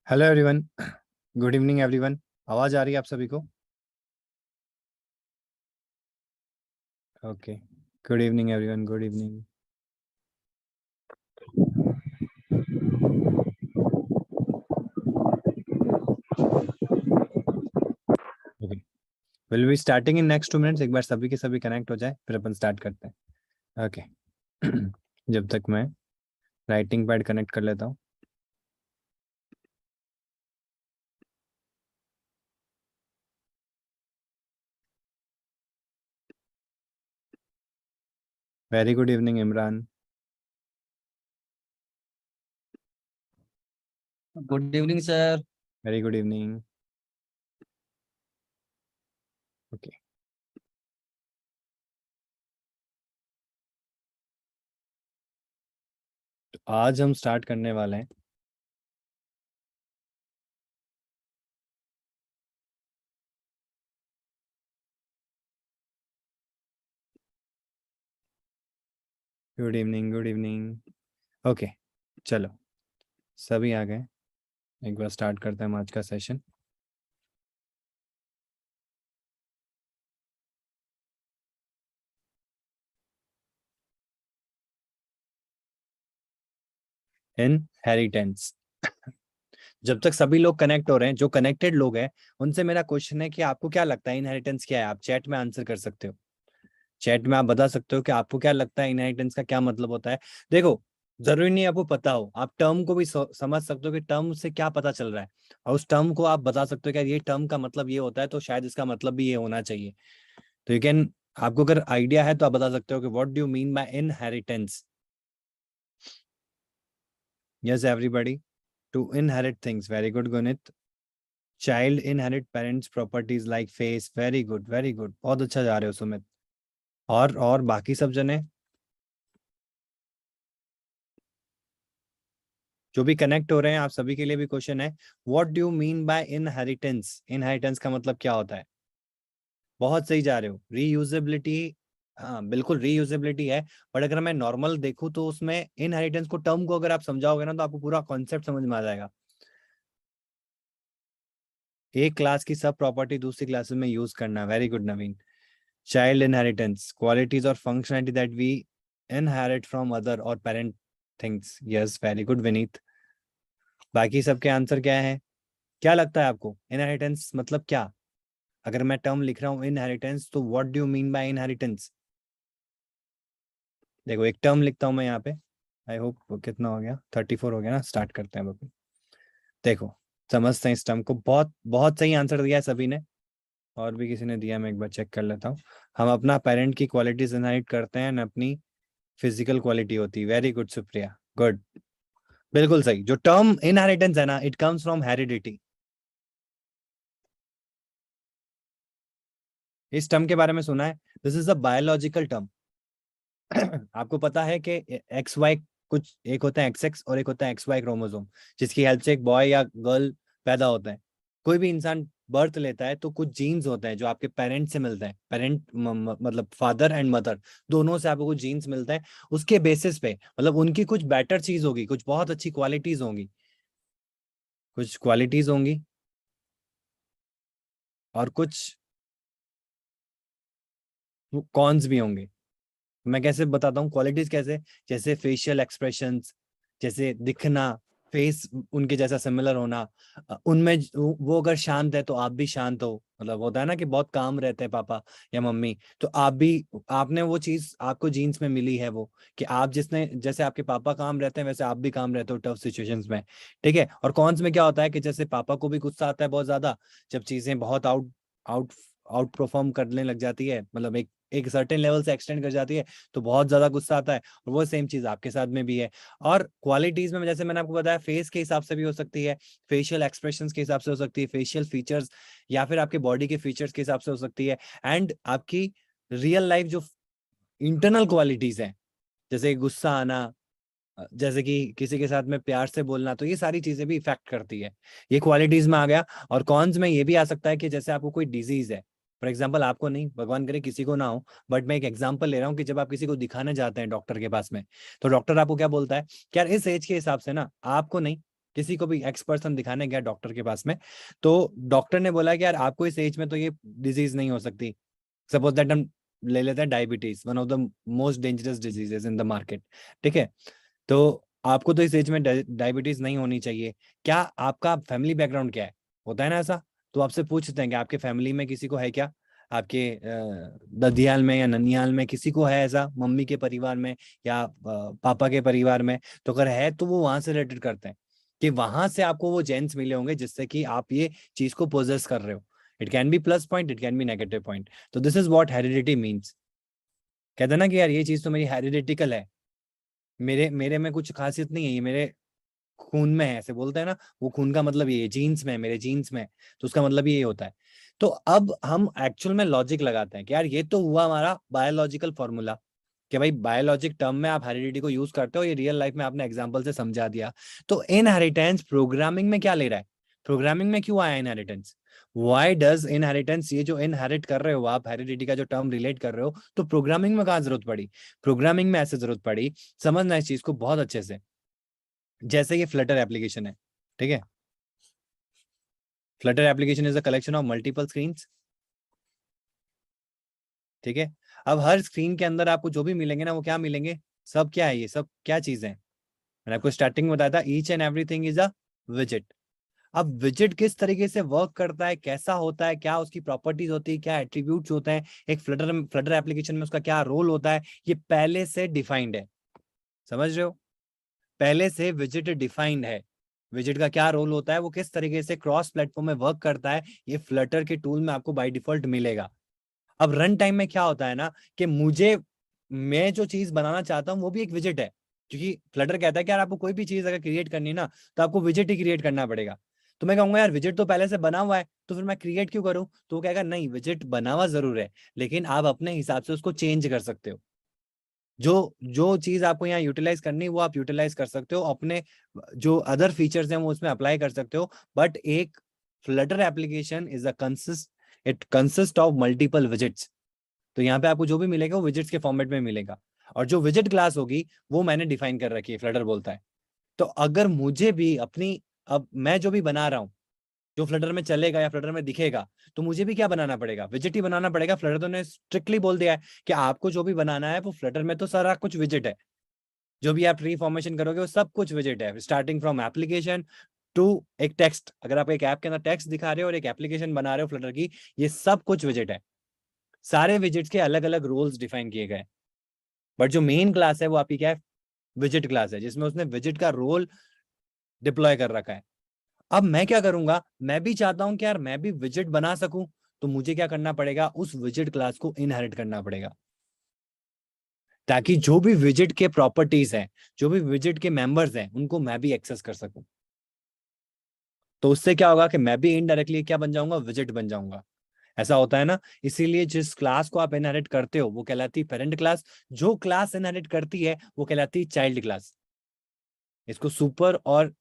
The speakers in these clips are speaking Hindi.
Hello everyone. Good evening everyone. आवाज आ रही है आप सभी को? Okay. Good evening everyone, good evening. Okay, will be starting in next 2 minutes. एक बार सभी के सभी कनेक्ट हो जाए फिर अपन स्टार्ट करते हैं। ओके। जब तक मैं राइटिंग पैड कनेक्ट कर लेता हूँ। Very good evening Imran. Good evening sir. Very good evening. Okay, तो आज हम स्टार्ट करने वाले हैं good evening, good evening. Okay, चलो सभी आ गए। एक बार स्टार्ट करते हैं हम आज का सेशन। इनहेरिटेंस। जब तक सभी लोग कनेक्ट हो रहे हैं, जो कनेक्टेड लोग हैं, उनसे मेरा क्वेश्चन है कि आपको क्या लगता है इनहेरिटेंस क्या है? आप चैट में आंसर कर सकते हो। चैट में आप बता सकते हो कि आपको क्या लगता है इनहेरिटेंस का क्या मतलब होता है। देखो, जरूरी नहीं आपको पता हो, आप टर्म को भी समझ सकते हो कि टर्म से क्या पता चल रहा है, और उस टर्म को आप बता सकते हो कि यार ये टर्म का मतलब ये होता है, तो शायद इसका मतलब भी ये होना चाहिए। तो यू कैन, आपको अगर आइडिया है तो आप बता सकते हो कि what do you mean by inheritance. Yes everybody. To inherit things. Very good Gunit. Child inherit parents properties like face. Very good, very good, बहुत अच्छा जा रहे हो सुमित। और बाकी सब जने जो भी कनेक्ट हो रहे हैं, आप सभी के लिए भी क्वेश्चन है, what do you mean by inheritance? Inheritance का मतलब क्या होता है? बहुत सही जा रहे हो। रीयूजेबिलिटी, हाँ बिल्कुल रीयूजेबिलिटी है। बट अगर मैं नॉर्मल देखूं तो उसमें इनहेरिटेंस को, टर्म को अगर आप समझाओगे ना, तो आपको पूरा कॉन्सेप्ट समझ में आ जाएगा। एक क्लास की सब प्रॉपर्टी दूसरी क्लासेस में यूज करना। Very good Naveen. Child inheritance, qualities और functionality that we inherit from other और parent things. Yes very good Vineet. बाकी सबके आंसर क्या है? क्या लगता है आपको इनहेरिटेंस मतलब क्या? अगर मैं टर्म लिख रहा हूँ इनहेरिटेंस, तो what do you mean by inheritance? देखो, एक टर्म लिखता हूँ मैं यहाँ पे। आई होप कितना हो गया, 34 हो गया ना। स्टार्ट करते हैं अभी। देखो, समझते हैं इस टर्म को। बहुत बहुत सही आंसर दिया है सभी ने। और भी किसी ने दिया, मैं एक बार चेक कर लेता हूँ। हम अपना पेरेंट की क्वालिटीज इनहेरिट करते हैं, न अपनी फिजिकल क्वालिटी होती है। Very good Supriya, good. बिल्कुल सही। जो टर्म इनहेरिटेंस है ना, इट कम्स फ्रॉम हेरिडिटी। इस टर्म के बारे में सुना है? This is a biological term. आपको पता है कि एक्स वाई, कुछ एक होता है एक्स एक्स और एक होता है एक्स वाई क्रोमोसोम, जिसकी हेल्प से एक बॉय या गर्ल पैदा होता है। कोई भी इंसान बर्थ लेता है तो कुछ जीन्स होते हैं जो आपके पेरेंट से मिलते हैं। पेरेंट मतलब फादर एंड मदर, दोनों से आपको कुछ जीन्स मिलते हैं। उसके बेसिस पे, मतलब उनकी कुछ बेटर चीज होगी, कुछ बहुत अच्छी क्वालिटीज होंगी, कुछ क्वालिटीज होंगी और कुछ कॉन्स भी होंगे। मैं कैसे बताता हूँ क्वालिटीज कैसे? जैसे फेशियल एक्सप्रेशंस, जैसे दिखना, फेस उनके जैसा सिमिलर होना। उनमें वो अगर शांत है तो आप भी शांत हो। मतलब होता है ना कि बहुत काम रहते हैं पापा या मम्मी, तो आप भी, आपने वो चीज आपको जीन्स में मिली है वो, कि आप जिसने, जैसे आपके पापा काम रहते हैं वैसे आप भी काम रहते हो टफ सिचुएशंस में। ठीक है। और कॉन्स में क्या होता है कि जैसे पापा को भी गुस्सा आता है बहुत ज्यादा, जब चीजें बहुत आउट आउट परफॉर्म करने लग जाती है, मतलब एक एक सर्टेन लेवल से एक्सटेंड कर जाती है, तो बहुत ज्यादा गुस्सा आता है। और वो सेम चीज आपके साथ में भी है। और क्वालिटीज में जैसे मैंने आपको बताया, फेस के हिसाब से भी हो सकती है, फेशियल एक्सप्रेशंस के हिसाब से हो सकती है, फेशियल फीचर्स, या फिर आपके बॉडी के फीचर्स के हिसाब से हो सकती है। एंड आपकी रियल लाइफ जो इंटरनल क्वालिटीज हैं, जैसे गुस्सा आना, जैसे कि किसी के साथ में प्यार से बोलना, तो ये सारी चीजें भी इफेक्ट करती है। ये क्वालिटीज में आ गया। और कॉन्स में ये भी आ सकता है कि जैसे आपको कोई डिजीज है, फॉर एग्जाम्पल, आपको नहीं, भगवान करे किसी को ना हो, बट मैं एक एग्जाम्पल ले रहा हूँ कि जब आप किसी को दिखाने जाते हैं डॉक्टर के पास में, तो डॉक्टर आपको क्या बोलता है कि यार इस एज के हिसाब से ना आपको नहीं, किसी को भी एक्स पर्सन दिखाने गया डॉक्टर के पास में, तो डॉक्टर ने बोला कि यार आपको इस एज में तो ये डिजीज नहीं हो सकती। सपोज दैट हम ले लेते हैं diabetes, one of the most dangerous diseases in the market, ठीक है। तो आपको तो इस एज में डायबिटीज नहीं होनी चाहिए, क्या आपका फैमिली बैकग्राउंड क्या है, होता है ना ऐसा। तो आपसे पूछते हैं कि आपके फैमिली में किसी को है क्या, आपके ददियाल में या ननियाल में किसी को है ऐसा, मम्मी के परिवार में या पापा के परिवार में। तो अगर है तो वो वहां से रिलेटेड करते हैं कि वहां से आपको वो जेन्स मिले होंगे जिससे कि आप ये चीज को पोजेस कर रहे हो। It can be plus point, it can be negative point. तो this is what heredity means. कहते हैं ना कि यार ये चीज तो मेरी हेरिडिटिकल है, मेरे मेरे में कुछ खासियत नहीं है, ये मेरे खून में है, ऐसे बोलते हैं ना। वो खून का मतलब ये जीन्स में, मेरे जीन्स में। तो उसका मतलब ये होता है। तो अब हम एक्चुअल में लॉजिक लगाते हैं कि यार ये तो हुआ हमारा बायोलॉजिकल फॉर्मूला, कि भाई बायोलॉजिक टर्म में आप हेरिडिटी को यूज करते हो, ये रियल लाइफ में आपने एग्जांपल से समझा दिया। तो इनहेरिटेंस प्रोग्रामिंग में क्या ले रहा है, प्रोग्रामिंग में क्यों आया इनहेरिटेंस, व्हाई डज इनहेरिटेंस, ये जो इनहेरिट कर रहे हो आप, हेरिडिटी का जो टर्म रिलेट कर रहे हो, तो प्रोग्रामिंग में कहाँ जरूरत पड़ी। प्रोग्रामिंग में ऐसे जरूरत पड़ी, समझना इस चीज को बहुत अच्छे से। जैसे ये फ्लटर एप्लीकेशन है, ठीक है। Flutter application is a collection of multiple screens, ठीक है। अब हर स्क्रीन के अंदर आपको जो भी मिलेंगे ना, वो क्या मिलेंगे, सब क्या है, ये सब क्या चीजें हैं। मैंने आपको स्टार्टिंग में बताया था, each and everything is a visit. अब विजिट किस तरीके से वर्क करता है, कैसा होता है, क्या उसकी प्रॉपर्टीज होती है, क्या एट्रीब्यूट्स होते हैं, एक फ्लटर फ्लटर एप्लीकेशन में उसका क्या रोल होता है, ये पहले से डिफाइंड है। समझ रहे हो, पहले से विजिट डिफाइंड है। विजिट का क्या रोल होता है, वो किस तरीके से क्रॉस प्लेटफॉर्म में वर्क करता है, ये फ्लटर के टूल में आपको बाय डिफॉल्ट मिलेगा। अब रन टाइम में क्या होता है ना, कि मैं जो चीज बनाना चाहता हूँ वो भी एक विजिट है। क्योंकि फ्लटर कहता है कि यार आपको कोई भी चीज अगर क्रिएट करनी है ना, तो आपको विजिट ही क्रिएट करना पड़ेगा। तो मैं कहूंगा यार विजिट तो पहले से बना हुआ है, तो फिर मैं क्रिएट क्यों करूं। तो वो कहेगा नहीं, विजिट बना हुआ जरूर है, लेकिन आप अपने हिसाब से उसको चेंज कर सकते हो। जो जो चीज आपको यहाँ यूटिलाइज करनी है वो आप यूटिलाइज कर सकते हो, अपने जो अदर फीचर्स हैं वो उसमें अप्लाई कर सकते हो। बट एक Flutter application is a consist, it consist of multiple visits. तो यहाँ पे आपको जो भी मिलेगा वो विजिट्स के फॉर्मेट में मिलेगा। और जो विजिट क्लास होगी वो मैंने डिफाइन कर रखी है, फ्लटर बोलता है। तो अगर मुझे भी अपनी, अब मैं जो भी बना रहा हूँ जो फ्लटर में चलेगा या फ्लटर में दिखेगा, तो मुझे भी क्या बनाना पड़ेगा, विजिट ही बनाना पड़ेगा। फ्लटर तो ने स्ट्रिक्टली बोल दिया है कि आपको जो भी बनाना है वो फ्लटर में तो सारा कुछ विजिट है। जो भी आप ट्री फॉर्मेशन करोगे वो सब कुछ विजिट है, स्टार्टिंग फ्रॉम एप्लीकेशन टू एक टेक्स्ट। अगर आप एक ऐप के अंदर टेक्स्ट दिखा रहे हो और एक एप्लीकेशन बना रहे हो फ्लटर की, ये सब कुछ विजिट है। सारे विजिट्स के अलग अलग रोल्स डिफाइन किए गए। बट जो मेन क्लास है वो आपकी क्या है, विजिट क्लास है, जिसमें उसने विजिट का रोल डिप्लॉय कर रखा है। अब मैं क्या करूंगा, मैं भी चाहता हूं कि यार मैं भी विजिट बना सकूं, तो मुझे क्या करना पड़ेगा, उस विजिट क्लास को इनहेरिट करना पड़ेगा, ताकि जो भी विजिट के प्रॉपर्टीज हैं, जो भी विजिट के मेंबर्स हैं, उनको मैं भी एक्सेस कर सकूं। तो उससे क्या होगा कि मैं भी इनडायरेक्टली क्या बन जाऊंगा, विजिट बन जाऊंगा। ऐसा होता है ना। इसीलिए जिस क्लास को आप इनहेरिट करते हो वो कहलाती है पेरेंट क्लास, जो क्लास इनहेरिट करती है वो कहलाती है चाइल्ड क्लास। इसको सुपर और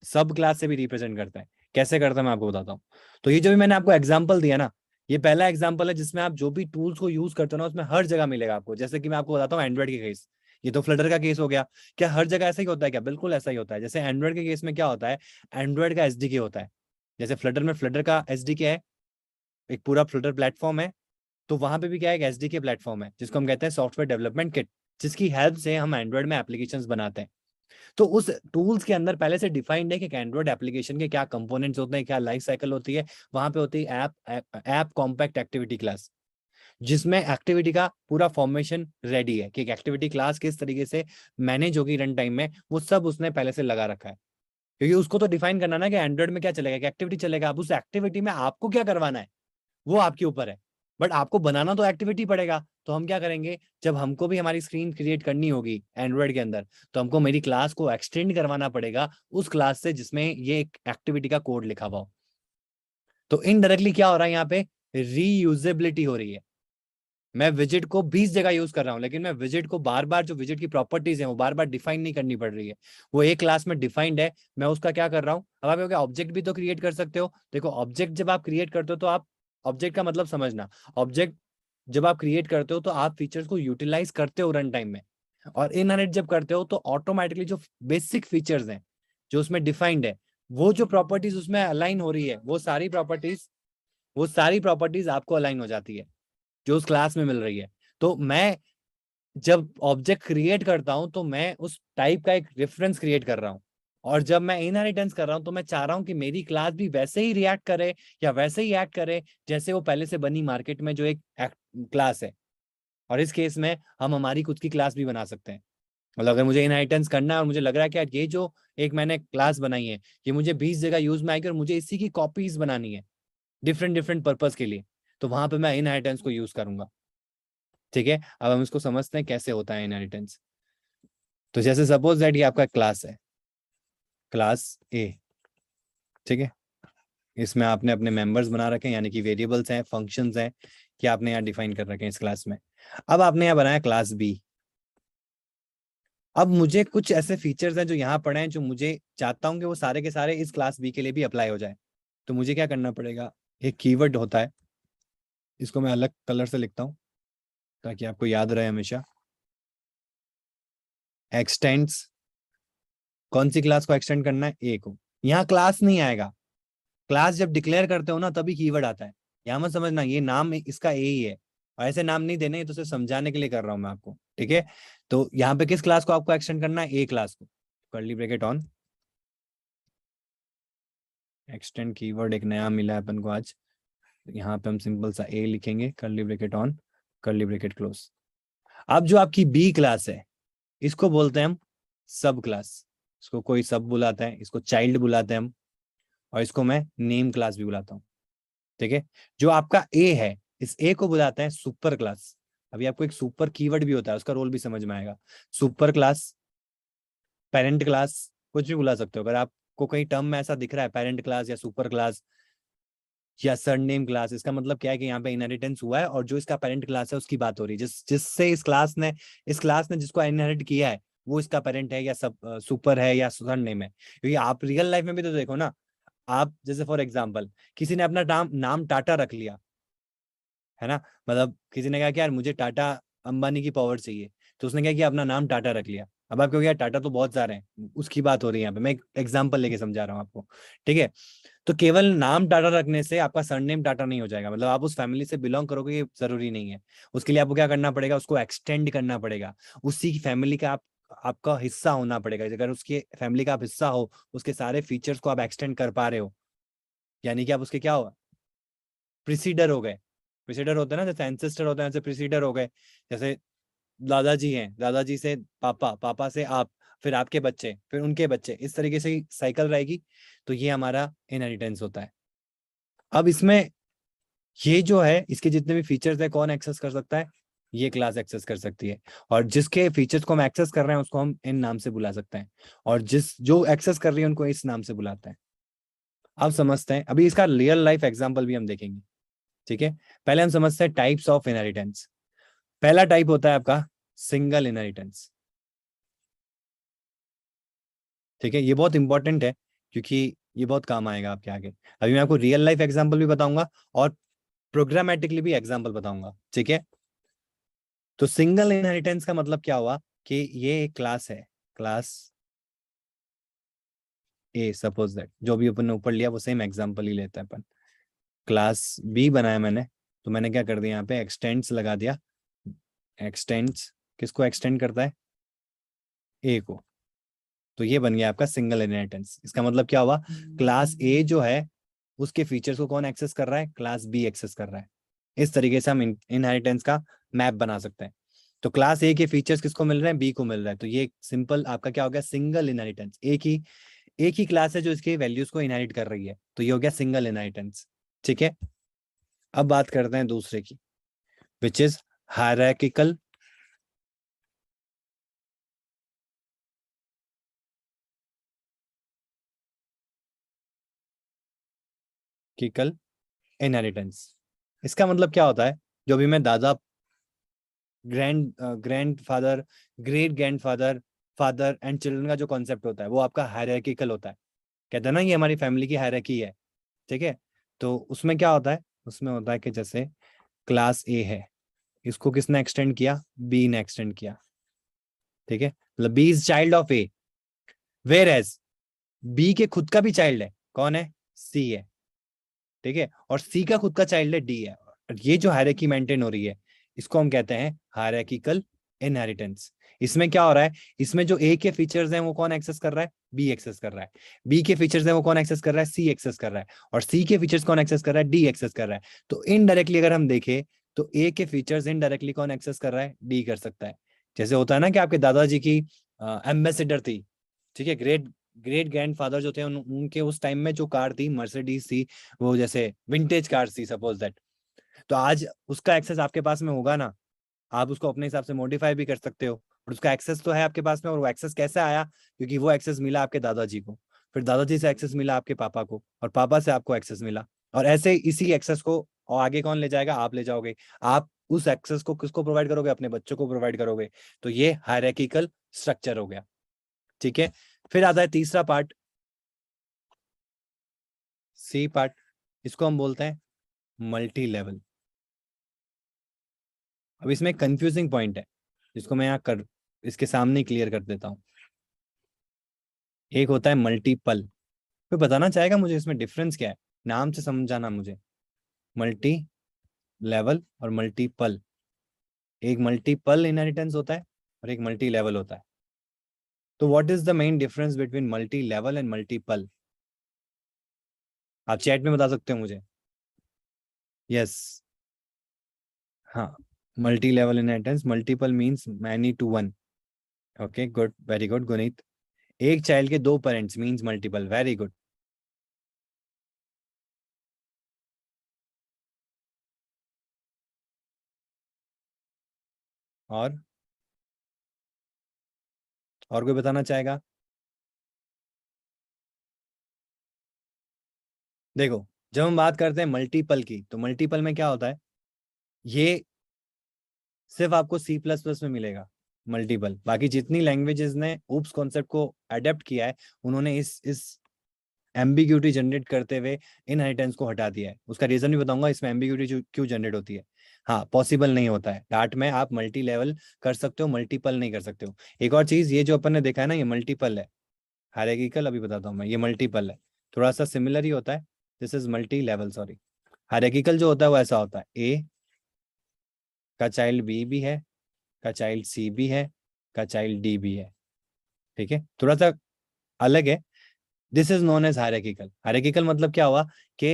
सब क्लास से भी रिप्रेजेंट करता है। कैसे करता है मैं आपको बताता हूँ। तो ये जो भी मैंने आपको एग्जांपल दिया ना, ये पहला एग्जांपल है जिसमें आप जो भी टूल्स को यूज करते हो ना, उसमें हर जगह मिलेगा आपको। जैसे कि मैं आपको बताता हूँ एंड्रॉइड के केस, ये तो फ्लटर का केस हो गया। क्या हर जगह ऐसा ही होता है क्या, बिल्कुल ऐसा ही होता है। जैसे एंड्रॉइड के केस में क्या होता है, एंड्रॉइड का एसडीके होता है। जैसे फ्लटर में फ्लटर का एसडीके है, एक पूरा फ्लटर प्लेटफॉर्म है। तो वहां पे भी क्या है, एक एसडीके प्लेटफॉर्म है जिसको हम कहते हैं सॉफ्टवेयर डेवलपमेंट किट, जिसकी हेल्प से हम एंड्रॉइड में एप्लीकेशंस बनाते हैं। तो उस टूल्स के अंदर पहले से डिफाइंड है कि एंड्रॉइड एप्लीकेशन के क्या कंपोनेंट्स होते हैं, क्या लाइफ साइकिल होती है। वहां पे होती है ऐप कॉम्पैक्ट एक्टिविटी क्लास, जिसमें एक्टिविटी का पूरा फॉर्मेशन रेडी है कि एक एक्टिविटी क्लास किस तरीके से मैनेज होगी रन टाइम में, वो सब उसने पहले से लगा रखा है। क्योंकि उसको तो डिफाइन करना ना कि एंड्रॉइड में क्या चलेगा, कि एक्टिविटी चलेगा। अब उस एक्टिविटी में आपको क्या करवाना है वो आपके ऊपर है, बट आपको बनाना तो एक्टिविटी पड़ेगा। तो हम क्या करेंगे, जब हमको भी हमारी स्क्रीन क्रिएट करनी होगी एंड्रॉइड के अंदर, तो हमको मेरी क्लास को एक्सटेंड करवाना पड़ेगा उस क्लास से जिसमें ये एक एक्टिविटी का कोड लिखा हुआ हो। तो इनडायरेक्टली क्या हो रहा है यहाँ पे, रीयूजेबिलिटी हो रही है। मैं विजिट को 20 जगह यूज कर रहा हूं, लेकिन मैं विजिट को बार बार, जो विजिट की प्रॉपर्टीज है वो बार बार डिफाइन नहीं करनी पड़ रही है। वो एक क्लास में डिफाइंड है, मैं उसका क्या कर रहा हूँ। अब आप ऑब्जेक्ट भी तो क्रिएट कर सकते हो। देखो ऑब्जेक्ट जब आप क्रिएट करते हो तो आप, ऑब्जेक्ट का मतलब समझना, ऑब्जेक्ट जब आप क्रिएट करते हो तो आप फीचर्स को यूटिलाइज करते हो रन टाइम में। और इनहेरिट जब करते हो तो ऑटोमेटिकली जो बेसिक फीचर्स हैं, जो उसमें डिफाइंड है, वो जो प्रॉपर्टीज उसमें अलाइन हो रही है, वो सारी प्रॉपर्टीज आपको अलाइन हो जाती है जो उस क्लास में मिल रही है। तो मैं जब ऑब्जेक्ट क्रिएट करता हूं तो मैं उस टाइप का एक रेफरेंस क्रिएट कर रहा हूं, और जब मैं इनहेरिटेंस कर रहा हूं तो मैं चाह रहा हूं कि मेरी क्लास भी वैसे ही रिएक्ट करे या वैसे ही एक्ट करे जैसे वो पहले से बनी मार्केट में जो एक क्लास है। और इस केस में हम हमारी खुद की क्लास भी बना सकते हैं। मतलब अगर मुझे इनहेरिटेंस करना है और मुझे लग रहा है कि यार ये जो एक मैंने क्लास बनाई है ये मुझे 20 जगह यूज में आएगी और मुझे इसी की कॉपीज बनानी है डिफरेंट डिफरेंट पर्पज के लिए, तो वहां पे मैं इनहेरिटेंस को यूज करूंगा। ठीक है, अब हम इसको समझते हैं कैसे होता है इनहेरिटेंस। तो जैसे सपोज दैट ये आपका क्लास है, क्लास ए। ठीक है, इसमें आपने अपने मेंबर्स बना रखे हैं, यानी कि वेरिएबल्स हैं, फंक्शंस हैं कि आपने यहाँ डिफाइन कर रखे हैं इस क्लास में। अब आपने यहाँ बनाया क्लास बी। अब मुझे कुछ ऐसे फीचर्स हैं जो यहाँ पड़े हैं जो मुझे चाहता हूँ कि वो सारे के सारे इस क्लास बी के लिए भी अप्लाई हो जाए। तो मुझे क्या करना पड़ेगा, एक कीवर्ड होता है, इसको मैं अलग कलर से लिखता हूँ ताकि आपको याद रहे हमेशा। एक्सटेंड्स, कौन सी क्लास को एक्सटेंड करना है, ए को। यहाँ क्लास नहीं आएगा, क्लास जब डिक्लेयर करते हो ना तभी कीवर्ड आता है। यहाँ मत समझना ये नाम इसका ए ही है, और ऐसे नाम नहीं देने, तो सिर्फ समझाने के लिए कर रहा हूँ मैं आपको। ठीक है, तो यहाँ पे किस क्लास को आपको एक्सटेंड करना है, ए क्लास को। Curly bracket on, extend keyword एक नया मिला है अपन को आज। यहाँ पे हम सिंपल सा ए लिखेंगे, curly bracket on, curly bracket close. अब जो आपकी बी क्लास है इसको बोलते हैं हम सब क्लास। इसको कोई सब बुलाता है, इसको चाइल्ड बुलाते हैं हम, और इसको मैं नेम क्लास भी बुलाता हूँ। ठीक है, जो आपका ए है इस ए को बुलाते हैं सुपर क्लास। अभी आपको एक सुपर कीवर्ड भी होता है, उसका रोल भी समझ में आएगा। सुपर क्लास, पेरेंट क्लास, कुछ भी बुला सकते हो। अगर आपको कहीं टर्म में ऐसा दिख रहा है पेरेंट क्लास या सुपर क्लास या सरनेम क्लास, इसका मतलब क्या है कि यहाँ पे इनहेरिटेंस हुआ है और जो इसका पेरेंट क्लास है उसकी बात हो रही है, जिससे इस क्लास ने जिसको इनहेरिट किया है वो इसका पेरेंट है या सब सुपर है या सरनेम है। क्योंकि आप रियल लाइफ में भी तो देखो ना, आप जैसे फॉर एग्जाम्पल किसी ने अपना नाम टाटा रख लिया है ना, मतलब किसी ने कहा कि यार मुझे टाटा अंबानी की पावर चाहिए, तो उसने क्या किया, अपना नाम टाटा रख लिया। अब आप कहोगे यार टाटा तो बहुत सारे हैं, उसकी बात हो रही है यहाँ पे, मैं एक एग्जाम्पल लेके समझा रहा हूँ आपको। ठीक है, तो केवल नाम टाटा रखने से आपका सरनेम टाटा नहीं हो जाएगा, मतलब आप उस फैमिली से बिलोंग करोगे ये जरूरी नहीं है। उसके लिए आपको क्या करना पड़ेगा, उसको एक्सटेंड करना पड़ेगा, उसी की फैमिली का आपका हिस्सा होना पड़ेगा। अगर उसके फैमिली का आप हिस्सा हो, उसके सारे फीचर्स को आप एक्सटेंड कर पा रहे हो, यानी कि आप उसके क्या हो, प्रिसीडर हो गए। प्रिसीडर होते हैं ना, जैसे एंसेस्टर होते हैं जैसे प्रिसीडर हो गए। जैसे दादाजी हैं, दादाजी से पापा, पापा से आप, फिर आपके बच्चे, फिर उनके बच्चे, इस तरीके से साइकिल रहेगी। तो ये हमारा इनहेरिटेंस होता है। अब इसमें ये जो है इसके जितने भी फीचर्स है कौन एक्सेस कर सकता है, ये क्लास एक्सेस कर सकती है। और जिसके फीचर्स को हम एक्सेस कर रहे हैं उसको हम इन नाम से बुला सकते हैं, और जो एक्सेस कर रही है उनको इस नाम से बुलाते हैं। अब समझते हैं, अभी इसका रियल लाइफ एग्जांपल भी हम देखेंगे। ठीक है, पहले हम समझते हैं टाइप्स ऑफ इनहेरिटेंस। पहला टाइप होता है आपका सिंगल इनहेरिटेंस। ठीक है, ये बहुत इंपॉर्टेंट है क्योंकि ये बहुत काम आएगा आपके आगे। अभी मैं आपको रियल लाइफ एग्जांपल भी बताऊंगा और प्रोग्रामेटिकली भी एग्जांपल बताऊंगा। ठीक है, तो सिंगल इनहेरिटेंस का मतलब क्या हुआ कि ये एक क्लास है, क्लास ए, सपोज दैट जो भी अपन ने ऊपर लिया वो सेम एग्जांपल ही लेते हैं अपन। क्लास बी बनाया मैंने, तो मैंने क्या कर दिया यहाँ पे एक्सटेंड्स लगा दिया। एक्सटेंड्स किसको एक्सटेंड करता है, ए को। तो ये बन गया आपका सिंगल इनहेरिटेंस। इसका मतलब क्या हुआ, क्लास ए जो है उसके फीचर्स को कौन एक्सेस कर रहा है, क्लास बी एक्सेस कर रहा है। इस तरीके से हम इनहेरिटेंस का मैप बना सकते हैं। तो क्लास ए के फीचर्स किसको मिल रहे हैं, बी को मिल रहा है, तो ये सिंपल आपका क्या हो गया, सिंगल इनहेरिटेंस। एक ही क्लास है जो इसके वैल्यूज को इनहेरिट कर रही है, तो ये हो गया सिंगल इनहेरिटेंस। ठीक है, अब बात करते हैं दूसरे की, विच इज हायरार्किकल इनहेरिटेंस। इसका मतलब क्या होता है, जो भी मैं दादा, grand father, great grand father, father and children का जो कॉन्सेप्ट होता है वो आपका हायरार्किकल होता है। कहते हैं ना ये हमारी फैमिली की हायरार्की है। ठीक है, तो उसमें क्या होता है, उसमें होता है कि जैसे क्लास ए है, इसको किसने एक्सटेंड किया, बी ने एक्सटेंड किया। ठीक है, मतलब B is child of A, whereas B के खुद का भी चाइल्ड है, कौन है, सी है, ठीक है, और सी का खुद का चाइल्ड है, डी है। और ये जो हायरार्की मेंटेन हो रही है इसको हम कहते हैं हायरार्किकल इनहेरिटेंस। इसमें क्या हो रहा है, इसमें जो ए के फीचर्स हैं वो कौन एक्सेस कर रहा है, बी एक्सेस कर रहा है, बी के फीचर्स हैं वो कौन एक्सेस कर रहा है, सी एक्सेस कर रहा है, और सी के फीचर्स कौन एक्सेस कर रहा है, डी एक्सेस कर रहा है। तो इनडायरेक्टली अगर हम देखें तो ए के फीचर्स इनडायरेक्टली कौन एक्सेस कर रहा है, डी कर सकता है। जैसे होता है ना कि आपके दादाजी की एम्बेसडर थी, ठीक है, ग्रेट ग्रेट ग्रैंडफादर जो थे उनके उस टाइम में जो कार थी मर्सिडीज थी, वो जैसे विंटेज कार थी सपोज दैट, तो आज उसका एक्सेस आपके पास में होगा ना, आप उसको अपने हिसाब से मॉडिफाई भी कर सकते हो, और उसका एक्सेस तो है आपके पास में। और वो एक्सेस कैसे आया, क्योंकि वो एक्सेस मिला आपके दादाजी को, फिर दादाजी से एक्सेस मिला आपके पापा को, और पापा से आपको एक्सेस मिला, और ऐसे इसी एक्सेस को और आगे कौन ले जाएगा, आप ले जाओगे। आप उस एक्सेस को किसको प्रोवाइड करोगे, अपने बच्चों को प्रोवाइड करोगे। तो ये हायरार्किकल स्ट्रक्चर हो गया, ठीक है। फिर आता है तीसरा पार्ट, सी पार्ट, इसको हम बोलते हैं मल्टी लेवल। अब इसमें कंफ्यूजिंग पॉइंट है जिसको मैं यहाँ कर इसके सामने क्लियर कर देता हूँ। एक होता है मल्टीपल, कोई बताना चाहेगा मुझे इसमें डिफरेंस क्या है, नाम से समझाना मुझे। मल्टी लेवल और मल्टीपल, एक मल्टीपल इनहेरिटेंस होता है और एक मल्टी लेवल होता है। तो what is the main difference between multi level and multiple, आप चैट में बता सकते हो मुझे। यस, हाँ, multi level inheritance, multiple means many to one. Okay good, very good Guneet. एक चाइल्ड के दो parents means multiple, very good. और कोई बताना चाहेगा। देखो, जब हम बात करते हैं मल्टीपल की, तो मल्टीपल में क्या होता है, ये सिर्फ आपको सी प्लस प्लस में मिलेगा मल्टीपल। बाकी जितनी लैंग्वेजेस ने ऊप्स कॉन्सेप्ट को अडेप्ट किया है, उन्होंने इस एम्बिग्यूटी जनरेट करते हुए इनहेरिटेंस को हटा दिया है। उसका रीजन भी बताऊंगा इसमें एम्बिग्यूटी क्यों जनरेट होती है। हाँ, पॉसिबल नहीं होता है डार्ट में, आप मल्टी लेवल कर सकते हो, मल्टीपल नहीं कर सकते हो। एक और चीज, ये जो अपन ने देखा है ना, ये मल्टीपल है, हायरार्किकल अभी बताता हूँ मैं, ये मल्टीपल है, थोड़ा सा सिमिलर ही होता है। This is multi level, sorry. Hierarchical जो होता है वो ऐसा होता है, ए का चाइल्ड बी भी है, का चाइल्ड सी भी है, का चाइल्ड डी भी है, ठीक है, थोड़ा सा अलग है। This is known as hierarchical. Hierarchical मतलब क्या हुआ कि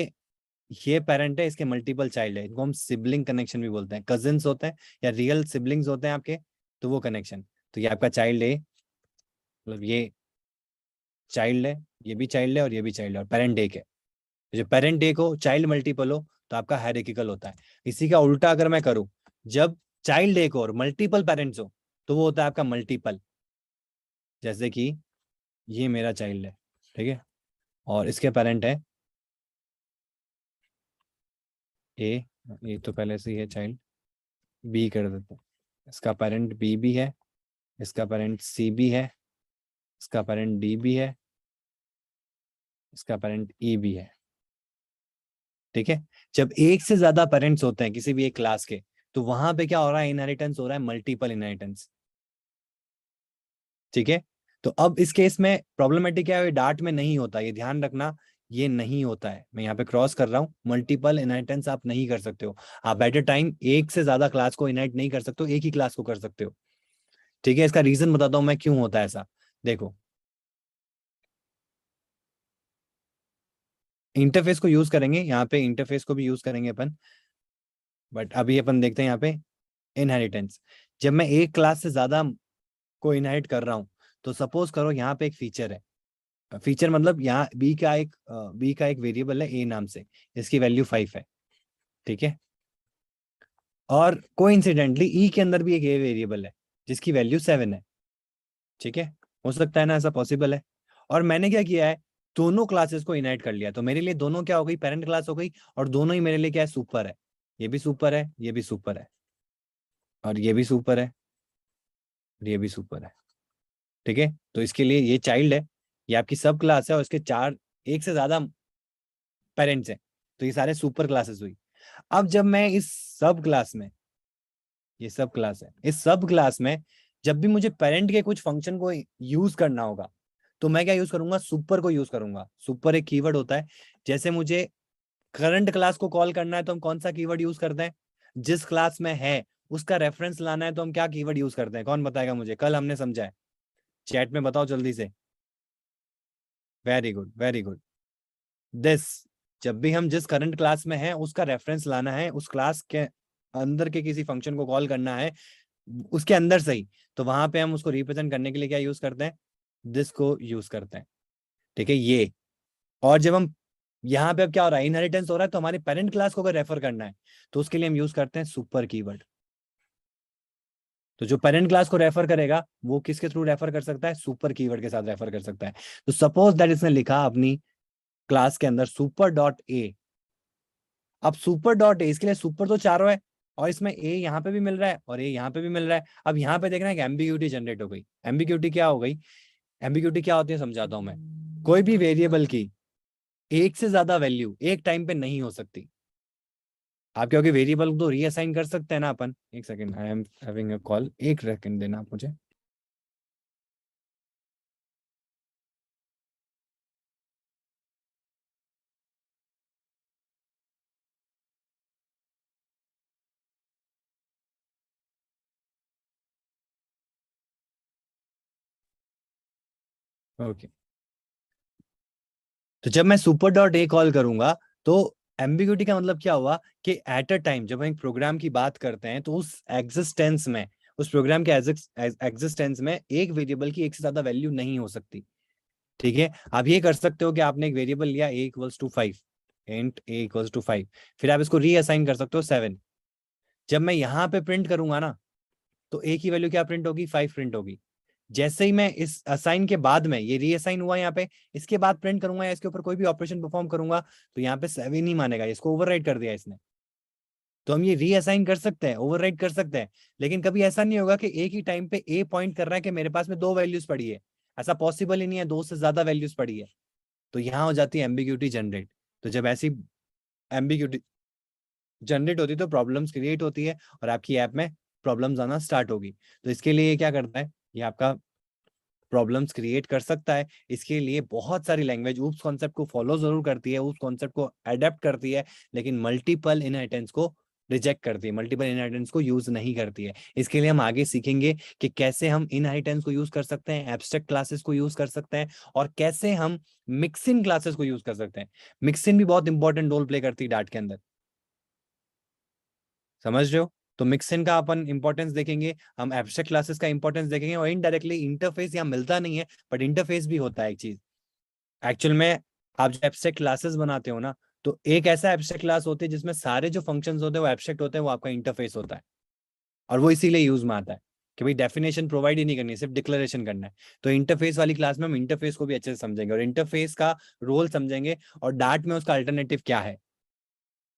ये पेरेंट है, इसके मल्टीपल चाइल्ड है, इनको हम सिबलिंग कनेक्शन भी बोलते हैं, कजिन्स होते हैं या रियल सिबलिंग्स होते हैं आपके, तो वो कनेक्शन। तो ये आपका चाइल्ड है, मतलब ये चाइल्ड है, ये भी चाइल्ड है, और ये भी चाइल्ड है, और पेरेंट एक है। जो पेरेंट एक हो, चाइल्ड मल्टीपल हो, तो आपका हायरार्किकल होता है। इसी का उल्टा अगर मैं करूं, जब चाइल्ड एक हो और मल्टीपल पेरेंट्स हो, तो वो होता है आपका मल्टीपल। जैसे कि ये मेरा चाइल्ड है, ठीक है, और इसके पेरेंट है ए, ये तो पहले से ही है चाइल्ड, बी कर देते हैं, इसका पेरेंट बी भी है, इसका पेरेंट सी भी है, इसका पेरेंट डी भी है, इसका पेरेंट ई भी है, ठीक है। जब एक से ज्यादा पेरेंट्स होते हैं किसी भी एक क्लास के, तो वहां पे क्या हो रहा है, इनहेरिटेंस हो रहा है, मल्टीपल इनहेरिटेंस, ठीक है। तो अब इस केस में प्रॉब्लमेटिक क्या है, डार्ट में नहीं होता, ये ध्यान रखना, ये नहीं होता है। मैं यहाँ पे क्रॉस कर रहा हूँ, मल्टीपल इनहेरिटेंस आप नहीं कर सकते हो। आप एट ए टाइम एक से ज्यादा क्लास को इनहेरिट नहीं कर सकते हो, एक ही क्लास को कर सकते हो, ठीक है। इसका रीजन बताता हूँ मैं क्यों होता है ऐसा। देखो, इंटरफेस को यूज करेंगे, यहाँ पे इंटरफेस को भी यूज करेंगे अपन, बट अभी अपन देखते हैं यहाँ पे इनहेरिटेंस। जब मैं एक क्लास से ज्यादा को इनहेरिट कर रहा हूँ, तो सपोज करो यहाँ पे एक फीचर है, फीचर मतलब यहाँ बी का एक वेरिएबल है ए नाम से, इसकी वैल्यू 5 है, ठीक है, और कोइंसिडेंटली ई के अंदर भी एक ए वेरिएबल है जिसकी वैल्यू 7 है, ठीक है। हो सकता है ना, ऐसा पॉसिबल है। और मैंने क्या किया है, दोनों क्लासेस को इनहाइट कर लिया, तो मेरे लिए दोनों क्या हो गई, पेरेंट क्लास हो गई, और दोनों ही मेरे लिए क्या है, सुपर है। ये भी सुपर है, ये भी सुपर है, और ये भी सुपर है, और ये भी सुपर है, ठीक है। तो इसके लिए ये चाइल्ड है, ये आपकी सब क्लास है, और इसके चार, एक से ज्यादा पेरेंट्स हैं, तो ये सारे सुपर क्लासेस हुई। अब जब मैं इस सब क्लास में, ये सब क्लास है, इस सब क्लास में जब भी मुझे पेरेंट के कुछ फंक्शन को यूज करना होगा, तो मैं क्या यूज करूंगा, सुपर को यूज करूंगा। सुपर एक कीवर्ड होता है। जैसे मुझे करंट क्लास को कॉल करना है तो हम कौन सा कीवर्ड यूज करते हैं, जिस क्लास में है उसका रेफरेंस लाना है तो हम क्या कीवर्ड यूज करते हैं, कौन बताएगा मुझे, कल हमने समझा है, चैट में बताओ जल्दी से। Very good, very good. This, जब भी हम जिस करंट क्लास में हैं उसका रेफरेंस लाना है, उस क्लास के अंदर के किसी फंक्शन को कॉल करना है उसके अंदर से ही, तो वहां पे हम उसको रिप्रेजेंट करने के लिए क्या यूज करते हैं, दिस को यूज करते हैं। ठीक है ये। और जब हम यहाँ पे अब क्या हो रहा है, इनहेरिटेंस हो रहा है, तो हमारे पेरेंट क्लास को अगर रेफर करना है तो उसके लिए हम यूज करते हैं सुपर कीवर्ड। तो जो पेरेंट क्लास को रेफर करेगा वो किसके थ्रू रेफर कर सकता है, सुपर कीवर्ड के साथ रेफर कर सकता है। तो सपोज दैट इसने लिखा अपनी क्लास के अंदर सुपर डॉट ए। अब सुपर डॉट ए, इसके लिए सुपर तो चारों है, और इसमें ए यहाँ पे भी मिल रहा है और ए यहाँ पे भी मिल रहा है। अब यहाँ पे देखना है कि एम्बिग्यूटी जनरेट हो गई। एम्बिग्यूटी क्या हो गई, एम्बिग्यूटी क्या होती है समझाता हूं मैं। कोई भी वेरिएबल की एक से ज्यादा वैल्यू एक टाइम पे नहीं हो सकती। आप क्योंकि वेरिएबल तो रीअसाइन कर सकते हैं ना अपन। एक second, I am having a call, एक सेकंड देना आप मुझे। ओके। तो जब मैं सुपर डॉट ए कॉल करूंगा तो एम्बिग्यूटी का मतलब क्या हुआ कि एट अ टाइम जब हम एक प्रोग्राम की बात करते हैं तो उस एग्जिस्टेंस में, उस प्रोग्राम के एग्जिस्टेंस में एक वेरिएबल की एक से ज्यादा वैल्यू नहीं हो सकती। ठीक है। आप ये कर सकते हो कि आपने एक वेरिएबल लिया a equals to 5, int a equals to 5, फिर आप इसको रीअसाइन कर सकते हो 7। जब मैं यहाँ पे प्रिंट करूंगा ना तो ए की वैल्यू क्या प्रिंट होगी, 5 प्रिंट होगी। जैसे ही मैं इस असाइन के बाद में, ये रीअसाइन हुआ यहाँ पे, इसके बाद प्रिंट करूंगा या इसके ऊपर कोई भी ऑपरेशन परफॉर्म करूंगा तो यहाँ पे 7 ही मानेगा, इसको ओवरराइट कर दिया इसने। तो हम ये रीअसाइन कर सकते हैं, ओवरराइट कर सकते हैं, लेकिन कभी ऐसा नहीं होगा कि एक ही टाइम पे ए पॉइंट कर रहा है कि मेरे पास में दो वैल्यूज पड़ी है। ऐसा पॉसिबल ही नहीं है, दो से ज्यादा वैल्यूज पड़ी है। तो यहाँ हो जाती है एम्बिग्यूटी जनरेट। तो जब ऐसी एम्बिग्यूटी जनरेट होती है तो प्रॉब्लम्स क्रिएट होती है और आपकी ऐप में प्रॉब्लम्स आना स्टार्ट होगी। तो इसके लिए ये क्या करता है, ये आपका प्रॉब्लम्स क्रिएट कर सकता है। इसके लिए बहुत सारी लैंग्वेज ऊप्स कॉन्सेप्ट को फॉलो जरूर करती है, ऊप्स कॉन्सेप्ट को अडेप्ट करती है, लेकिन मल्टीपल इनहेरिटेंस को रिजेक्ट करती है, मल्टीपल इनहेरिटेंस को यूज नहीं करती है। इसके लिए हम आगे सीखेंगे कि कैसे हम इनहेरिटेंस को यूज कर सकते हैं, एब्स्ट्रैक्ट क्लासेस को यूज कर सकते हैं, और कैसे हम मिक्सिंग क्लासेस को यूज कर सकते हैं। मिक्सिंग भी बहुत इंपॉर्टेंट रोल प्ले करती है डाट के अंदर, समझ रहे हो। तो मिक्सिंग का अपन इंपॉर्टेंस देखेंगे, हम एब्स्ट्रैक्ट क्लासेस का इंपॉर्टेंस देखेंगे, और इनडायरेक्टली इंटरफेस यहाँ मिलता नहीं है बट इंटरफेस भी होता है एक चीज। एक्चुअल में आप जो एब्स्ट्रैक्ट क्लासेस बनाते हो ना, तो एक ऐसा एब्स्ट्रैक्ट क्लास होते हैं जिसमें सारे जो फंक्शंस होते हैं वो एब्स्ट्रैक्ट होते हैं, वो आपका इंटरफेस होता है। और वो इसीलिए यूज में आता है कि भाई डेफिनेशन प्रोवाइड ही नहीं करनी है, सिर्फ डिक्लेरेशन करना है। तो इंटरफेस वाली क्लास में हम इंटरफेस को भी अच्छे से समझेंगे और इंटरफेस का रोल समझेंगे, और डार्ट में उसका अल्टरनेटिव क्या है।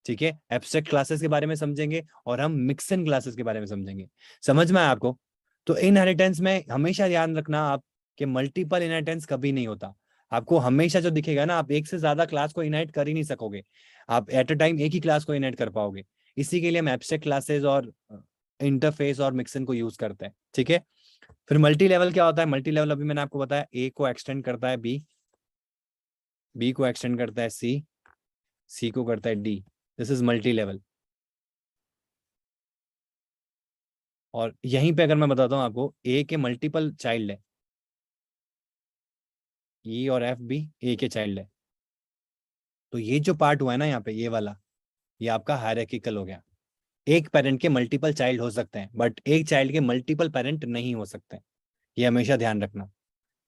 ठीक है, एब्स्ट्रैक्ट क्लासेस के बारे में समझेंगे और हम मिक्स इन क्लासेस के बारे में समझेंगे। समझ में आया आपको। तो इनहेरिटेंस में हमेशा ध्यान रखना आप कि मल्टीपल इनहेरिटेंस कभी नहीं होता। आपको हमेशा जो दिखेगा ना, आप एक से ज्यादा क्लास को इनहेरिट कर ही नहीं सकोगे, आप एट अ टाइम एक ही क्लास को इनहेरिट कर पाओगे। इसी के लिए हम एब्स्ट्रैक्ट क्लासेस और इंटरफेस और मिक्सन को यूज करते हैं। ठीक है। फिर मल्टी लेवल क्या होता है, मल्टी लेवल अभी मैंने आपको बताया, ए को एक्सटेंड करता है बी, बी को एक्सटेंड करता है सी, सी को करता है D. This is multi level. और यहीं पे अगर मैं बताता हूँ आपको, ए के मल्टीपल चाइल्ड है, ई और एफ भी ए के चाइल्ड है। तो ये जो पार्ट हुआ है ना यहाँ पे, ये वाला, ये आपका हायरार्किकल हो गया। एक पेरेंट के मल्टीपल चाइल्ड हो सकते हैं बट एक चाइल्ड के मल्टीपल पेरेंट नहीं हो सकते। ये हमेशा ध्यान रखना।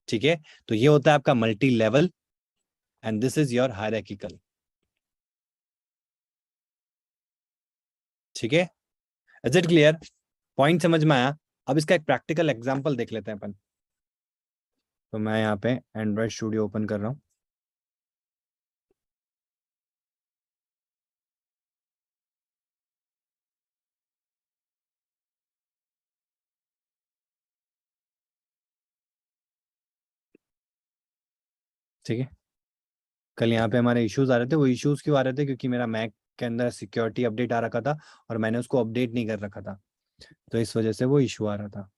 ठीक है। तो ये होता है आपका multi level and this is your hierarchical. ठीक है। इज इट क्लियर, पॉइंट समझ में आया। अब इसका एक प्रैक्टिकल एग्जांपल देख लेते हैं अपन। तो मैं यहाँ पे एंड्रॉइड स्टूडियो ओपन कर रहा हूँ। ठीक है। कल यहाँ पे हमारे इश्यूज आ रहे थे, वो इश्यूज क्यों आ रहे थे, क्योंकि मेरा मैक के अंदर सिक्योरिटी अपडेट आ रखा था और मैंने उसको अपडेट नहीं कर रखा था, तो इस वजह से वो इशू आ रहा था।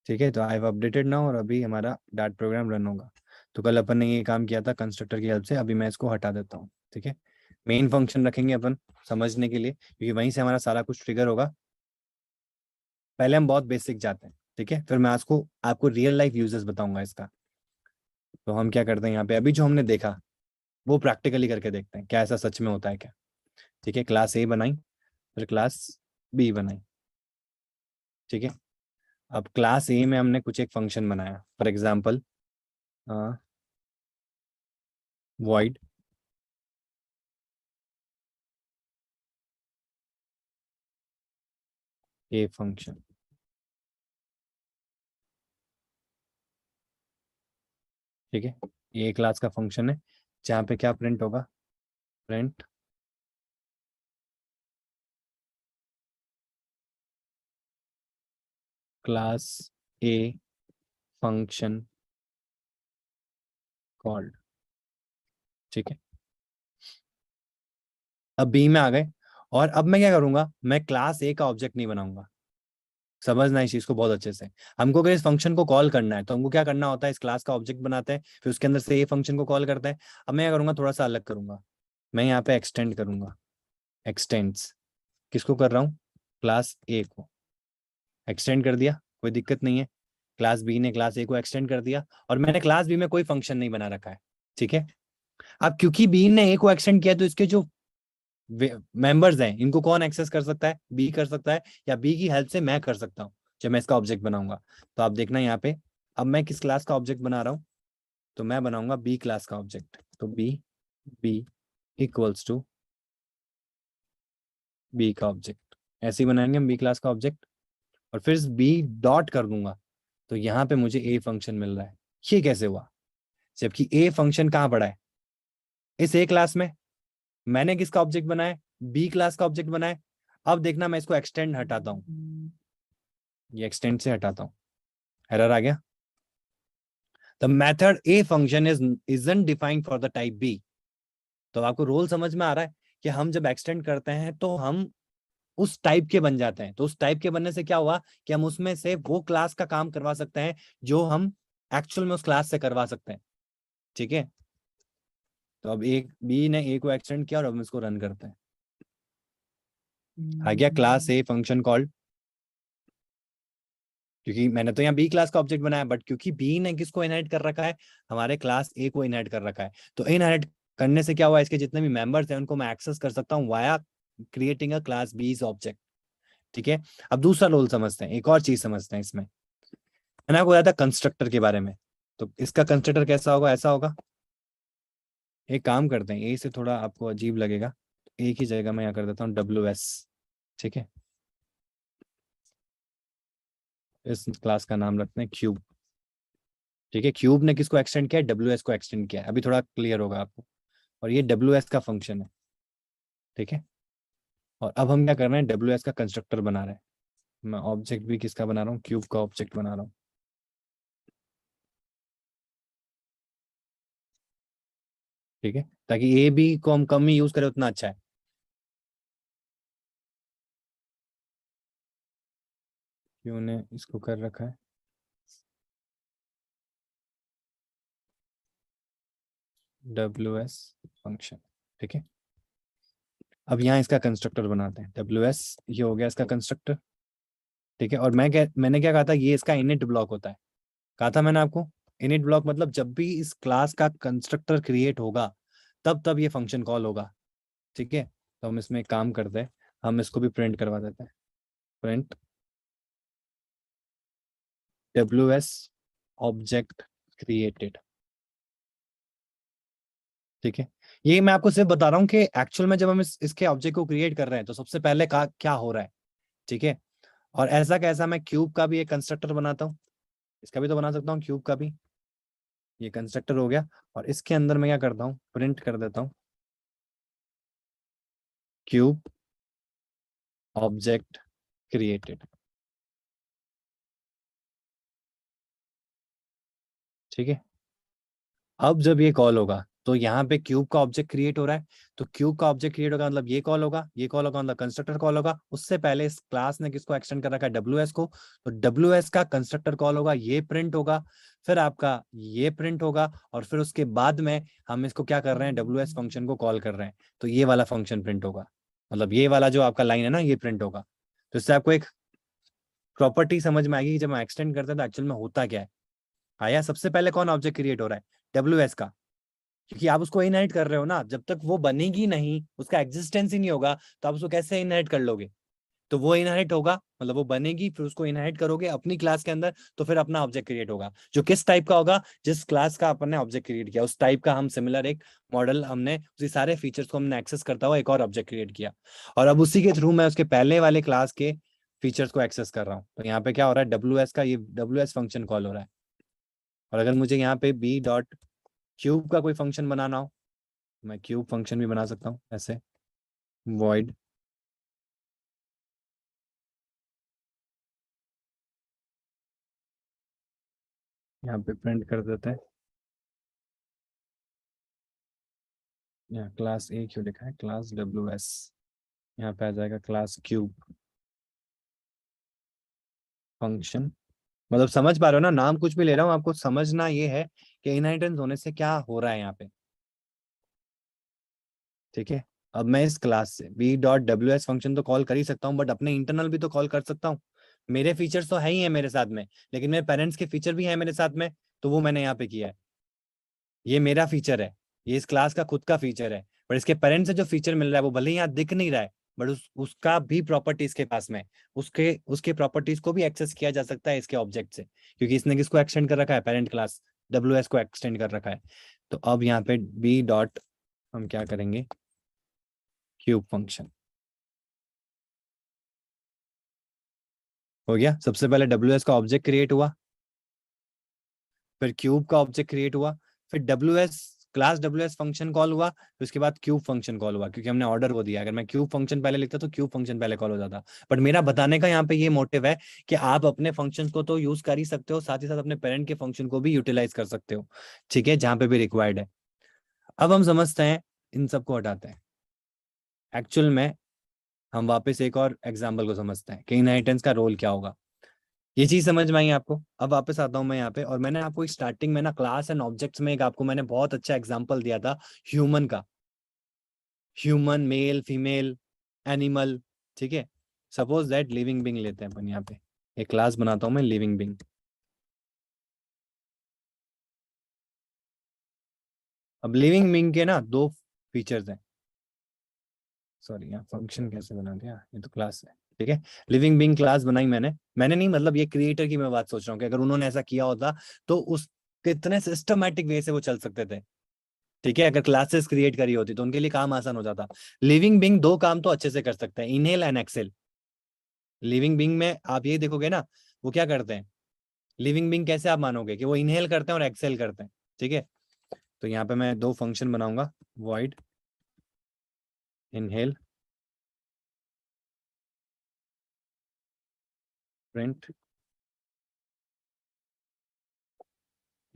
ठीक है, तो आई हैव अपडेटेड नाउ और अभी हमारा डार्ट प्रोग्राम रन होगा। तो कल अपन ने ये काम किया था कंस्ट्रक्टर की हेल्प से, अभी मैं इसको हटा देता हूँ। ठीक है, मेन फंक्शन रखेंगे अपन समझने के लिए, क्योंकि वहीं से हमारा सारा कुछ ट्रिगर होगा। पहले हम बहुत बेसिक जाते हैं, ठीक है, फिर मैं आपको रियल लाइफ यूजेस बताऊंगा इसका। तो हम क्या करते हैं यहाँ पे, अभी जो हमने देखा वो प्रैक्टिकली करके देखते हैं क्या ऐसा सच में होता है क्या। ठीक है, क्लास ए बनाई, फिर क्लास बी बनाई। ठीक है, अब क्लास ए में हमने कुछ एक फंक्शन बनाया, for example void a function. ठीक है, ये क्लास का फंक्शन है जहाँ पे क्या प्रिंट होगा, print class a function called. ठीक है, अब बी में आ गए, और अब मैं क्या करूंगा, मैं क्लास ए का ऑब्जेक्ट नहीं बनाऊंगा। समझना इस चीज को बहुत अच्छे से। हमको अगर इस फंक्शन को कॉल करना है तो हमको क्या करना होता है, इस क्लास का ऑब्जेक्ट बनाते हैं, फिर उसके अंदर से ए फंक्शन को कॉल करते हैं। अब मैं क्या करूंगा, थोड़ा सा अलग करूंगा, मैं यहाँ पे एक्सटेंड करूंगा। एक्सटेंड्स किसको कर रहा हूँ, क्लास ए को एक्सटेंड कर दिया, कोई दिक्कत नहीं है। क्लास बी ने क्लास ए को एक्सटेंड कर दिया, और मैंने क्लास बी में कोई फंक्शन नहीं बना रखा है। ठीक है, अब क्योंकि बी ने ए को एक्सटेंड किया तो इसके जो मेंबर्स हैं इनको कौन एक्सेस कर सकता है, बी कर सकता है, या बी की हेल्प से मैं कर सकता हूँ जब मैं इसका ऑब्जेक्ट बनाऊंगा। तो आप देखना यहाँ पे, अब मैं किस क्लास का ऑब्जेक्ट बना रहा हूँ, तो मैं बनाऊंगा बी क्लास का ऑब्जेक्ट। तो बी इक्वल्स टू बी का ऑब्जेक्ट, ऐसे ही बनाएंगे हम बी क्लास का ऑब्जेक्ट, और फिर बी डॉट कर दूंगा, तो यहाँ पे मुझे ए फंक्शन मिल रहा है। ये कैसे हुआ, जबकि ए फंक्शन कहाँ पड़ा है, इस ए क्लास में। मैंने किसका ऑब्जेक्ट बनाया, बी क्लास का ऑब्जेक्ट बनाया। अब देखना, मैं इसको एक्सटेंड हटाता हूँ, ये एक्सटेंड से हटाता हूँ, एरर आ गया। The method a function isn't defined for the type B. तो आपको रोल समझ में आ रहा है कि हम जब एक्सटेंड करते हैं तो हम उस टाइप के बन जाते हैं। तो उस टाइप के बनने से क्या हुआ कि हम उसमें से वो क्लास का काम करवा सकते हैं जो हम एक्चुअल में उस क्लास से करवा सकते हैं। ठीक है, तो अब एक बी ने ए को एक्सटेंड किया और अब हम इसको रन करते हैं। आ गया क्लास ए फंक्शन कॉल्ड, क्योंकि मैंने तो यहाँ बी क्लास का ऑब्जेक्ट बनाया, बट क्योंकि बी ने किसको इनहेरिट कर रखा है, हमारे क्लास ए को इनहेरिट कर रखा है, तो इनहेरिट करने से क्या हुआ, इसके जितने भी मेंबर्स हैं उनको मैं एक्सेस कर सकता हूँ वाया क्रिएटिंग अ क्लास बीज ऑब्जेक्ट। ठीक है, अब दूसरा रोल समझते हैं, एक और चीज समझते हैं इसमें। मैंने आपको बताया था कंस्ट्रक्टर के बारे में, तो इसका कंस्ट्रक्टर कैसा होगा, ऐसा होगा। एक काम करते हैं, ए से थोड़ा आपको अजीब लगेगा, एक ही जगह मैं यहाँ कर देता हूँ WS। ठीक है, इस क्लास का नाम रखते हैं क्यूब। ठीक है, क्यूब ने किसको एक्सटेंड किया है, WS को एक्सटेंड किया है, अभी थोड़ा क्लियर होगा आपको। और ये WS का फंक्शन है। ठीक है, और अब हम क्या कर रहे हैं, WS का कंस्ट्रक्टर बना रहे हैं। मैं ऑब्जेक्ट भी किसका बना रहा हूँ, क्यूब का ऑब्जेक्ट बना रहा हूँ। ठीक है, ताकि ए बी को हम कम ही यूज करें उतना अच्छा है। क्यों ने इसको कर रखा है, WS फंक्शन। ठीक है, अब यहाँ इसका कंस्ट्रक्टर बनाते हैं, WS ये हो गया इसका कंस्ट्रक्टर। ठीक है, और मैंने क्या कहा था, ये इसका इनिट ब्लॉक होता है, कहा था मैंने आपको। इनिट ब्लॉक मतलब जब भी इस क्लास का कंस्ट्रक्टर क्रिएट होगा तब तब ये फंक्शन कॉल होगा। ठीक है, तो हम इसमें एक काम करते हैं, हम इसको भी प्रिंट करवा देते हैं, प्रिंट WS ऑब्जेक्ट क्रिएटेड। ठीक है, ये मैं आपको सिर्फ बता रहा हूँ कि एक्चुअल में जब हम इसके ऑब्जेक्ट को क्रिएट कर रहे हैं तो सबसे पहले का क्या हो रहा है। ठीक है, और ऐसा कैसा, मैं क्यूब का भी एक कंस्ट्रक्टर बनाता हूँ, इसका भी तो बना सकता हूँ क्यूब का भी। ये कंस्ट्रक्टर हो गया, और इसके अंदर मैं क्या करता हूँ, प्रिंट कर देता हूँ क्यूब ऑब्जेक्ट क्रिएटेड। ठीक है, अब जब ये कॉल होगा तो यहाँ पे क्यूब का ऑब्जेक्ट क्रिएट हो रहा है, तो क्यूब का ऑब्जेक्ट क्रिएट होगा मतलब ये कॉल होगा, ये कॉल होगा मतलब कंस्ट्रक्टर कॉल होगा। उससे पहले इस क्लास ने किसको एक्सटेंड कर रखा है, डब्ल्यू एस को, तो डब्ल्यू एस का कंस्ट्रक्टर कॉल होगा, ये प्रिंट होगा, फिर आपका ये प्रिंट होगा, और फिर उसके बाद में हम इसको क्या कर रहे हैं, डब्ल्यू एस फंक्शन को कॉल कर रहे हैं, तो ये वाला फंक्शन प्रिंट होगा, मतलब ये वाला जो आपका लाइन है ना ये प्रिंट होगा। तो इससे आपको एक प्रॉपर्टी समझ में आएगी कि जब हम एक्सटेंड करते हैं तो एक्चुअल में होता क्या है। आया, सबसे पहले कौन ऑब्जेक्ट क्रिएट हो रहा है, डब्ल्यू एस का, क्योंकि आप उसको इनहेरिट कर रहे हो ना, जब तक वो बनेगी नहीं, उसका एग्जिस्टेंस ही नहीं होगा, तो आप उसको कैसे इनहेरिट कर लोगे। तो वो इनहेरिट होगा मतलब वो बनेगी, फिर उसको इनहेरिट करोगे अपनी क्लास के अंदर, तो फिर अपना ऑब्जेक्ट क्रिएट होगा, जो किस टाइप का होगा, जिस क्लास का अपन ने ऑब्जेक्ट क्रिएट किया उस टाइप का हम सिमिलर एक मॉडल, हमने उसी सारे फीचर्स को हमने एक्सेस करता हुआ एक और ऑब्जेक्ट क्रिएट किया, और अब उसी के थ्रू मैं उसके पहले वाले क्लास के फीचर्स को एक्सेस कर रहा हूँ। तो यहाँ पे क्या हो रहा है, डब्ल्यू एस का ये डब्ल्यू एस फंक्शन कॉल हो रहा है। और अगर मुझे यहाँ पे बी डॉट क्यूब का कोई फंक्शन बनाना हो, मैं क्यूब फंक्शन भी बना सकता हूँ ऐसे, void यहाँ पे प्रिंट कर देते हैं, यहाँ क्लास ए क्यों लिखा है, क्लास डब्ल्यू एस, यहाँ पे आ जाएगा क्लास क्यूब फंक्शन। मतलब समझ पा रहे हो ना, नाम कुछ भी ले रहा हूँ, आपको समझना ये है कि इनहेरिटेंस होने से क्या हो रहा है यहाँ पे। ठीक है, अब मैं इस क्लास से B dot W S function तो कॉल कर ही सकता हूँ, बट अपने इंटरनल भी तो कॉल कर सकता हूँ। मेरे फीचर्स तो है ही है मेरे साथ में, लेकिन मेरे पेरेंट्स के फीचर भी है मेरे साथ में, तो वो मैंने यहाँ पे किया है। ये मेरा फीचर है, ये इस क्लास का खुद का फीचर है, पर इसके पेरेंट्स से जो फीचर मिल रहा है वो भले ही यहाँ दिख नहीं रहा है, बट उसका भी प्रॉपर्टी इसके पास में है। उसके उसके प्रॉपर्टीज को भी एक्सेस किया जा सकता है इसके ऑब्जेक्ट से, क्योंकि इसने किसको एक्सटेंड कर रखा है, पेरेंट क्लास डब्ल्यू एस को एक्सटेंड कर रखा है। तो अब यहाँ पे बी डॉट हम क्या करेंगे, क्यूब फंक्शन हो गया। सबसे पहले डब्ल्यू एस का ऑब्जेक्ट क्रिएट हुआ, फिर क्यूब का ऑब्जेक्ट क्रिएट हुआ, फिर W S class W S function call हुआ, फिर उसके बाद क्यूब फंक्शन कॉल हुआ, क्योंकि हमने ऑर्डर वो दिया। अगर मैं क्यूब फंक्शन पहले लिखता तो क्यूब फंक्शन पहले कॉल हो जाता। बट मेरा बताने का यहाँ पे ये मोटिव है कि आप अपने फंक्शन को तो यूज कर ही सकते हो, साथ ही साथ अपने पेरेंट के फंक्शन को भी यूटिलाइज कर सकते हो, ठीक है, जहां पे भी रिक्वायर्ड है। अब हम समझते हैं, इन सबको हटाते हैं, एक्चुअल में हम वापस एक और एग्जाम्पल को समझते हैं कि इनहेरिटेंस का रोल क्या होगा। ये चीज समझ में आई आपको। अब वापस आता हूं मैं यहाँ पे, और मैंने आपको स्टार्टिंग में ना क्लास एंड ऑब्जेक्ट्स में एक आपको मैंने बहुत अच्छा एग्जांपल दिया था ह्यूमन का, ह्यूमन मेल फीमेल एनिमल, ठीक है। सपोज दैट लिविंग बीइंग लेते हैं अपन, यहाँ पे एक क्लास बनाता हूं मैं लिविंग बीइंग। अब लिविंग बीइंग के ना दो फीचर्स हैं, सॉरी यहाँ फंक्शन कैसे बना दिया, ये तो क्लास है, ठीक है। लिविंग बीइंग क्लास बनाई मैंने नहीं, मतलब ये क्रिएटर की मैं बात सोच रहा हूँ कि अगर उन्होंने ऐसा किया होता तो उस कितने सिस्टमैटिक वे से वो चल सकते थे, ठीक है। अगर क्लासेस क्रिएट करी होती तो उनके लिए काम आसान हो जाता। लिविंग बीइंग दो काम तो अच्छे से कर सकते हैं, inhale and exhale. Living being में आप ये देखोगे ना, वो क्या करते हैं, लिविंग बीइंग कैसे आप मानोगे कि वो इनहेल करते हैं और एक्सेल करते हैं, ठीक है। तो यहाँ पे मैं दो फंक्शन बनाऊंगा, void inhale print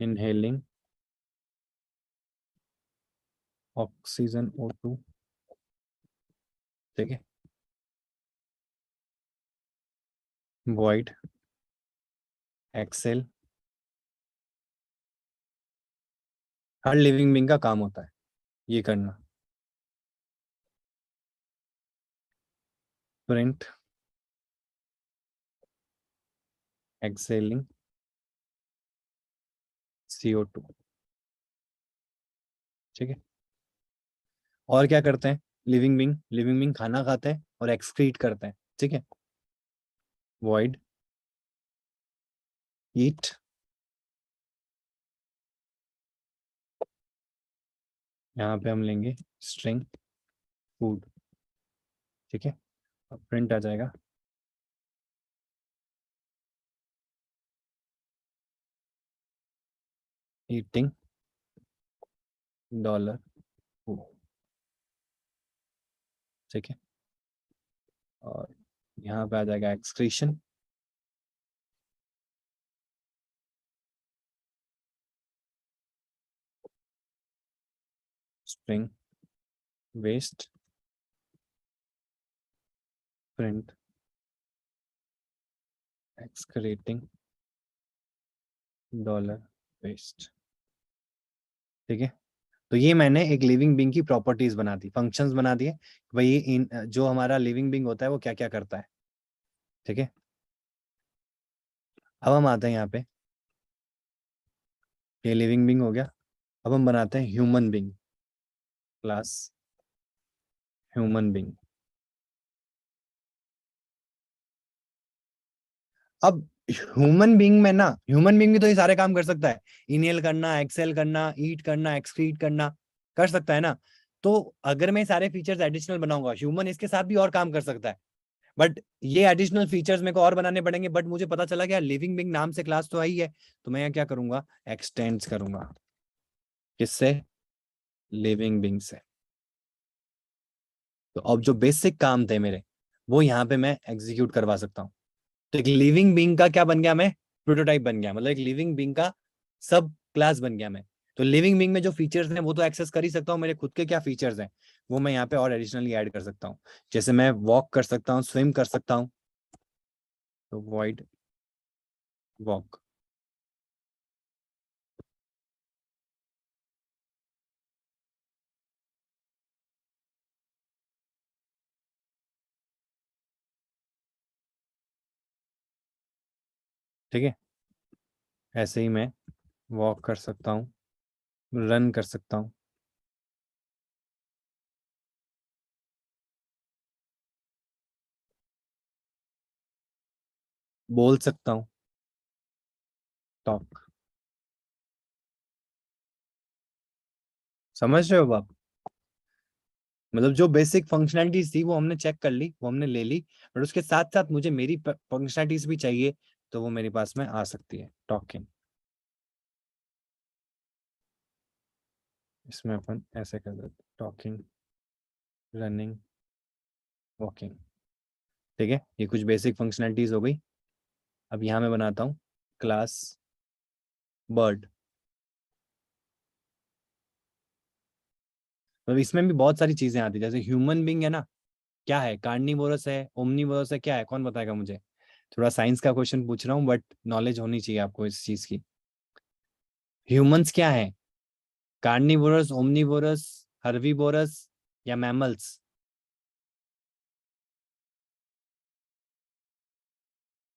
inhaling oxygen O2, ठीक है, void एक्सेल। हर लिविंग बीइंग का काम होता है ये करना, प्रिंट एक्सेलिंग CO2, ठीक है। और क्या करते हैं, लिविंग बीइंग खाना खाते हैं और एक्सक्रीट करते हैं, ठीक है। void ईट, यहाँ पे हम लेंगे स्ट्रिंग फूड, ठीक है। अब प्रिंट आ जाएगा ईटिंग डॉलर फूड, ठीक है। और यहाँ पे आ जाएगा excretion, spring waste print excreting dollar waste. ठीक है, तो ये मैंने एक लिविंग बीइंग की प्रॉपर्टीज बना दी, फंक्शंस बना दिए भाई, ये इन जो हमारा लिविंग बीइंग होता है वो क्या क्या करता है। ठीक है, अब हम आते हैं यहाँ पे, ये लिविंग बीइंग हो गया। अब हम बनाते हैं human being, class human being. अब ह्यूमन बीइंग में ना, ह्यूमन बीइंग भी तो ये सारे काम कर सकता है, इनहेल करना, एक्सेल करना, ईट करना, एक्सक्रीट करना, कर सकता है ना। तो अगर मैं सारे फीचर्स एडिशनल बनाऊंगा, ह्यूमन इसके साथ भी और काम कर सकता है, बट ये एडिशनल फीचर्स मेरे को और बनाने पड़ेंगे। बट मुझे पता चला कि यार लिविंग बीइंग नाम से क्लास तो आई है, तो मैं यहाँ क्या करूंगा, एक्सटेंड करूंगा, किससे, लिविंग बीइंग से। तो अब जो बेसिक काम थे मेरे, वो यहाँ पे मैं एग्जीक्यूट करवा सकता हूँ। तो एक लिविंग बीइंग का क्या बन गया, मैं प्रोटोटाइप बन गया, मतलब एक लिविंग बीइंग का सब क्लास बन गया मैं। तो लिविंग बीइंग में जो फीचर्स हैं वो तो एक्सेस कर ही सकता हूँ, मेरे खुद के क्या फीचर्स हैं वो मैं यहाँ पे और एडिशनली ऐड कर सकता हूँ। जैसे मैं वॉक कर सकता हूँ, स्विम कर सकता हूँ, तो वॉइड वॉक। ठीक है, ऐसे ही मैं वॉक कर सकता हूँ, रन कर सकता हूँ, बोल सकता हूँ, टॉक। समझ रहे हो आप? मतलब जो बेसिक फंक्शनैलिटीज थी वो हमने चेक कर ली, वो हमने ले ली, बट उसके साथ साथ मुझे मेरी फंक्शनैलिटीज भी चाहिए, तो वो मेरे पास में आ सकती है, टॉकिंग। इसमें अपन ऐसे कर देते, टॉकिंग, रनिंग, वॉकिंग। ठीक है, ये कुछ बेसिक फंक्शनैलिटीज हो गई। अब यहाँ मैं बनाता हूँ क्लास बर्ड। मतलब इसमें भी बहुत सारी चीजें आती है, जैसे ह्यूमन बींग है ना, क्या है, कार्निवोरस है, ओमनीवोरस है, क्या है, कौन बताएगा मुझे? थोड़ा साइंस का क्वेश्चन पूछ रहा हूँ, बट नॉलेज होनी चाहिए आपको इस चीज की। ह्यूमंस क्या है, कार्निवोरस, ओमनीवोरस, हर्बीवोरस या मैमल्स?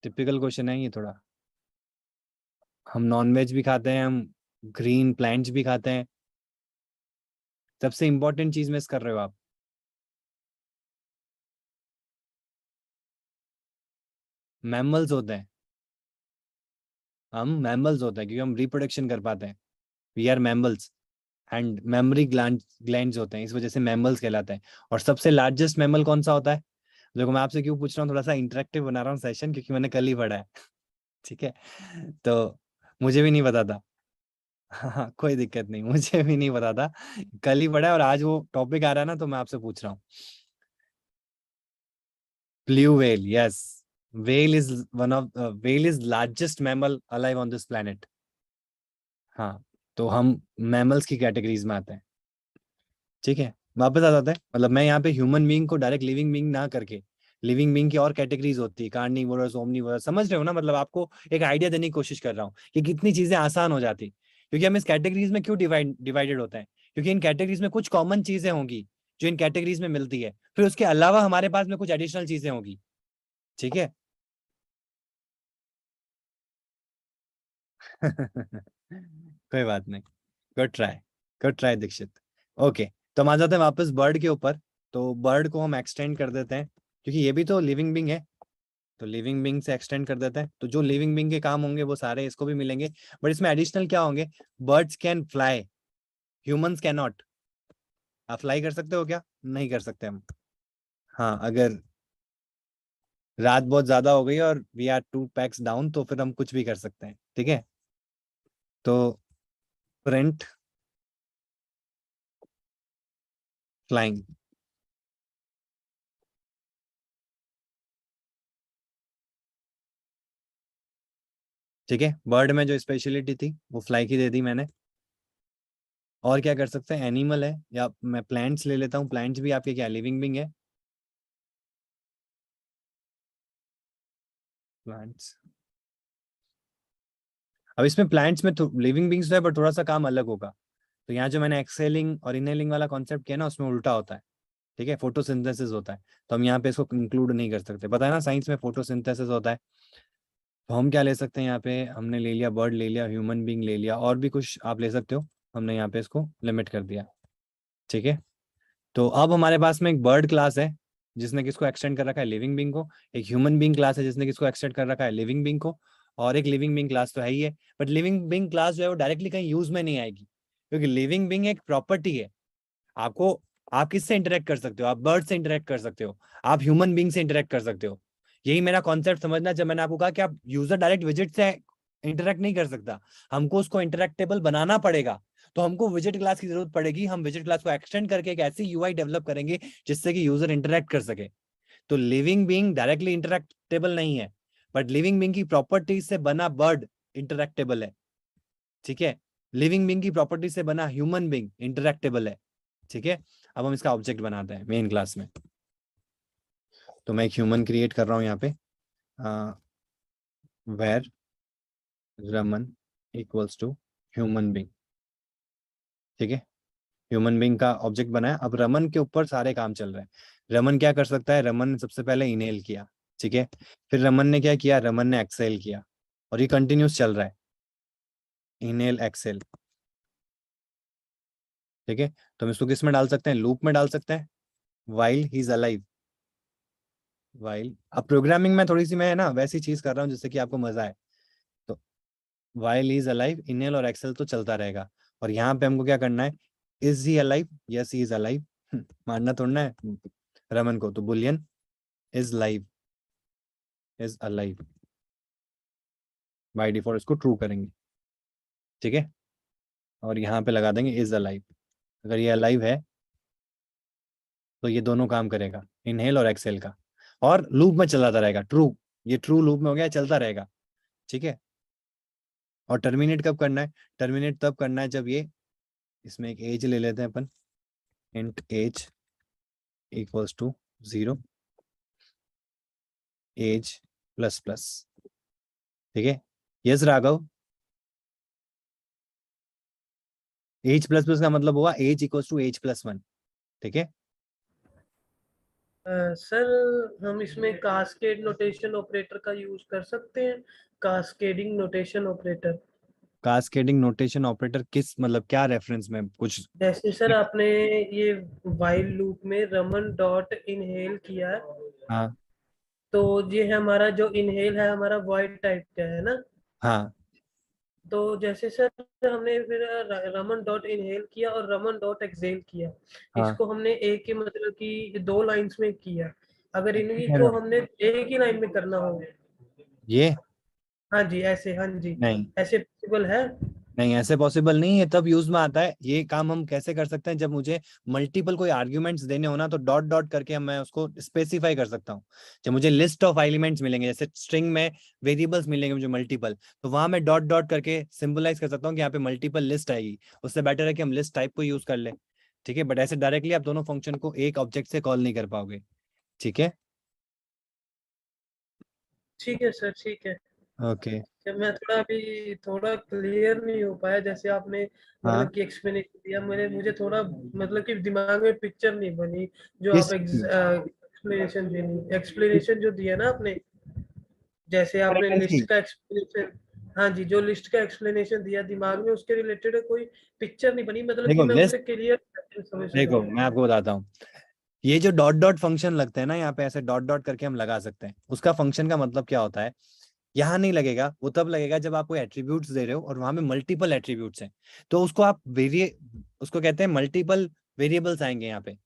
टिपिकल क्वेश्चन है ये थोड़ा। हम नॉनवेज भी खाते हैं, हम ग्रीन प्लांट्स भी खाते हैं, सबसे इंपॉर्टेंट चीज मिस कर रहे हो आप। मैमल्स होते हैं, हम मैमल्स होते हैं क्योंकि हम रिप्रोडक्शन कर पाते हैं, we are mammals. And memory glands होते हैं, इस वजह से मैमल्स कहलाते हैं। और सबसे लार्जेस्ट मैमल कौन सा होता है? देखो मैं आपसे क्यों पूछ रहा हूँ, थोड़ा सा इंटरेक्टिव बना रहा हूँ सेशन, क्योंकि मैंने कल ही पढ़ा है। ठीक है, तो मुझे भी नहीं पता था। हाँ कोई दिक्कत नहीं, मुझे भी नहीं पता था, कल ही पढ़ा है और आज वो टॉपिक आ रहा है ना, तो मैं आपसे पूछ रहा हूँ। Blue whale, yes. Whale is one of whale is largest mammal alive on this planet. हाँ, तो हम मैमल्स की कैटेगरीज में आते हैं। ठीक है, वापस आ जाते हैं, मतलब मैं यहाँ पे ह्यूमन बीइंग को डायरेक्ट लिविंग बीइंग ना करके, लिविंग बीइंग की और कैटेगरीज होती है, कार्निवोरस, ओमनीवोरस, समझ रहे हो ना? मतलब आपको एक आइडिया देने की कोशिश कर रहा हूँ कि कितनी चीजें आसान हो जाती, क्योंकि हम इस कैटेगरीज में क्यों डिवाइडेड होते हैं, क्योंकि इन कैटेगरीज में कुछ कॉमन चीजें होंगी जो इन कैटेगरीज में मिलती है, फिर उसके अलावा हमारे पास में कुछ एडिशनल चीजें होंगी। ठीक है। कोई बात नहीं, good try, good try Dikshit. Okay, तो हम आ जाते हैं वापस बर्ड के ऊपर। तो बर्ड को हम एक्सटेंड कर देते हैं, क्योंकि ये भी तो लिविंग बींग है, तो लिविंग बींग से एक्सटेंड कर देते हैं, तो जो लिविंग बींग के काम होंगे वो सारे इसको भी मिलेंगे। बट इसमें एडिशनल क्या होंगे, birds can fly, humans can not. आप फ्लाई कर सकते हो क्या? नहीं कर सकते हम। हाँ, अगर रात बहुत ज्यादा हो गई और वी आर 2 पैक्स डाउन, तो फिर हम कुछ भी कर सकते हैं। ठीक है, तो प्रिंट फ्लाइंग। ठीक है, बर्ड में जो स्पेशलिटी थी वो फ्लाई की दे दी मैंने। और क्या कर सकते हैं, एनिमल है, या मैं प्लांट्स ले लेता हूँ, प्लांट्स भी आपके क्या लिविंग बींग है, प्लांट्स। अब इसमें प्लांट्स में तो लिविंग बींग्स तो है, पर थोड़ा सा काम अलग होगा। तो यहाँ जो मैंने एक्सेलिंग और इनहेलिंग वाला कॉन्सेप्ट किया ना, उसमें उल्टा होता है, ठीक है, फोटोसिंथेसिस होता है, तो हम यहाँ पे इसको इंक्लूड नहीं कर सकते। पता है ना, साइंस में फोटोसिंथेसिस होता है। तो हम क्या ले सकते हैं, यहाँ पे हमने ले लिया बर्ड, ले लिया ह्यूमन बींग, ले लिया, और भी कुछ आप ले सकते हो, हमने यहाँ पे इसको लिमिट कर दिया, ठीक है। तो अब हमारे पास में एक बर्ड क्लास है जिसने किसको एक्सटेंड कर रखा है, लिविंग बींग को। एक ह्यूमन बींग क्लास है जिसने किसको एक्सटेंड कर रखा है, लिविंग बींग को। और एक लिविंग बींग क्लास तो है ही है, बट लिविंग बींग क्लास जो है वो डायरेक्टली कहीं यूज में नहीं आएगी, क्योंकि लिविंग बींग एक प्रॉपर्टी है। आपको, आप किससे इंटरेक्ट कर सकते हो, आप बर्ड से इंटरेक्ट कर सकते हो, आप ह्यूमन बींग से इंटरेक्ट कर सकते हो। यही मेरा कॉन्सेप्ट समझना, जब मैंने आपको कहा कि आप यूजर डायरेक्ट विजिट से इंटरेक्ट नहीं कर सकता, हमको उसको इंटरेक्टेबल बनाना पड़ेगा। तो हमको विजिट क्लास की जरूरत पड़ेगी, हम विजिट क्लास को एक्सटेंड करके एक ऐसी यूआई डेवलप करेंगे जिससे कि यूजर इंटरेक्ट कर सके। तो लिविंग बीइंग डायरेक्टली इंटरेक्टेबल नहीं है, बट लिविंग बीइंग की प्रॉपर्टी से बना बर्ड इंटरेक्टेबल है, ठीक है। लिविंग बीइंग की प्रॉपर्टी से बना ह्यूमन बीइंग इंटरेक्टेबल है, ठीक है। अब हम इसका ऑब्जेक्ट बनाते हैं मेन क्लास में। तो मैं एक ह्यूमन क्रिएट कर रहा हूँ यहाँ पे, वेर रमन इक्वल्स टू ह्यूमन बीइंग, ठीक है। ह्यूमन बीइंग का ऑब्जेक्ट बनाया। अब रमन के ऊपर सारे काम चल रहे हैं। रमन क्या कर सकता है, रमन ने सबसे पहले इनहेल किया, ठीक है। फिर रमन ने क्या किया, रमन ने एक्सेल किया, और ये कंटिन्यूस चल रहा है, इनहेल एक्सेल, ठीक है। तो हम इसको किस में डाल सकते हैं, लूप में डाल सकते हैं, while he is alive, while. अब प्रोग्रामिंग में थोड़ी सी मैं ना वैसी चीज कर रहा हूँ जिससे कि आपको मजा आए। तो वाइल इज अलाइव, इनहेल और एक्सेल तो चलता रहेगा। और यहाँ पे हमको क्या करना है, is he alive, yes he is alive, मानना थोड़ा है रमन को। तो Boolean is live, is alive, by default इसको ट्रू करेंगे, ठीक है। और यहाँ पे लगा देंगे इज अलाइव। अगर ये अलाइव है तो ये दोनों काम करेगा, इनहेल और एक्सेल का, और लूप में चलाता रहेगा, ट्रू। ये ट्रू लूप में हो गया, चलता रहेगा, ठीक है। और टर्मिनेट कब करना है, टर्मिनेट तब करना है जब ये, इसमें एक एज ले लेते हैं अपन, int age equals to 0, age plus plus, ठीक है। Yes Raghav, age plus plus का मतलब हुआ age equals to age plus 1, ठीक है। सर हम इसमें कास्केड नोटेशन ऑपरेटर का यूज कर सकते हैं, cascading notation operator. Cascading notation operator किस मतलब क्या रेफरेंस में कुछ, जैसे सर आपने ये वाइल लूप में रमन डॉट इनहेल किया है, हाँ तो ये है हमारा जो इनहेल है हमारा वॉइड टाइप का है ना। हाँ तो जैसे सर हमने फिर रमन डॉट इनहेल किया और रमन डॉट एक्सेल किया, हाँ, इसको हमने एक ही मतलब कि दो लाइंस में किया। अगर ऐसे इन्हीं कह रहे को हो? हमने एक ही लाइन में करना हो, ये हाँ जी ऐसे, हाँ जी नहीं, ऐसे पॉसिबल है। नहीं ऐसे पॉसिबल नहीं है, तब यूज में आता है। ये काम हम कैसे कर सकते हैं, जब मुझे मल्टीपल कोई आर्ग्यूमेंट्स देने हो ना, तो डॉट डॉट करके मैं उसको स्पेसिफाई कर सकता हूँ। जब मुझे लिस्ट ऑफ एलिमेंट्स मिलेंगे, जैसे स्ट्रिंग में वेरिएबल्स मिलेंगे मुझे मल्टीपल, तो वहां मैं डॉट डॉट करके सिंबलाइज कर सकता हूँ कि यहाँ पे मल्टीपल लिस्ट आएगी। उससे बेटर है कि हम लिस्ट टाइप को यूज कर ले, ठीक है। बट ऐसे डायरेक्टली आप दोनों फंक्शन को एक ऑब्जेक्ट से कॉल नहीं कर पाओगे, ठीक है। ठीक है सर, ठीक है। ओके। जब मैं थोड़ा अभी थोड़ा क्लियर नहीं हो पाया, जैसे आपने हाँ, मतलब कि एक्सप्लेनेशन दिया, मुझे थोड़ा मतलब कि दिमाग में पिक्चर नहीं बनी जो आप किस एक्सप्लेनेशन जो दिया ना आपने, जैसे आपने की, लिस्ट का एक्सप्लेनेशन, हाँ जी जो लिस्ट का एक्सप्लेनेशन दिया दिमाग में उसके रिलेटेड कोई पिक्चर नहीं बनी, मतलब कि देखो मैं लिस्ट, उसे क्लियर समझ देखो सका। मैं आपको बताता हूँ। ये जो डॉट डॉट फंक्शन लगते हैं ना, यहाँ पे ऐसे डॉट डॉट करके हम लगा सकते हैं। उसका फंक्शन का मतलब क्या होता है, यहाँ नहीं लगेगा, वो तब लगेगा जब आप कोई एट्रीब्यूट्स दे रहे हो और वहां में मल्टीपल एट्रीब्यूट्स हैं, तो उसको आप वेरिए, उसको कहते हैं मल्टीपल वेरिएबल्स आएंगे यहाँ पे,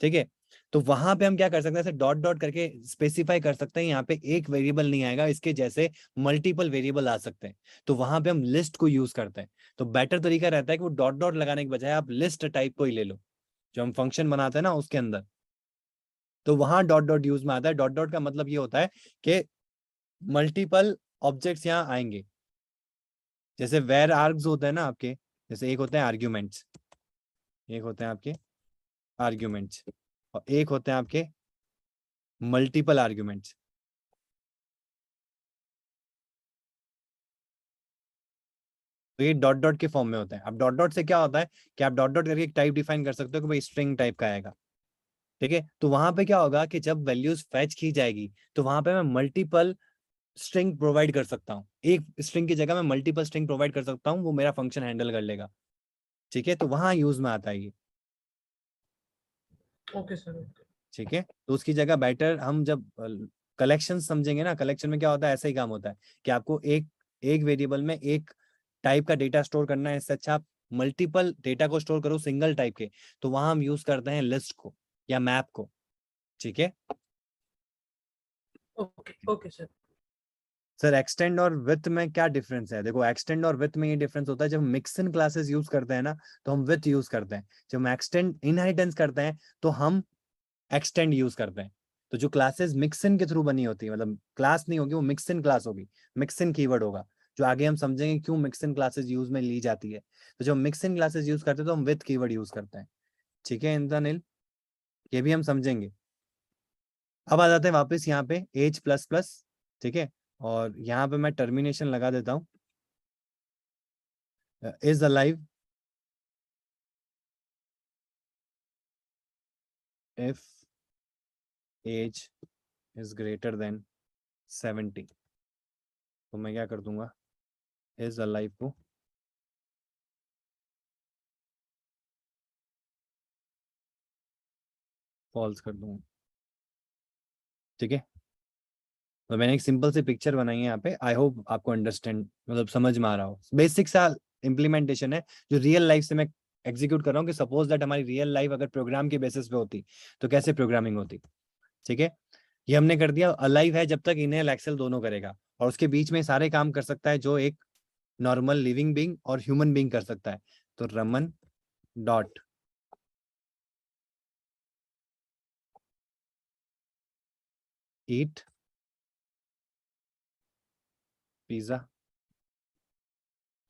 ठीक है। तो वहां पे हम क्या कर सकते हैं, ऐसे डॉट डॉट करके स्पेसिफाई कर सकते हैं, यहाँ पे एक वेरिएबल नहीं आएगा, इसके जैसे मल्टीपल वेरिएबल आ सकते हैं। तो वहां पे हम लिस्ट को यूज करते हैं। तो बेटर तरीका रहता है कि वो डॉट डॉट लगाने के बजाय आप लिस्ट टाइप को ही ले लो, जो हम फंक्शन बनाते हैं ना उसके अंदर। तो वहां डॉट डॉट यूज में आता है। डॉट डॉट का मतलब ये होता है कि मल्टीपल ऑब्जेक्ट्स यहाँ आएंगे। जैसे वेर आर्ग्स होते हैं ना आपके, जैसे एक होते हैं आर्ग्यूमेंट्स, एक होते हैं आपके आर्ग्यूमेंट्स और एक होते हैं आपके मल्टीपल आर्ग्यूमेंट्स। तो ये डॉट डॉट के फॉर्म में होता है। अब डॉट डॉट से क्या होता है कि आप डॉट डॉट करके एक टाइप डिफाइन कर सकते हो कि भाई स्ट्रिंग टाइप का आएगा, ठीक है। तो वहां पे क्या होगा कि जब वैल्यूज फैच की जाएगी तो वहां पे मैं मल्टीपल स्ट्रिंग प्रोवाइड कर सकता हूँ, एक स्ट्रिंग की जगह मैं मल्टीपल स्ट्रिंग प्रोवाइड कर सकता हूँ, वो मेरा फंक्शन हैंडल कर लेगा, ठीक है। तो वहां यूज में आता है ये, ओके सर। ठीक है। तो उसकी जगह बेटर हम जब कलेक्शन समझेंगे ना, कलेक्शन में क्या होता है, ऐसा ही काम होता है कि आपको एक एक वेरिएबल में एक टाइप का डेटा स्टोर करना है, इससे अच्छा आप मल्टीपल डेटा को स्टोर करो सिंगल टाइप के, तो वहां हम यूज करते हैं लिस्ट को या मैप को, ठीक है। Okay okay sir. Sir extend और विथ में क्या डिफरेंस है? देखो एक्सटेंड और विथ में ये डिफरेंस होता है, जब मिक्स इन क्लासेस यूज करते हैं ना तो हम विथ यूज करते हैं, जब हम एक्सटेंड इनहेरिटेंस करते हैं तो हम एक्सटेंड यूज करते हैं। तो जो क्लासेस मिक्स इन के थ्रू बनी होती है, मतलब क्लास नहीं होगी, वो मिक्स इन क्लास होगी, मिक्स इन कीवर्ड होगा, जो आगे हम समझेंगे क्यों मिक्स इन क्लासेस यूज में ली जाती है। तो जब मिक्स इन क्लासेस यूज करते हैं तो हम विथ कीवर्ड यूज करते हैं, ठीक है इंद्रनील, ये भी हम समझेंगे। अब आ जाते हैं वापस यहाँ पे एज प्लस प्लस, ठीक है। और यहाँ पे मैं टर्मिनेशन लगा देता हूँ, is alive if age is greater than 70। तो मैं क्या कर दूंगा, is alive को फॉल्स कर दूंगा, ठीक है। तो मैंने एक सिंपल सी पिक्चर बनाई है यहाँ पे, आई होप आपको अंडरस्टैंड मतलब समझ में आ रहा हो। बेसिक सा इम्प्लीमेंटेशन है जो रियल लाइफ से मैं एग्जीक्यूट कर रहा हूँ कि सपोज दैट हमारी रियल लाइफ अगर प्रोग्राम के बेसिस पे होती तो कैसे प्रोग्रामिंग होती, ठीक है। ये हमने कर दिया। अलाइव है जब तक इनहेल एक्सेल दोनों करेगा और उसके बीच में सारे काम कर सकता है जो एक नॉर्मल लिविंग बीइंग और ह्यूमन बीइंग कर सकता है। तो रमन डॉट ईट पिज्जा,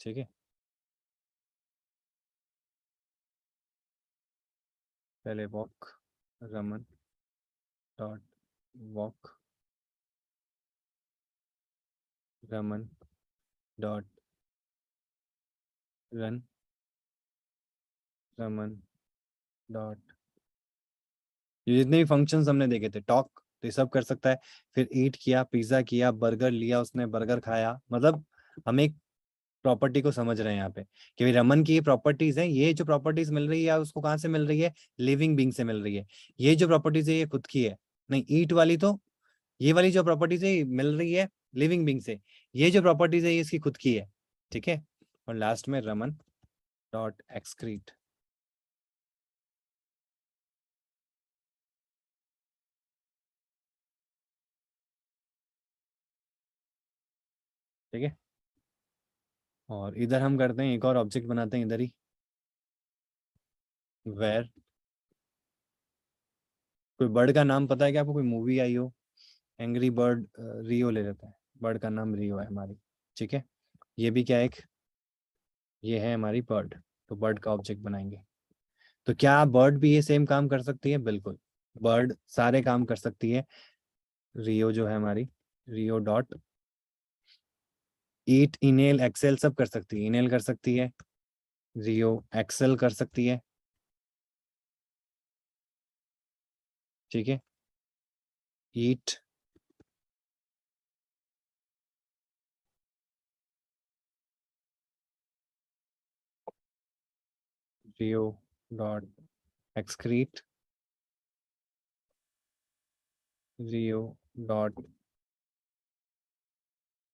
ठीक है। पहले walk, Raman dot walk, Raman dot run, Raman dot, ये जितने भी फंक्शंस हमने देखे थे, टॉक तो ये सब कर सकता है। फिर ईट किया, पिज्जा किया, बर्गर लिया, उसने बर्गर खाया, मतलब हम एक प्रॉपर्टी को समझ रहे हैं यहाँ पे कि भाई रमन की ये प्रॉपर्टीज हैं, ये जो प्रॉपर्टीज मिल रही है उसको कहाँ से मिल रही है, लिविंग बीइंग से मिल रही है। ये जो प्रॉपर्टीज है ये खुद की है, नहीं ईट वाली तो, ये वाली जो प्रॉपर्टीज है मिल रही है लिविंग बीइंग से, ये जो प्रॉपर्टीज है ये इसकी खुद की है, ठीक है। और लास्ट में रमन डॉट एक्सक्रीट, ठीक है। और इधर हम करते हैं एक और ऑब्जेक्ट बनाते हैं इधर ही, वेर, कोई बर्ड का नाम पता है क्या आपको, कोई मूवी आई हो, एंग्री बर्ड, रियो ले लेते हैं, बर्ड का नाम रियो है हमारी, ठीक है। ये भी क्या एक, ये है हमारी बर्ड, तो बर्ड का ऑब्जेक्ट बनाएंगे। तो क्या बर्ड भी ये सेम काम कर सकती है? बिल्कुल, बर्ड सारे काम कर सकती है। रियो जो है हमारी, रियो डॉट ईट, इनेल, एक्सेल सब कर सकती है, इनेल कर सकती है, रियो एक्सेल कर सकती है, ठीक है। ईट रियो डॉट एक्सक्रीट, रियो डॉट,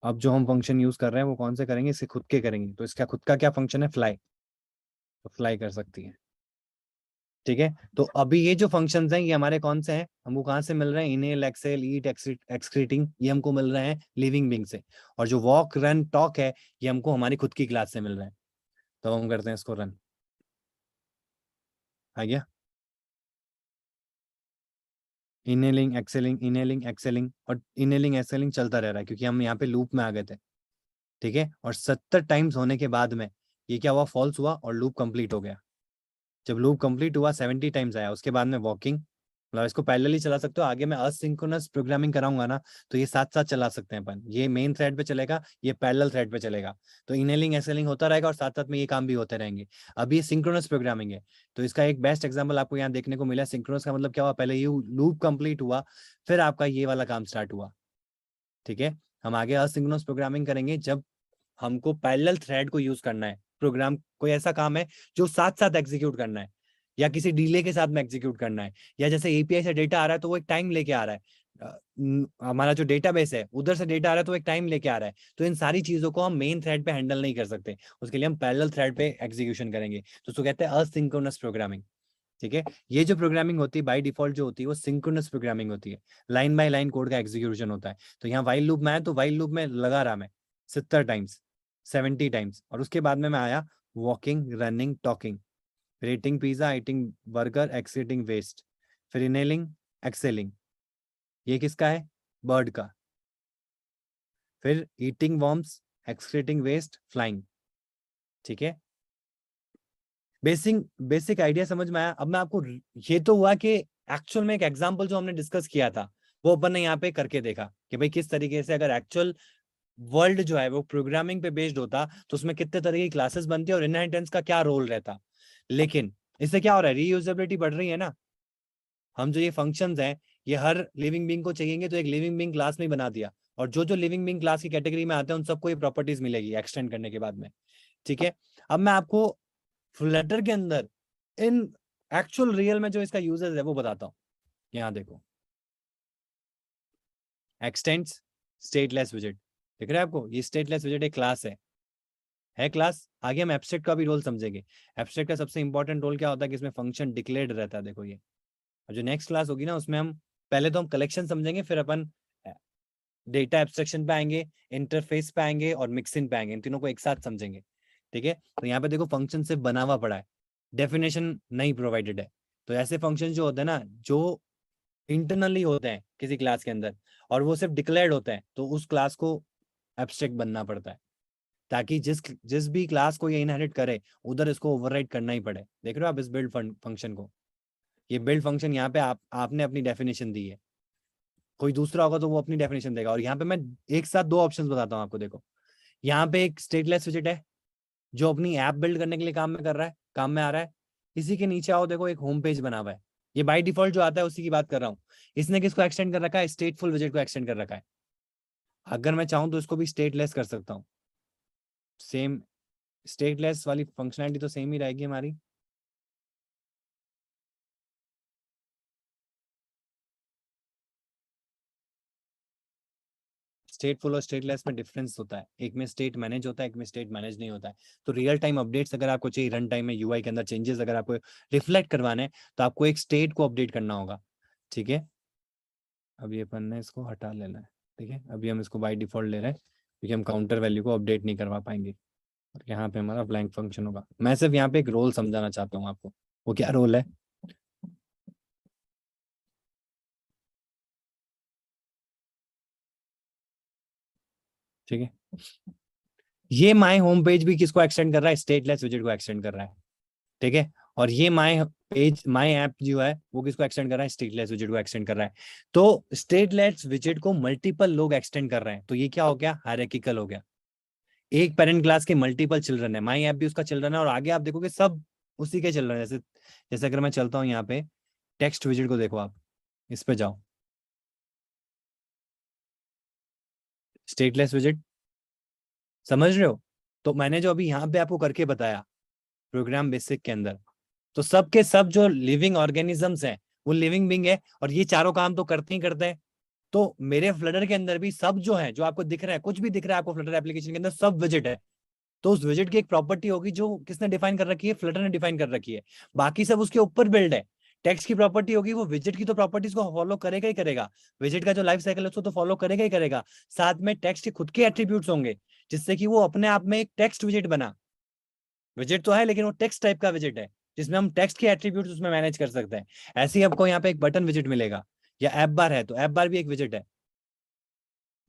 अब जो हम फंक्शन यूज कर रहे हैं वो कौन से करेंगे, इसके खुद के करेंगे, तो इसका खुद का क्या फंक्शन है, फ्लाई, तो फ्लाई कर सकती है, ठीक है। तो अभी ये जो फंक्शंस हैं ये हमारे कौन से हैं, हमको कहाँ से मिल रहे हैं, इनेल, एक्सेल, ईट, एक्सक्रीटिंग, ये हमको मिल रहे हैं लिविंग बीइंग से। और जो वॉक, रन, टॉक है ये हमको हमारी खुद की क्लास से मिल रहे हैं। तो हम करते हैं इसको रन, आ गया। इनेलिंग एक्सेलिंग और इनेलिंग एक्सेलिंग चलता रह रहा है क्योंकि हम यहाँ पे लूप में आ गए थे, ठीक है। और 70 टाइम्स होने के बाद में ये क्या हुआ, फॉल्स हुआ और लूप कंप्लीट हो गया। जब लूप कंप्लीट हुआ 70 टाइम्स आया, उसके बाद में वॉकिंग, मतलब इसको पैरेलली चला सकते हो। आगे मैं असिंक्रोनस प्रोग्रामिंग कराऊंगा ना, तो ये साथ साथ चला सकते हैं अपन। ये मेन थ्रेड पे चलेगा, ये पैरेलल थ्रेड पे चलेगा, तो इनहेलिंग एक्सहेलिंग होता रहेगा और साथ साथ में ये काम भी होते रहेंगे। अभी ये सिंक्रोनस प्रोग्रामिंग है, तो इसका एक बेस्ट एग्जाम्पल आपको यहाँ देखने को मिला। सिंक्रोनस का मतलब क्या हुआ, पहले ये लूप कंप्लीट हुआ, फिर आपका ये वाला काम स्टार्ट हुआ। ठीक है, हम आगे असिंक्रोनस प्रोग्रामिंग करेंगे जब हमको पैरेलल थ्रेड को यूज करना है। प्रोग्राम कोई ऐसा काम है जो साथ साथ एग्जीक्यूट करना है, या किसी डिले के साथ में एग्जीक्यूट करना है, या जैसे एपीआई से डेटा आ रहा है तो वो एक टाइम लेके आ रहा है, हमारा जो डेटाबेस है उधर से डेटा आ रहा है तो एक टाइम लेके आ रहा है। तो इन सारी चीजों को हम मेन थ्रेड पे हैंडल नहीं कर सकते, उसके लिए हम पैरेलल थ्रेड पे एग्जीक्यूशन करेंगे, तो उसको कहते हैं असिंक्रोनस प्रोग्रामिंग। ठीक है, ये जो प्रोग्रामिंग होती है बाय डिफॉल्ट जो होती है वो सिंक्रोनस प्रोग्रामिंग होती है, लाइन बाय लाइन कोड का एग्जीक्यूशन होता है। तो यहाँ वाइल लूप में आया तो वाइल लूप में लगा रहा मैं 70 टाइम्स, 70 टाइम्स, और उसके बाद में मैं आया वॉकिंग, रनिंग, टॉकिंग, फिर eating pizza, eating burger, excreting waste, फिर इनहेलिंग, एक्सेलिंग, ये किसका है, बर्ड का, फिर eating worms, excreting waste, flying. ठीक है, बेसिक बेसिक आइडिया समझ में आया। अब मैं आपको, ये तो हुआ कि एक्चुअल में एक एग्जांपल जो हमने डिस्कस किया था वो अपन ने यहाँ पे करके देखा कि भाई किस तरीके से अगर एक्चुअल वर्ल्ड जो है वो प्रोग्रामिंग पे बेस्ड होता तो उसमें कितने तरह की क्लासेस बनती है और इनहेरिटेंस का क्या रोल रहता। लेकिन इससे क्या हो रहा है, रीयूजेबिलिटी बढ़ रही है ना। हम जो ये फंक्शंस हैं ये हर लिविंग बीइंग को चाहिए तो एक लिविंग बीइंग क्लास में बना दिया, और जो जो लिविंग बीइंग क्लास की कैटेगरी में आते हैं उन सबको ये प्रॉपर्टीज मिलेगी एक्सटेंड करने के बाद में। ठीक है, अब मैं आपको फ्लटर के अंदर इन एक्चुअल रियल में जो इसका यूजेस है वो बताता हूँ। यहाँ देखो, एक्सटेंड्स स्टेटलेस विजेट, दिख रहा है आपको, ये स्टेटलेस विजेट एक क्लास है क्लास। आगे हम एब्स्ट्रैक्ट का भी रोल समझेंगे। एब्स्ट्रैक्ट का सबसे इंपॉर्टेंट रोल क्या होता है कि इसमें फंक्शन डिक्लेयर्ड रहता है। देखो ये, और जो नेक्स्ट क्लास होगी ना उसमें हम पहले तो हम कलेक्शन समझेंगे, फिर अपन डेटा एब्स्ट्रैक्शन पे आएंगे, इंटरफेस पे आएंगे और मिक्सिंग पे आएंगे, इन तीनों को एक साथ समझेंगे। ठीक है, तो यहाँ पे देखो फंक्शन से बना हुआ पड़ा है, डेफिनेशन नहीं प्रोवाइडेड है। तो ऐसे फंक्शन जो होते हैं ना जो इंटरनली होते हैं किसी क्लास के अंदर और वो सिर्फ डिक्लेयर्ड होते हैं, तो उस क्लास को एब्स्ट्रैक्ट बनना पड़ता है, ताकि जिस जिस भी क्लास को ये इनहेरिट करे उधर इसको ओवरराइड करना ही पड़े। देख रहे हो आप इस बिल्ड फंक्शन को, ये बिल्ड फंक्शन यहाँ पे आपने अपनी डेफिनेशन दी है, कोई दूसरा होगा तो वो अपनी डेफिनेशन देगा। और यहाँ पे मैं एक साथ दो ऑप्शंस बताता हूँ आपको। देखो यहाँ पे एक स्टेटलेस विजेट है जो अपनी ऐप बिल्ड करने के लिए काम में कर रहा है, काम में आ रहा है। इसी के नीचे आओ, देखो एक होम पेज बना हुआ है, ये बाय डिफॉल्ट जो आता है उसी की बात कर रहा हूँ। इसने किसको एक्सटेंड कर रखा है, स्टेटफुल विजेट को एक्सटेंड कर रखा है। अगर मैं चाहूँ तो इसको भी स्टेटलेस कर सकता हूँ, सेम स्टेटलेस वाली फंक्शनैलिटी तो सेम ही रहेगी हमारी। स्टेटफुल और स्टेटलेस में डिफरेंस होता है, एक में स्टेट मैनेज होता है, एक में स्टेट मैनेज नहीं होता है। तो रियल टाइम अपडेट्स अगर आपको चाहिए, रन टाइम में यूआई के अंदर चेंजेस अगर आपको रिफ्लेक्ट करवाने हैं तो आपको एक स्टेट को अपडेट करना होगा। ठीक है, अभी अपन ने इसको हटा लेना है। ठीक है, अभी हम इसको बाय डिफॉल्ट ले रहे हैं क्योंकि हम काउंटर वैल्यू को अपडेट नहीं करवा पाएंगे, और यहाँ पे हमारा ब्लैंक फंक्शन होगा। मैं सिर्फ यहाँ पे एक रोल समझाना चाहता हूँ आपको, वो क्या रोल है। ठीक है, ये माई होम पेज भी किसको एक्सटेंड कर रहा है, स्टेटलेस विजेट को एक्सटेंड कर रहा है। ठीक है, और ये माई पेज माई ऐप जो है वो किसको एक्सटेंड कर रहा है, स्टेटलेस विजेट को एक्सटेंड कर रहा है। तो स्टेटलेस विजेट को मल्टीपल लोग एक्सटेंड कर रहे हैं, तो ये क्या हो गया, हायरार्किकल हो गया। एक पेरेंट क्लास के मल्टीपल चिल्ड्रन है, माई ऐप भी उसका चिल्ड्रन है, और आगे आप देखोगे सब उसी के चिल्ड्रन है। जैसे जैसे अगर मैं चलता हूँ यहाँ पे टेक्स्ट विजेट को देखो आप, इस पे जाओ, स्टेटलेस विजेट, समझ रहे हो। तो मैंने जो अभी यहाँ पे आपको करके बताया प्रोग्राम बेसिक के अंदर, तो सब के सब जो लिविंग ऑर्गेनिजम्स हैं वो लिविंग बीइंग है, और ये चारों काम तो करते ही करते हैं। तो मेरे फ्लटर के अंदर भी सब जो है, जो आपको दिख रहा है, कुछ भी दिख रहा है आपको फ्लटर एप्लीकेशन के अंदर, सब विजिट है। तो उस विजिट की एक प्रॉपर्टी होगी जो किसने डिफाइन कर रखी है, फ्लटर ने डिफाइन कर रखी है। बाकी सब उसके ऊपर बिल्ड है। टेक्स्ट की प्रॉपर्टी होगी, वो विजिट की तो प्रॉपर्टीज को फॉलो करेगा ही करेगा, विजिट का जो लाइफ साइकिल है उसको तो फॉलो करेगा ही करेगा। साथ में टेक्स्ट के खुद के एट्रीब्यूट्स होंगे जिससे कि वो अपने आप में एक टेक्स्ट विजिट बना। विजिट तो है लेकिन वो टेक्स्ट टाइप का विजिट है जिसमें हम टेक्स्ट के एट्रीब्यूट्स उसमें मैनेज कर सकते हैं। ऐसे ही आपको यहाँ पे एक बटन विजिट मिलेगा, या ऐप बार है तो ऐप बार भी एक विजिट है।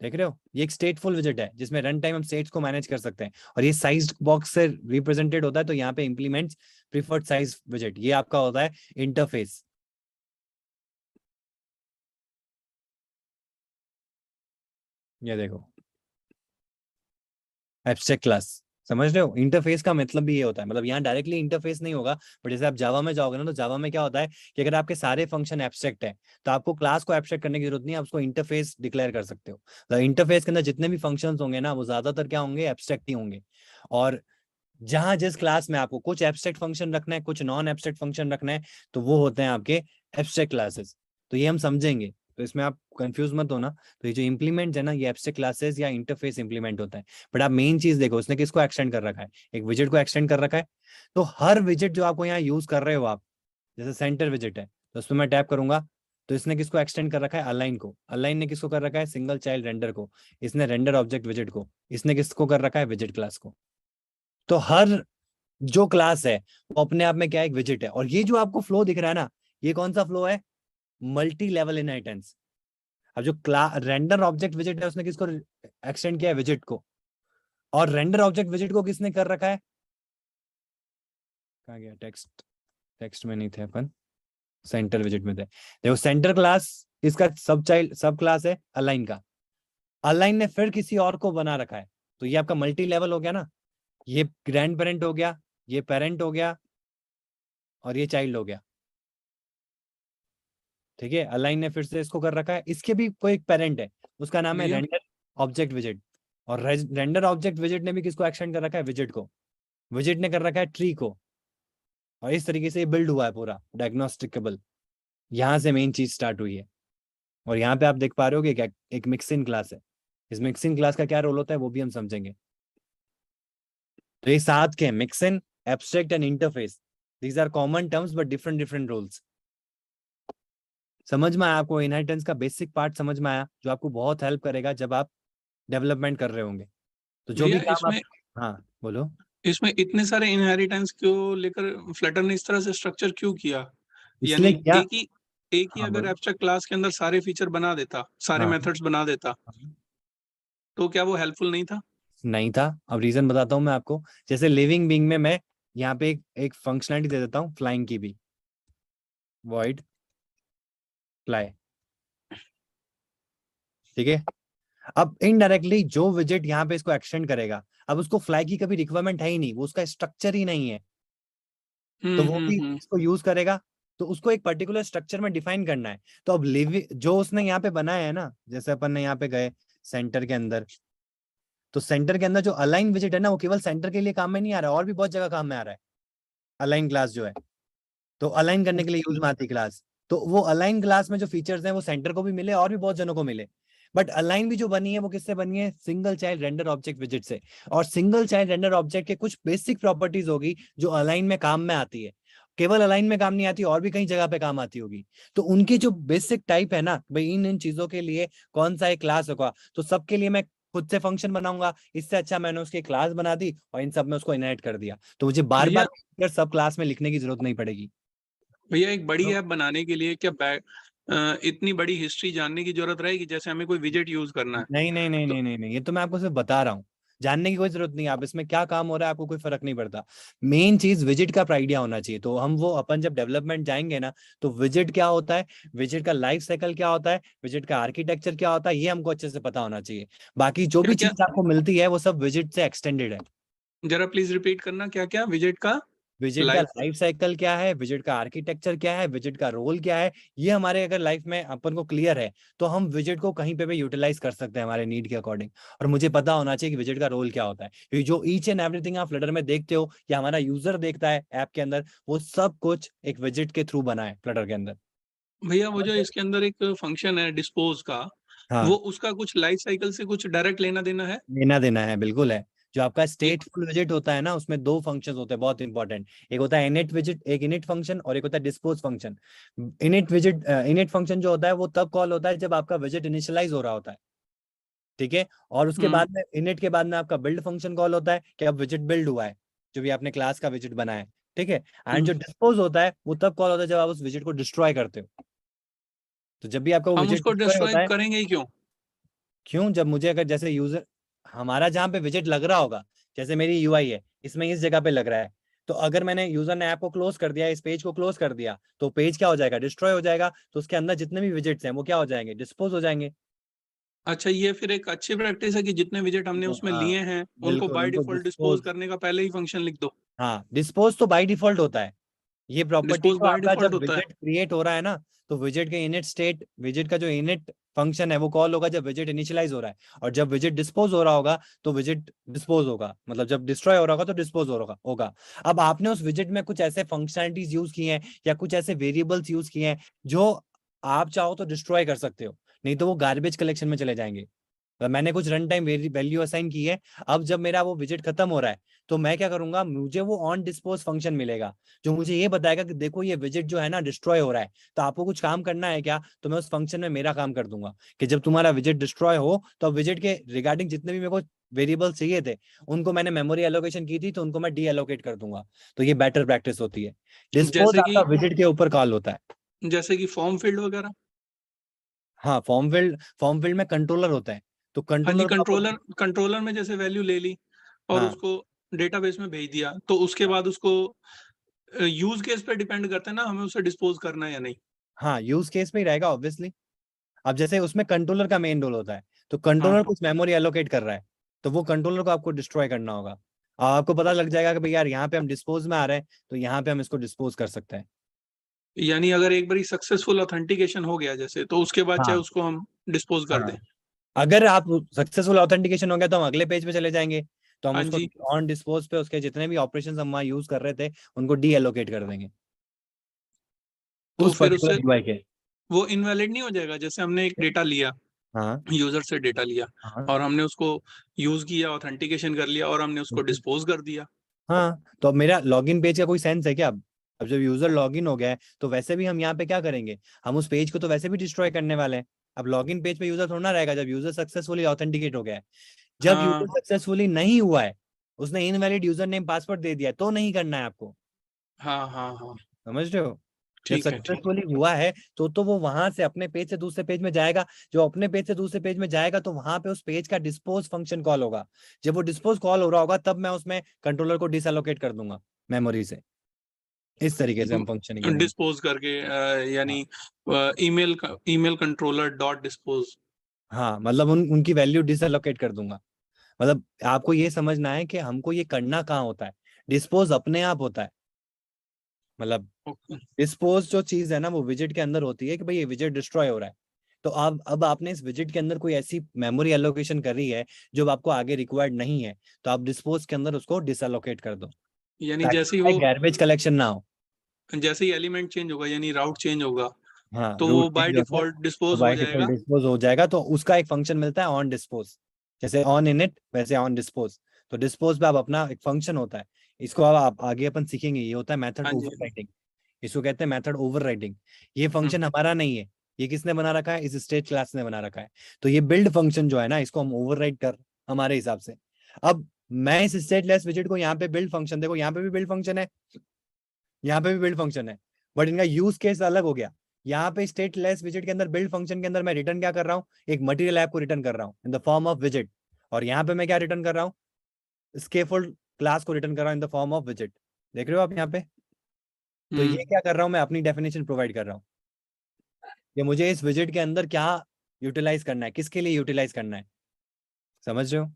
देख रहे हो, ये एक स्टेटफुल विजिट है जिसमें रन टाइम हम स्टेट्स को मैनेज कर सकते हैं, और ये साइज्ड बॉक्स से रिप्रेजेंटेड होता है। तो यहाँ पे इंप्लीमेंट्स प्रीफर्ड साइज विजिट, ये आपका होता है इंटरफेस। ये देखो एब्स्ट्रैक्ट क्लास, समझ रहे हो? इंटरफेस का मतलब भी ये होता है, मतलब यहाँ डायरेक्टली इंटरफेस नहीं होगा, बट जैसे आप जावा में जाओगे ना, तो जावा में क्या होता है कि अगर आपके सारे फंक्शन एब्स्ट्रैक्ट है तो आपको क्लास को एब्स्ट्रैक्ट करने की जरूरत नहीं है, आप उसको इंटरफेस डिक्लेयर कर सकते हो। तो इंटरफेस के अंदर जितने भी फंक्शंस होंगे ना, वो ज्यादातर क्या होंगे, एब्स्ट्रैक्ट ही होंगे। और जहां जिस क्लास में आपको कुछ एब्स्ट्रैक्ट फंक्शन रखना है, कुछ नॉन एब्स्ट्रैक्ट फंक्शन रखना है, तो वो होते हैं आपके एब्स्ट्रैक्ट क्लासेस। तो ये हम समझेंगे, तो इसमें आप कंफ्यूज मत होना। तो ये जो इंप्लीमेंट है ना, ये एब्स्ट्रैक्ट क्लासेस या इंटरफेस इंप्लीमेंट होता है। बट आप मेन चीज देखो, उसने किसको एक्सटेंड कर रखा है, एक विजिट को एक्सटेंड कर रखा है। तो हर विजिट जो आपको यहाँ यूज कर रहे हो आप, जैसे सेंटर विजिट है, तो उसमें मैं टैप करूंगा, तो इसने किसको एक्सटेंड कर रखा है, अलाइन को। अलाइन ने किसको कर रखा है, सिंगल चाइल्ड रेंडर को। इसने रेंडर ऑब्जेक्ट विजिट को। इसने किसको कर रखा है, विजिट क्लास को। तो हर जो क्लास है वो अपने आप में क्या है, एक विजिट है। और ये जो आपको फ्लो दिख रहा है ना, ये कौन सा फ्लो है, मल्टी लेवल इनहेरिटेंस। अब जो रेंडर ऑब्जेक्ट विजिट है, उसने किसको एक्सटेंड किया है, विजिट को। और रेंडर ऑब्जेक्ट विजिट को किसने कर रखा है, कहाँ गया टेक्स्ट, टेक्स्ट में नहीं थे अपन, सेंटर विजिट में थे। देखो सेंटर क्लास इसका सब चाइल्ड सब क्लास है अलाइन का। अलाइन ने फिर किसी और को बना रखा है, तो ये आपका मल्टी लेवल हो गया ना। ये ग्रैंड पेरेंट हो गया, ये पेरेंट हो गया, और ये चाइल्ड हो गया। ठीक है, अलाइन ने फिर से इसको कर रखा है, इसके भी कोई एक पेरेंट है, उसका नाम है भैया रेंडर ऑब्जेक्ट विजिट। और रेंडर ऑब्जेक्ट विजिट ने भी किसको एक्सटेंड कर रखा है, विजिट को। विजिट ने कर रखा है ट्री को। और इस तरीके से ये बिल्ड हुआ है पूरा डायग्नोस्टिकेबल। यहाँ से मेन चीज स्टार्ट हुई है। और यहाँ पे आप देख पा रहे हो कि क्या एक मिक्सिंग क्लास है। इस मिक्सिंग क्लास का क्या रोल होता है वो भी हम समझेंगे। तो ये साथ के mixing, abstract and interface, these are common terms but different different roles. समझ में आया आपको? इनहेरिटेंस का बेसिक पार्ट समझ में आया, जो आपको बहुत हेल्प करेगा जब आप डेवलपमेंट कर रहे होंगे। तो जो भी भैया काम आप, इसमें हाँ बोलो। इसमें इतने सारे इनहेरिटेंस क्यों लेकर फ्लटर ने इस तरह से स्ट्रक्चर क्यों किया? यानी इसलिए क्या, एक ही हाँ अगर बोलो। एब्स्ट्रैक्ट क्लास के अंदर सारे फीचर बना देता, सारे हाँ मेथड्स बना देता, तो क्या वो हेल्पफुल नहीं था? नहीं था। अब रीजन बताता हूँ मैं आपको। जैसे लिविंग बीइंग में मैं यहाँ पे एक फंक्शनलिटी दे देता हूँ, फ्लाइंग की भी, वॉइड फ्लाई। ठीक है, अब इनडायरेक्टली जो विजिट यहाँ पे इसको एक्सटेंड करेगा, अब उसको फ्लाई की कभी रिक्वायरमेंट है ही नहीं, वो उसका स्ट्रक्चर ही नहीं है। तो वो भी हम्म। इसको यूज करेगा, तो उसको एक पर्टिकुलर स्ट्रक्चर में डिफाइन करना है। तो अब लिविंग जो उसने यहाँ पे बनाया है ना, जैसे अपन ने यहाँ पे गए सेंटर के अंदर, तो सेंटर के अंदर जो अलाइन विजिट है ना, वो केवल सेंटर के लिए काम में नहीं आ रहा है, और भी बहुत जगह काम में आ रहा है। अलाइन क्लास जो है, तो अलाइन करने के लिए यूज में आती क्लास। तो वो अलाइन क्लास में जो फीचर्स हैं वो सेंटर को भी मिले और भी बहुत जनों को मिले। बट अलाइन भी जो बनी है वो किससे बनी है, single child render object visit से। और सिंगल चाइल्ड रेंडर ऑब्जेक्ट के कुछ बेसिक प्रॉपर्टीज होगी जो अलाइन में काम में आती है। केवल अलाइन में काम नहीं आती, और भी कई जगह पे काम आती होगी। तो उनकी जो बेसिक टाइप है ना भाई, इन इन चीजों के लिए कौन सा एक क्लास होगा, तो सबके लिए मैं खुद से फंक्शन बनाऊंगा। इससे अच्छा मैंने उसकी क्लास बना दी और इन सब में उसको इनहेरिट कर दिया, तो मुझे बार भैया बार सब क्लास में लिखने की जरूरत नहीं पड़ेगी। भैया एक बड़ी तो ऐप बनाने के लिए क्या इतनी बड़ी हिस्ट्री जानने की जरूरत रहेगी? जैसे हमें कोई विजेट यूज करना है नहीं नहीं नहीं तो। नहीं नहीं नहीं, ये तो मैं आपको सिर्फ बता रहा हूँ। जानने की कोई जरूरत नहीं है, आप इसमें क्या काम हो रहा है आपको कोई फर्क नहीं पड़ता। मेन चीज विजिट का आइडिया होना चाहिए। तो हम वो अपन जब डेवलपमेंट जाएंगे ना, तो विजिट क्या होता है, विजिट का लाइफ साइकिल क्या होता है, विजिट का आर्किटेक्चर क्या होता है, ये हमको अच्छे से पता होना चाहिए। बाकी जो क्या भी क्या चीज आपको मिलती है वो सब विजिट से एक्सटेंडेड है। जरा प्लीज रिपीट करना, क्या क्या विजेट का विजिट का लाइफ? लाइफ साइकिल क्या है, विजिट का आर्किटेक्चर क्या है, विजिट का रोल क्या है, ये हमारे अगर लाइफ में अपन को क्लियर है, तो हम विजिट को कहीं पे भी यूटिलाइज कर सकते हैं हमारे नीड के अकॉर्डिंग। और मुझे पता होना चाहिए कि विजिट का रोल क्या होता है, क्योंकि जो ईच एंड एवरीथिंग आप फ्लटर में देखते हो या हमारा यूजर देखता है ऐप के अंदर, वो सब कुछ एक विजिट के थ्रू बना है फ्लटर के अंदर। भैया वो समझ जो रहे हो? इसके अंदर एक फंक्शन है डिस्पोज का, वो हाँ, उसका कुछ लाइफ साइकिल से कुछ डायरेक्ट लेना देना है? लेना देना है, बिल्कुल है। जो आपका एक स्टेटफुल विजिट होता है ना, उसमें दो फंक्शंस होते हैं बहुत इंपॉर्टेंट। एक होता है इनिट विजिट, एक इनिट फंक्शन, और एक होता है dispose function. Init visit, init function जो होता है वो तब कॉल होता है जब आपका विजिट इनिशियलाइज हो रहा होता है। ठीक है, और उसके हम्म बाद में इनिट के बाद में आपका बिल्ड फंक्शन कॉल होता है कि अब विजिट बिल्ड हुआ है, जो भी आपने क्लास का विजिट बनाया है। ठीक है, एंड हम्म। जो डिस्पोज होता है वो तब कॉल होता है जब आप उस विजिट को डिस्ट्रॉय करते हो। तो जब भी आपका वो हम विजिट उसको डिस्ट्रॉय डिस्ट्रॉय होता है, करेंगे ही क्यों? क्यों? जब मुझे अगर जैसे यूजर हमारा जहाँ पे विजिट लग रहा होगा, जैसे मेरी यूआई है इसमें इस जगह पे लग रहा है, तो अगर मैंने यूजर ने ऐप को क्लोज कर दिया, इस पेज को क्लोज कर दिया, तो पेज क्या हो जाएगा? डिस्ट्रॉय हो जाएगा। तो उसके अंदर जितने भी विजिट्स हैं वो क्या हो जाएंगे? डिस्पोज हो जाएंगे। अच्छा, ये फिर एक अच्छी प्रैक्टिस है कि जितने विजिट हमने उसमें हाँ लिए हैं उनको बिल्कुल, बाय उनको डिफॉल्ट डिस्पोज डिस्पोज। करने का पहले ही फंक्शन लिख दो। हाँ, डिस्पोज तो बाय डिफॉल्ट होता है। ये प्रॉपर्टी डिस्पोज तो बाय आपका डिफॉल्ट जब होता है। विजिट क्रिएट हो रहा है ना, तो विजिट के इनिट स्टेट, विजिट का जो इनिट फंक्शन है वो कॉल होगा जब विजिट इनिशियलाइज हो रहा है, और जब विजिट डिस्पोज हो रहा होगा तो विजिट डिस्पोज होगा, मतलब जब डिस्ट्रॉय हो रहा होगा तो डिस्पोज होगा। अब आपने उस विजिट में कुछ ऐसे फंक्शनलिटीज यूज की हैं या कुछ ऐसे वेरिएबल्स यूज किए हैं जो आप चाहो तो डिस्ट्रॉय कर सकते हो, नहीं तो वो गार्बेज कलेक्शन में चले जाएंगे। मैंने कुछ रन टाइम वैल्यू असाइन की है। अब जब मेरा वो विजिट खत्म हो रहा है तो मैं क्या करूंगा, मुझे वो ऑन डिस्पोज फंक्शन मिलेगा जो मुझे ये बताएगा कि देखो ये विजिट जो है ना डिस्ट्रॉय हो रहा है, तो आपको कुछ काम करना है क्या? तो मैं उस फंक्शन में मेरा काम कर दूंगा कि जब तुम्हारा विजिट डिस्ट्रॉय हो तो विजिट के रिगार्डिंग जितने भी मेरे को वेरिएबल चाहिए थे उनको मैंने मेमोरी एलोकेशन की थी तो उनको मैं डी एलोकेट कर दूंगा। तो ये बेटर प्रैक्टिस होती है। डिस्पोज जैसे आपका कि विजिट के ऊपर कॉल होता है। जैसे कि फॉर्म फील्ड वगैरह। हाँ, फॉर्म फील्ड में कंट्रोलर होता है, तो हाँ जी, कंट्रोलर को आपको। कंट्रोलर में जैसे वैल्यू ले ली और हाँ उसको डेटाबेस में भेज दिया, तो उसके बाद उसको यूज केस पे डिपेंड करता है ना हमें उसे डिस्पोज करना है या नहीं। हाँ, यूज केस में ही रहेगा ऑब्वियसली। अब जैसे उसमें कंट्रोलर का मेन रोल होता है, तो हाँ कंट्रोलर हाँ। कुछ मेमोरी एलोकेट कर रहा है, तो वो कंट्रोलर को आपको डिस्ट्रॉय करना होगा। आपको पता लग जाएगा कि भाई यार यहाँ पे हम डिस्पोज में आ रहे हैं, तो यहाँ पे हम इसको डिस्पोज कर सकते हैं। यानी अगर एक बारी सक्सेसफुल ऑथेंटिकेशन हो गया जैसे, तो उसके बाद चाहे हाँ उसको हम डिस्पोज कर दें। हाँ, अगर आप सक्सेसफुल ऑथेंटिकेशन हो गया तो हम अगले पेज पे चले जाएंगे, तो हम हाँ उसको जी। ऑन डिस्पोज पे उसके जितने भी ऑपरेशंस हम वहाँ यूज कर रहे थे उनको डी एलोकेट कर देंगे तो उस फिर उससे पर्टिकुलर यूआई के। वो इनवैलिड नहीं हो जाएगा? जैसे हमने एक डेटा लिया, हाँ यूजर से डेटा लिया हाँ और हमने उसको यूज किया, ऑथेंटिकेशन कर लिया और हमने उसको डिस्पोज कर दिया। हाँ, तो अब मेरा लॉगिन पेज का कोई सेंस है क्या? अब जब यूजर लॉगिन हो गया है तो वैसे भी हम यहाँ पे क्या करेंगे, हम उस पेज को तो वैसे भी डिस्ट्रॉय करने वाले हैं। अब लॉगिन पेज पे यूजर थोड़ा ना रहेगा जब यूजर सक्सेसफुली ऑथेंटिकेट हो गया है। जब यूजर हाँ सक्सेसफुली नहीं हुआ है, उसने इनवैलिड यूजर नेम पासवर्ड दे दिया है, तो नहीं करना है आपको। हाँ हाँ हाँ। समझ रहे हो? जब ठीक है ठीक है। सक्सेसफुली हुआ है तो वो वहां से अपने पेज से दूसरे पेज में जाएगा। जो अपने पेज से दूसरे पेज में जाएगा तो वहां पे उस पेज का डिस्पोज फंक्शन कॉल होगा। जब वो डिस्पोज कॉल हो रहा होगा तब मैं उसमें कंट्रोलर को डिसएलोकेट कर दूंगा मेमोरी से। इस तरीके से हम फंक्शनिंग करेंगे। डिस्पोज करके यानी हाँ ईमेल कंट्रोलर डॉट डिस्पोज। हाँ, मतलब उनकी वैल्यू डिसएलोकेट कर दूंगा। मतलब आपको ये समझना है कि हमको ये करना कहाँ होता है, डिस्पोज अपने आप होता है। मतलब ओके। डिस्पोज जो चीज है ना वो विजिट के अंदर होती है कि भाई ये विजिट डिस्ट्रॉय हो रहा है, तो अब आपने इस विजिट के अंदर कोई ऐसी मेमोरी एलोकेशन करी है जो आपको आगे रिक्वायर्ड नहीं है, तो आप डिस्पोज के अंदर उसको डिसएलोकेट कर दो यानी जैसे ही ताकि वो गार्बेज कलेक्शन ना हो। जैसे ही एलिमेंट चेंज होगा यानी राउट चेंज होगा, हाँ, तो रूट वो बाय चेंज होगा डिफॉल्ट तो डिस्पोज हो बाय डिफॉल्ट जाएगा। डिस्पोज हो जाएगा, तो उसका एक फंक्शन मिलता है ऑन डिस्पोज। जैसे ऑन इनिट वैसे ऑन डिस्पोज। तो डिस्पोज पे आप अपना एक फंक्शन होता है, इसको अब आप आगे अपन सीखेंगे, ये होता है मेथड हाँ जी। ओवरराइडिंग। इसको कहते हैं मेथड ओवरराइडिंग। ये हम्म, फंक्शन हमारा नहीं है, ये किसने बना रखा है? इस स्टेट क्लास ने बना रखा है। तो ये बिल्ड फंक्शन जो है ना इसको हम ओवरराइड कर हमारे हिसाब से। अब मैं इस स्टेटलेस विजिट को यहाँ पे बिल्ड फंक्शन, देखो यहाँ पे भी बिल्ड फंक्शन है, यहाँ पे भी बिल्ड फंक्शन है, बट इनका यूज केस अलग हो गया। यहाँ पे स्टेटलेस विजिट के अंदर बिल्ड फंक्शन के अंदर मैं रिटर्न क्या कर रहा हूँ? एक मटेरियल ऐप को रिटर्न कर रहा हूँ in the form of visit. और यहाँ पे मैं क्या रिटर्न कर रहा हूँ? स्केफोल्ड क्लास को रिटर्न कर रहा हूँ in the form of visit. देख रहे हो आप यहाँ पे? तो ये हम्म, क्या कर रहा हूँ, मैं अपनी डेफिनेशन प्रोवाइड कर रहा हूँ कि मुझे इस विजिट के अंदर क्या यूटिलाइज करना है, किसके लिए यूटिलाइज करना है। समझ रहे हो?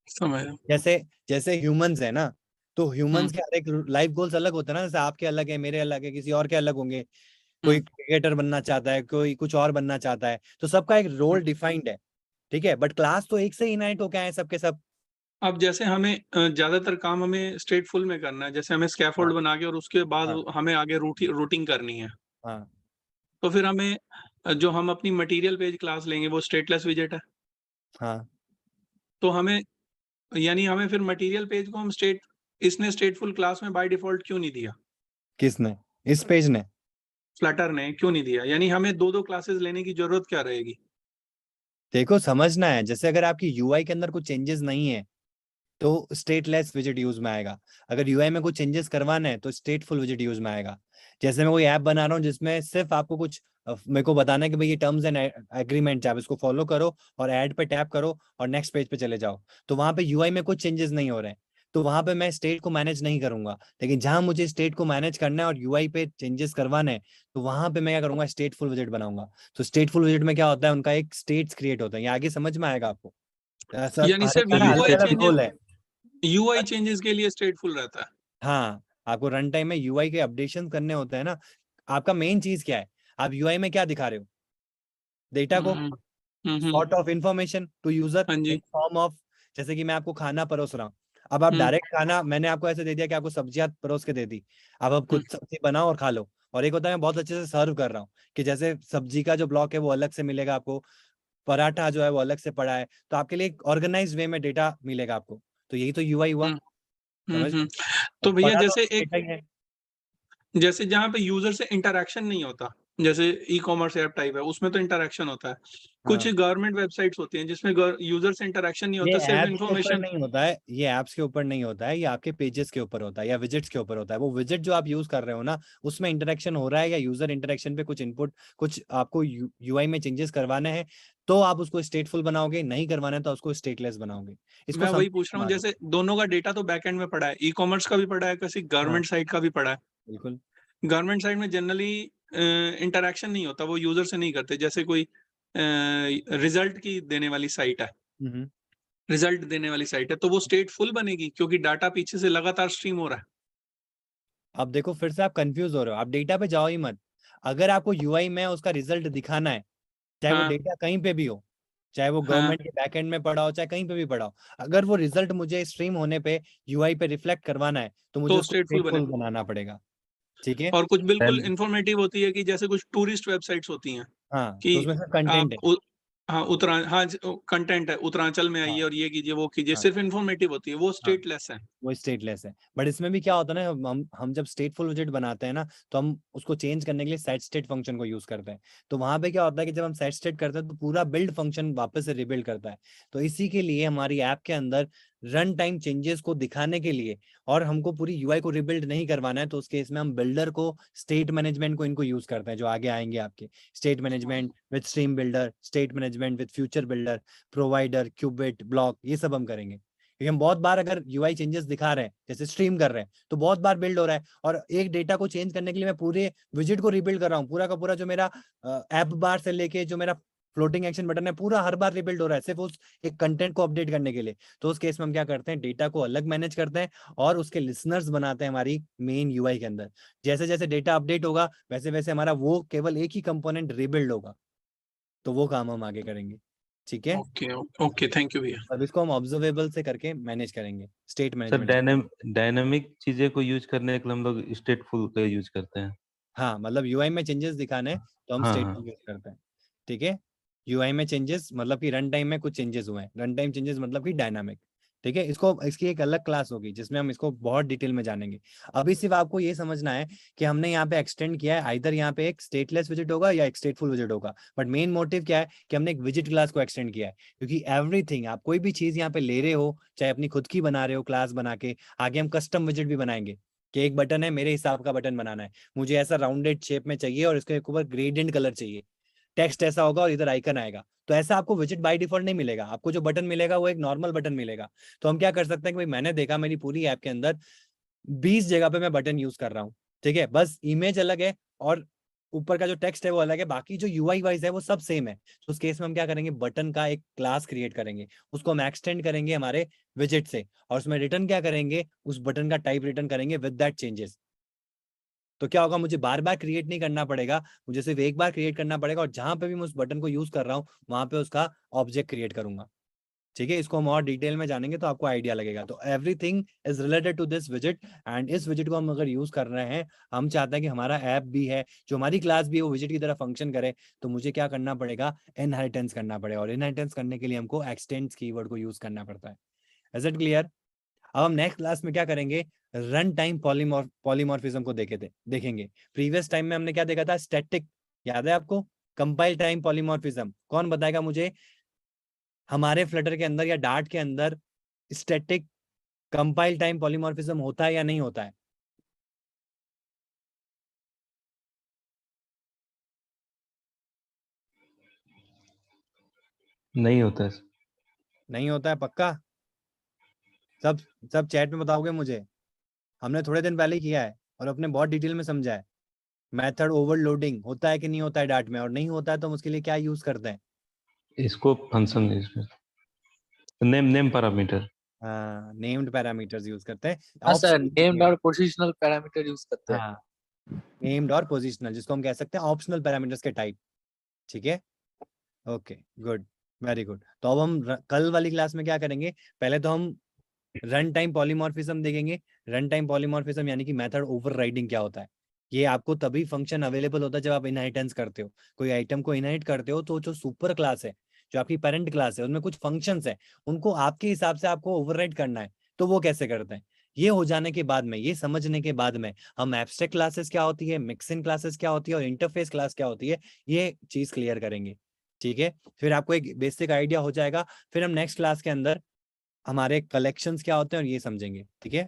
समझ रहा हूँ। जैसे जैसे ह्यूमंस है ना, तो हम्म ह्यूमंस के हर एक लाइफ गोल्स अलग होते हैं ना, जैसे आपके अलग है, मेरे अलग है, किसी और के अलग होंगे। कोई हम्म क्रिकेटर बनना चाहता है, कोई कुछ और बनना चाहता है, तो सबका एक हम्म। रोल डिफाइंड है। ठीक है, बट क्लास तो एक से ही इनहेरिट होके आए हैं सबके सब। अब जैसे हमें ज्यादातर काम हमें स्टेटफुल में करना है, जैसे हमें स्कैफोल्ड हाँ बना के और उसके बाद हाँ हमें आगे रूटिंग करनी है। हाँ तो फिर हमें जो हम अपनी मटेरियल पेज क्लास लेंगे वो स्टेटलेस विजेट है। हाँ। तो हमें यानी हमें फिर मटेरियल पेज को हम इसने स्टेटफुल क्लास में बाय डिफॉल्ट क्यों नहीं दिया? किसने? इस पेज ने? फ्लटर ने क्यों नहीं दिया? यानी हमें दो दो क्लासेस लेने की जरूरत क्या रहेगी? देखो समझना है, जैसे अगर आपकी यूआई के अंदर कुछ चेंजेस नहीं है तो स्टेटलेस विजिट यूज में आएगा। अगर यूआई में कुछ चेंजेस करवाना है तो स्टेटफुल विजिट यूज में आएगा। जैसे मैं कोई ऐप बना रहा हूँ जिसमें सिर्फ आपको कुछ मेरे को बताना है कि भाई ये टर्म्स एंड एग्रीमेंट है, आप इसको फॉलो करो और ऐड पे टैप करो और नेक्स्ट पेज पे चले जाओ। तो वहां पे यूआई में कुछ चेंजेस नहीं हो रहे हैं, तो वहां पे मैं स्टेट को मैनेज नहीं करूंगा। लेकिन जहां मुझे स्टेट को मैनेज करना है और यूआई पे चेंजेस करवाने हैं, तो वहां पे मैं क्या करूंगा, स्टेटफुल विजेट बनाऊंगा। तो स्टेटफुल विजेट में क्या होता है, उनका एक स्टेट्स क्रिएट होता है। ये आगे समझ में आएगा आपको। सर यानी हर एक सिर्फ का ना ये अलग यूआई सब अलग रोल है। यूआई चेंजेस के लिए स्टेटफुल रहता है। हाँ, आपको रन टाइम में यूआई के अपडेशन करने होते हैं ना। आपका मेन चीज क्या है, आप यूआई में क्या दिखा रहे हो, डेटा को, hmm hmm sort of information to user हाँ इन जी। फॉर्म ऑफ, जैसे कि मैं आपको खाना परोस रहा हूँ। अब आप हम्म डायरेक्ट खाना मैंने आपको ऐसे दे दिया कि आपको सब्जियां परोस के दे दी, अब आप खुद सब्जी बनाओ और खा लो। और एक होता है मैं बहुत अच्छे से सर्व कर रहा हूँ, कि जैसे सब्जी का जो ब्लॉक है वो अलग से मिलेगा आपको, पराठा जो है वो अलग से पड़ा है, तो आपके लिए एक ऑर्गेनाइज वे में डेटा मिलेगा आपको। तो यही तो यूआई हुआ, हम्म समझ रहे हम्म। हो? तो अब भैया पढ़ा तो जैसे एक, डेटा ही है। जैसे जहाँ पे यूजर से इंटरेक्शन नहीं होता, जैसे ई कॉमर्स ऐप टाइप है, उसमें तो इंटरेक्शन होता है। कुछ हाँ, गवर्नमेंट वेबसाइट्स होती हैं जिसमें यूजर से इंटरेक्शन नहीं ये होता, सिर्फ ऐप्स के ऊपर इंफॉर्मेशन। नहीं होता है, ये ऐप्स के ऊपर नहीं होता है, ये आपके पेजेस के ऊपर होता है या विजिट्स के ऊपर होता है। वो विजिट जो आप यूज कर रहे हो ना, उसमें इंटरेक्शन हो रहा है या यूजर इंटरेक्शन पे कुछ इनपुट, कुछ आपको यूआई में चेंजेस करवाने हैं, तो आप उसको स्टेटफुल बनाओगे, नहीं करवाना है तो उसको स्टेटलेस बनाओगे। इसको मैं वही समझ पूछ रहा हूँ, जैसे दोनों का डेटा तो बैकएंड में पड़ा है, ई कॉमर्स का भी पड़ा है, किसी हाँ, गवर्नमेंट साइट का भी पड़ा है। बिल्कुल। गवर्नमेंट साइट में जनरली इंटरेक्शन नहीं होता, वो यूजर से नहीं करते। जैसे कोई रिजल्ट की देने वाली साइट है, हम्म। रिजल्ट देने वाली साइट है, तो वो स्टेट फुल बनेगी क्योंकि डाटा पीछे से लगातार स्ट्रीम हो रहा है। अब देखो फिर से आप कंफ्यूज हो रहे हो, आप डेटा पे जाओ ही मत। अगर आपको यूआई में उसका रिजल्ट दिखाना है, चाहे वो हाँ डेटा कहीं पे भी हो, चाहे वो हाँ। गवर्नमेंट के बैकएंड में पड़ा हो, चाहे कहीं पे भी पड़ा हो, अगर वो रिजल्ट मुझे स्ट्रीम होने पे यूआई पे रिफ्लेक्ट करवाना है, तो मुझे तो उसको स्टेटफुल स्टेटफुल बनेगा। बनाना पड़ेगा। ठीक है। और कुछ बिल्कुल देन इंफॉर्मेटिव होती है कि जैसे कुछ टूरिस्ट वेबसाइट्स होती हैं हाँ, कि तो उसमें सिर्फ कंटेंट आप है। हाँ हाँ कंटेंट है, उत्तरांचल में आइए हाँ और ये कीजिए वो कीजिए, हाँ सिर्फ इंफॉर्मेटिव होती है, वो हाँ, स्टेटलेस है। वो स्टेटलेस है। बट इसमें भी क्या होता है ना, हम जब स्टेटफुल विजेट बनाते हैं ना, तो हम उसको चेंज करने के लिए सेट स्टेट फंक्शन को यूज करते हैं। तो वहां पे क्या होता है कि जब हम सेट स्टेट करते हैं तो पूरा बिल्ड फंक्शन वापस से रिबिल्ड करता है। तो इसी के लिए हमारी ऐप के अंदर रन टाइम चेंजेस को दिखाने के लिए, और हमको पूरी यूआई को रिबिल्ड नहीं करवाना है, तो उस केस में हम बिल्डर को, स्टेट मैनेजमेंट को, इनको यूज करते हैं जो आगे आएंगे आपके। State management with stream builder, state management with future builder, provider, cubit, bloc, ये सब हम करेंगे। क्योंकि हम बहुत बार अगर यूआई चेंजेस दिखा रहे हैं, जैसे स्ट्रीम कर रहे हैं, तो बहुत बार बिल्ड हो रहा है, और एक डेटा को चेंज करने के लिए मैं पूरे विजिट को रिबिल्ड कर रहा हूँ, पूरा का पूरा जो मेरा ऐप बार से लेके जो मेरा फ्लोटिंग एक्शन बटन है, पूरा हर बार रिबिल्ड हो रहा है सिर्फ उस एक कंटेंट को अपडेट करने के लिए। तो उस केस में हम क्या करते हैं, डेटा को अलग मैनेज करते हैं और उसके लिसनर्स बनाते हैं हमारी मेन यूआई के अंदर। जैसे जैसे डेटा अपडेट होगा, वैसे वैसे हमारा वो केवल एक ही कंपोनेंट रिबिल्ड होगा। तो वो काम हम आगे करेंगे। ठीक है। ओके ओके, थैंक यू भैया। अब इसको हम ऑब्जर्वेबल से करके मैनेज करेंगे, स्टेट सर मैनेजमेंट। डायनेमिक चीजें को यूज करने के लिए हम लोग स्टेटफुल का यूज करते हैं। हाँ, मतलब यूआई में चेंजेस दिखाने हैं तो हम हाँ स्टेटफुल हाँ। यूज करते हैं। ठीक है। यूआई में चेंजेस मतलब कि रन टाइम में कुछ चेंजेस हुए हैं, रन टाइम चेंजेस मतलब कि डायनामिक। ठीक है, इसको इसकी एक अलग क्लास होगी जिसमें हम इसको बहुत डिटेल में जानेंगे। अभी सिर्फ आपको ये समझना है कि हमने यहाँ पे एक्सटेंड किया है, आइदर यहाँ पे एक स्टेटलेस विजिट होगा या एक स्टेटफुल विजिट होगा। बट मेन मोटिव क्या है कि हमने एक विजिट क्लास को एक्सटेंड किया है, क्योंकि एवरीथिंग, आप कोई भी चीज यहाँ पे ले रहे हो, चाहे अपनी खुद की बना रहे हो क्लास बना के, आगे हम कस्टम विजिट भी बनाएंगे कि एक बटन है, मेरे हिसाब का बटन बनाना है, मुझे ऐसा राउंडेड शेप में चाहिए और इसके ऊपर ग्रेडियंट कलर चाहिए, टेक्स्ट ऐसा होगा और इधर आइकन आएगा। तो ऐसा आपको विजिट बाय डिफॉल्ट नहीं मिलेगा, आपको जो बटन मिलेगा वो एक नॉर्मल बटन मिलेगा। तो हम क्या कर सकते हैं कि भाई मैंने देखा मेरी पूरी ऐप के अंदर 20 जगह पे मैं बटन यूज कर रहा हूँ। ठीक है, बस इमेज अलग है और ऊपर का जो टेक्स्ट है वो अलग है, बाकी जो यूआई वाइज है वो सब सेम है। तो उस केस में हम क्या करेंगे, बटन का एक क्लास क्रिएट करेंगे, उसको हम एक्सटेंड करेंगे हमारे विजिट से, और उसमें रिटर्न क्या करेंगे, उस बटन का टाइप रिटर्न करेंगे विद दैट चेंजेस। तो क्या होगा, मुझे बार बार क्रिएट नहीं करना पड़ेगा, मुझे सिर्फ एक बार क्रिएट करना पड़ेगा, और जहां पे भी मैं उस बटन को यूज कर रहा हूँ वहां पे उसका ऑब्जेक्ट क्रिएट करूंगा। ठीक है, इसको हम और डिटेल में जानेंगे तो आपको आइडिया लगेगा। तो everything is related to this विजिट, एंड इस विजिट को हम अगर यूज कर रहे हैं, हम चाहते हैं कि हमारा ऐप भी है, जो हमारी क्लास भी है, वो विजिट की तरह फंक्शन करे, तो मुझे क्या करना पड़ेगा, इनहेरिटेंस करना पड़ेगा, और इनहेरिटेंस करने के लिए हमको एक्सटेंड्स कीवर्ड को यूज करना पड़ता है। Is it clear? अब हम नेक्स्ट क्लास में क्या करेंगे, रन टाइम पॉलीमॉर्फिज्म को देखेंगे। प्रीवियस टाइम में हमने क्या देखा था, स्टैटिक, याद है आपको? कंपाइल टाइम पॉलीमॉर्फिज्म, कौन बताएगा मुझे, हमारे फ्लटर के अंदर या डार्ट के अंदर स्टैटिक कंपाइल टाइम पॉलीमॉर्फिज्म होता है या नहीं होता है? नहीं होता है। नहीं होता है पक्का? सब सब चैट में बताओगे मुझे? हमने थोड़े दिन पहले किया है और अपने बहुत डिटेल में समझा है। मेथड ओवरलोडिंग होता है कि नहीं होता है डाट में, और नहीं होता है तो हम उसके लिए क्या यूज करते हैं? स्कोप फंक्शन इसमें नेम पैरामीटर। हाँ, नेम्ड पैरामीटर्स यूज करते हैं। हाँ सर, Optional नेम्ड नहीं। और पोजिशनल पैरामीटर यूज करते हैं। हाँ, नेम्ड और पोजिशनल, जिसको हम कह सकते हैं ऑप्शनल पैरामीटर्स के टाइप। ठीक है, ओके, गुड, वेरी गुड। तो अब हम कल वाली क्लास में क्या करेंगे, पहले तो हम रन टाइम पॉलीमॉर्फिज्म देखेंगे। रन टाइम पॉलीमॉर्फिज्म यानी कि मेथड ओवरराइडिंग क्या होता है। ये आपको तभी फंक्शन अवेलेबल होता है जब आप इनहेरिटेंस करते हो, कोई आइटम को इनहेरिट करते हो, तो जो सुपर क्लास है, जो आपकी पेरेंट क्लास है, उनमें कुछ फंक्शंस है, उनको आपके हिसाब से आपको ओवरराइड करना है। तो वो कैसे करते हैं, ये हो जाने के बाद में, ये समझने के बाद में, हम एब्स्ट्रैक्ट क्लासेस क्या होती है, मिक्सिंग क्लासेस क्या होती है और इंटरफेस क्लास क्या होती है, ये चीज क्लियर करेंगे। ठीक है, फिर आपको एक बेसिक आइडिया हो जाएगा। फिर हम नेक्स्ट क्लास के अंदर हमारे कलेक्शंस क्या होते हैं और ये समझेंगे। ठीक है,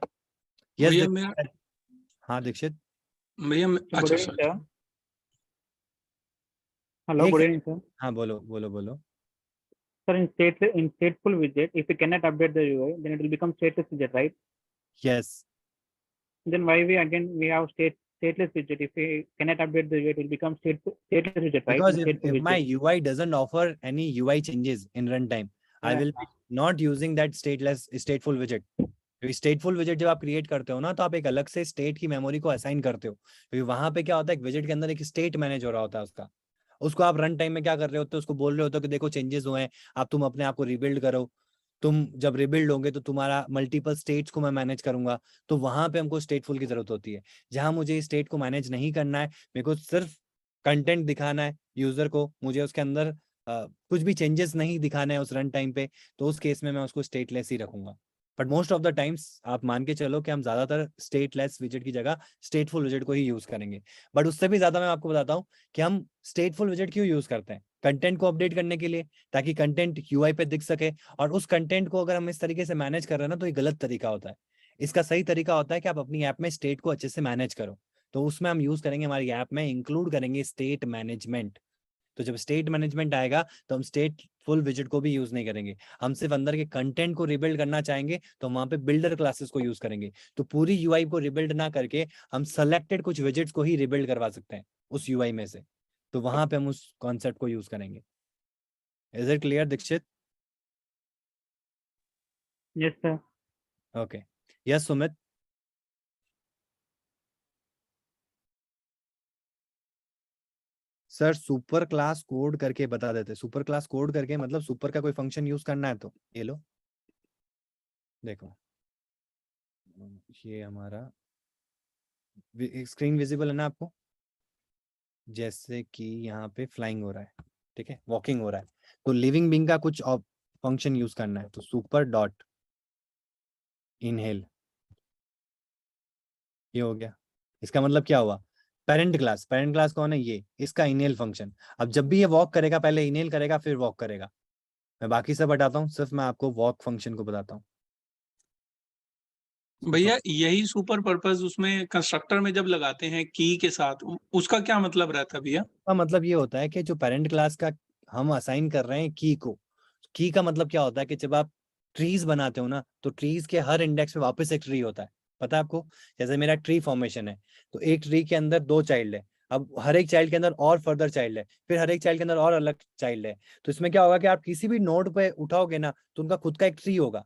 यस भैया मैं हाँ दीक्षित, भैया Good अच्छा evening, सर sir. Hello, एक good सेकंड, evening, sir. हाँ बोलो बोलो बोलो। Sir, in stateful widget, if we cannot update the UI, then it will become stateless widget, right? Yes, Then why we have stateless widget? If we cannot update the UI, it will become stateless widget, right? because In stateful if my widget. UI doesn't offer any UI changes in runtime, I Yeah. will be not using that stateful widget. क्योंकि stateful widget जब आप क्रिएट करते हो ना, तो आप एक अलग से स्टेट की मेमोरी को असाइन करते हो, क्योंकि वहां पे क्या होता है, एक विजेट के अंदर एक स्टेट मैनेज हो रहा होता है उसका। उसको आप रन टाइम में क्या कर रहे होते हो, उसको बोल रहे होते हो कि देखो चेंजेस हुए हैं, आप तुम अपने आप को रिबिल्ड करो। तुम जब रिबिल्ड होंगे तो तुम्हारा मल्टीपल स्टेट्स को मैं मैनेज करूंगा। तो वहां पे हमको स्टेटफुल की जरूरत होती है। जहां मुझे स्टेट को मैनेज नहीं करना है, मेरे को सिर्फ कंटेंट दिखाना है यूजर को, मुझे उसके अंदर कुछ भी चेंजेस नहीं दिखाना है उस रन टाइम पे, तो उस केस में मैं उसको स्टेटलेस ही रखूंगा। But most of the times आप मान के चलो कि हम ज्यादातर स्टेटलेस विजेट की जगह स्टेटफुल विजेट को ही यूज करेंगे। बट उससे भी ज्यादा मैं आपको बताता हूँ कि हम स्टेटफुल विजेट क्यों यूज करते हैं, कंटेंट को अपडेट करने के लिए, ताकि कंटेंट यूआई पे दिख सके। और उस कंटेंट को अगर हम इस तरीके से मैनेज कर रहे हैं ना, तो ये गलत तरीका होता है। इसका सही तरीका होता है कि आप अपनी ऐप में स्टेट को अच्छे से मैनेज करो। तो उसमें हम यूज करेंगे, हमारी ऐप में इंक्लूड करेंगे स्टेट मैनेजमेंट। तो जब स्टेट मैनेजमेंट आएगा तो हम स्टेट फुल विजेट को भी यूज नहीं करेंगे, हम सिर्फ अंदर के कंटेंट को रिबिल्ड करना चाहेंगे, तो वहां पे बिल्डर क्लासेस को यूज करेंगे। तो पूरी यूआई को रिबिल्ड ना करके हम सेलेक्टेड कुछ विजेट्स को ही रिबिल्ड करवा सकते हैं उस यूआई में से। तो वहां पे हम उस कॉन्सेप्ट को यूज करेंगे। Is it clear Dikshit? Yes, sir. Okay, yes Sumit. Sir super class code करके बता देते। सुपर क्लास कोड करके मतलब सुपर का कोई फंक्शन यूज करना है तो ये लो, देखो ये हमारा स्क्रीन विजिबल है ना आपको, जैसे कि यहाँ पे फ्लाइंग हो रहा है, ठीक है, वॉकिंग हो रहा है, तो लिविंग बीइंग का कुछ फंक्शन यूज करना है। तो सुपर डॉट इनहेल, ये हो गया। इसका मतलब क्या हुआ, पेरेंट क्लास कौन है, ये इसका इनहेल फंक्शन। अब जब भी ये वॉक करेगा, पहले इनहेल करेगा फिर वॉक करेगा। मैं बाकी सब बताता हूँ, सिर्फ मैं आपको वॉक फंक्शन को बताता हूँ। भैया यही सुपर पर्पस उसमें कंस्ट्रक्टर में जब लगाते हैं की के साथ, उसका क्या मतलब रहता है भैया? का मतलब ये होता है कि जो पेरेंट क्लास का हम असाइन कर रहे हैं की को, की का मतलब क्या होता है कि जब आप ट्रीज बनाते हो ना, तो ट्रीज के हर इंडेक्स पे वापस एक ट्री होता है, पता है आपको? जैसे मेरा ट्री फॉर्मेशन है, तो एक ट्री के अंदर 2 चाइल्ड है, अब हर एक चाइल्ड के अंदर और फर्दर चाइल्ड है, फिर हर एक चाइल्ड के अंदर और अलग चाइल्ड है। तो इसमें क्या होगा कि आप किसी भी नोड पे उठाओगे ना, तो उनका खुद का एक ट्री होगा।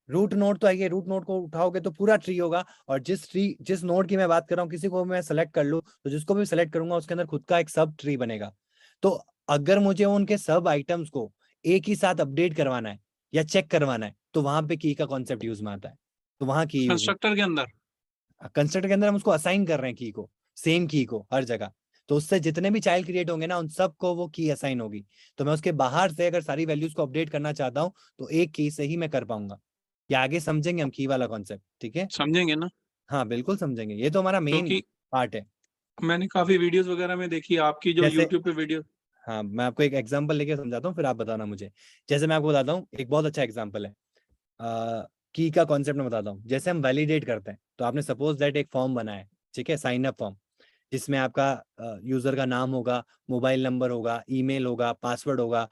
रूट नोड तो है, रूट नोड को उठाओगे तो पूरा ट्री होगा। और जिस नोड की मैं बात कर रहा हूँ, किसी को मैं सेलेक्ट कर लूँ, तो जिसको भी सेलेक्ट करूंगा उसके अंदर खुद का एक सब ट्री बनेगा। तो अगर मुझे उनके सब आइटम्स को एक ही साथ अपडेट करवाना है या चेक करवाना है, तो वहां पे की का कॉन्सेप्ट यूज में आता है। तो वहां की यूज, कंस्ट्रक्टर के अंदर कंस्ट्रक्टर के अंदर हम उसको असाइन कर रहे हैं की को, सेम की को हर जगह। तो उससे जितने भी चाइल्ड क्रिएट होंगे ना, उन सबको वो की असाइन होगी। तो मैं उसके बाहर से अगर सारी वैल्यूज को अपडेट करना चाहता हूँ, तो एक की से ही मैं कर पाऊंगा। या आगे समझेंगे हम की वाला कॉन्सेप्ट, ठीक है? समझेंगे ना? हाँ बिल्कुल समझेंगे, ये तो हमारा मेन क्योंकि पार्ट है। मैंने काफी वीडियोस वगैरह में देखी आपकी जो जैसे यूट्यूब पे वीडियो। हाँ, मैं आपको एक एग्जांपल लेके समझाता हूँ, फिर आप बताना मुझे। जैसे मैं आपको बताता हूँ, एक बहुत अच्छा एग्जांपल है की का कॉन्सेप्ट में बताता हूँ। जैसे हम वैलिडेट करते हैं, तो आपने सपोज दैट एक फॉर्म बनाया है, ठीक है, साइन अप फॉर्म, जिसमें आपका यूजर का नाम होगा, मोबाइल नंबर होगा, ईमेल होगा, पासवर्ड होगा,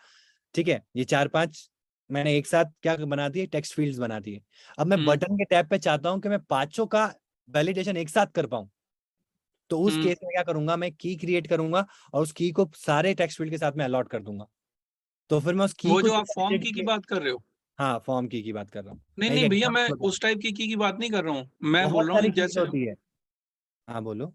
ठीक है, ये 4-5 मैंने एक साथ क्या बना दिए, टेक्स्ट फील्ड्स बना दिए। अब मैं हम्म। बटन के टैब पे चाहता हूं कि मैं पांचों का वैलिडेशन एक साथ कर पाऊं, तो उस केस में क्या करूंगा, मैं की क्रिएट करूंगा और उस की को सारे टेक्स्ट फील्ड के साथ में अलॉट कर दूंगा। तो फिर मैं उस की वो को जो आप फॉर्म validate की किए- बात कर रहे हो? हाँ, फॉर्म की बात कर रहा हूँ। नहीं एक नहीं भैया, मैं example बता- उस टाइप की बात नहीं कर रहा हूँ, मैं बोल बहुत रहा सारी हूँ कीज होती है। हाँ बोलो।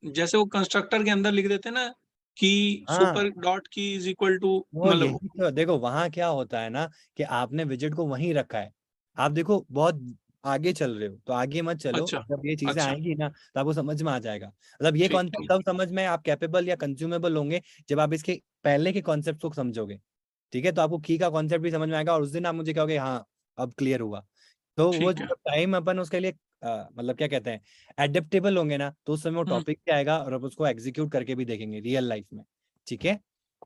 जैसे वो कंस्ट्रक्टर के अंदर लिख देते ना कि हाँ, सुपर डॉट की इज इक्वल टू, वो मतलब यही तो देखो, वहां क्या होता है ना कि आपने विजेट को वहीं रखा है। आप देखो बहुत आगे चल रहे हो, तो आगे मत चलो। अच्छा जब ये चीजें अच्छा आएंगी ना तो आपको समझ में आ जाएगा। मतलब ये ठीक कॉन्सेप्ट तब समझ में आप कैपेबल या कंज्यूमेबल होंगे जब आप इसके पहले के कॉन्सेप्ट को समझोगे। ठीक है, तो आपको की का कॉन्सेप्ट भी समझ में आएगा और उस दिन आप मुझे कहोगे हाँ अब क्लियर हुआ। तो वो ठीक है। जो टाइम अपन उसके लिए मतलब क्या कहते हैं, एडेप्टेबल होंगे ना, तो उस समय वो हम्म, टॉपिक भी आएगा और अब उसको एग्जीक्यूट करके भी देखेंगे रियल लाइफ में। ठीक है,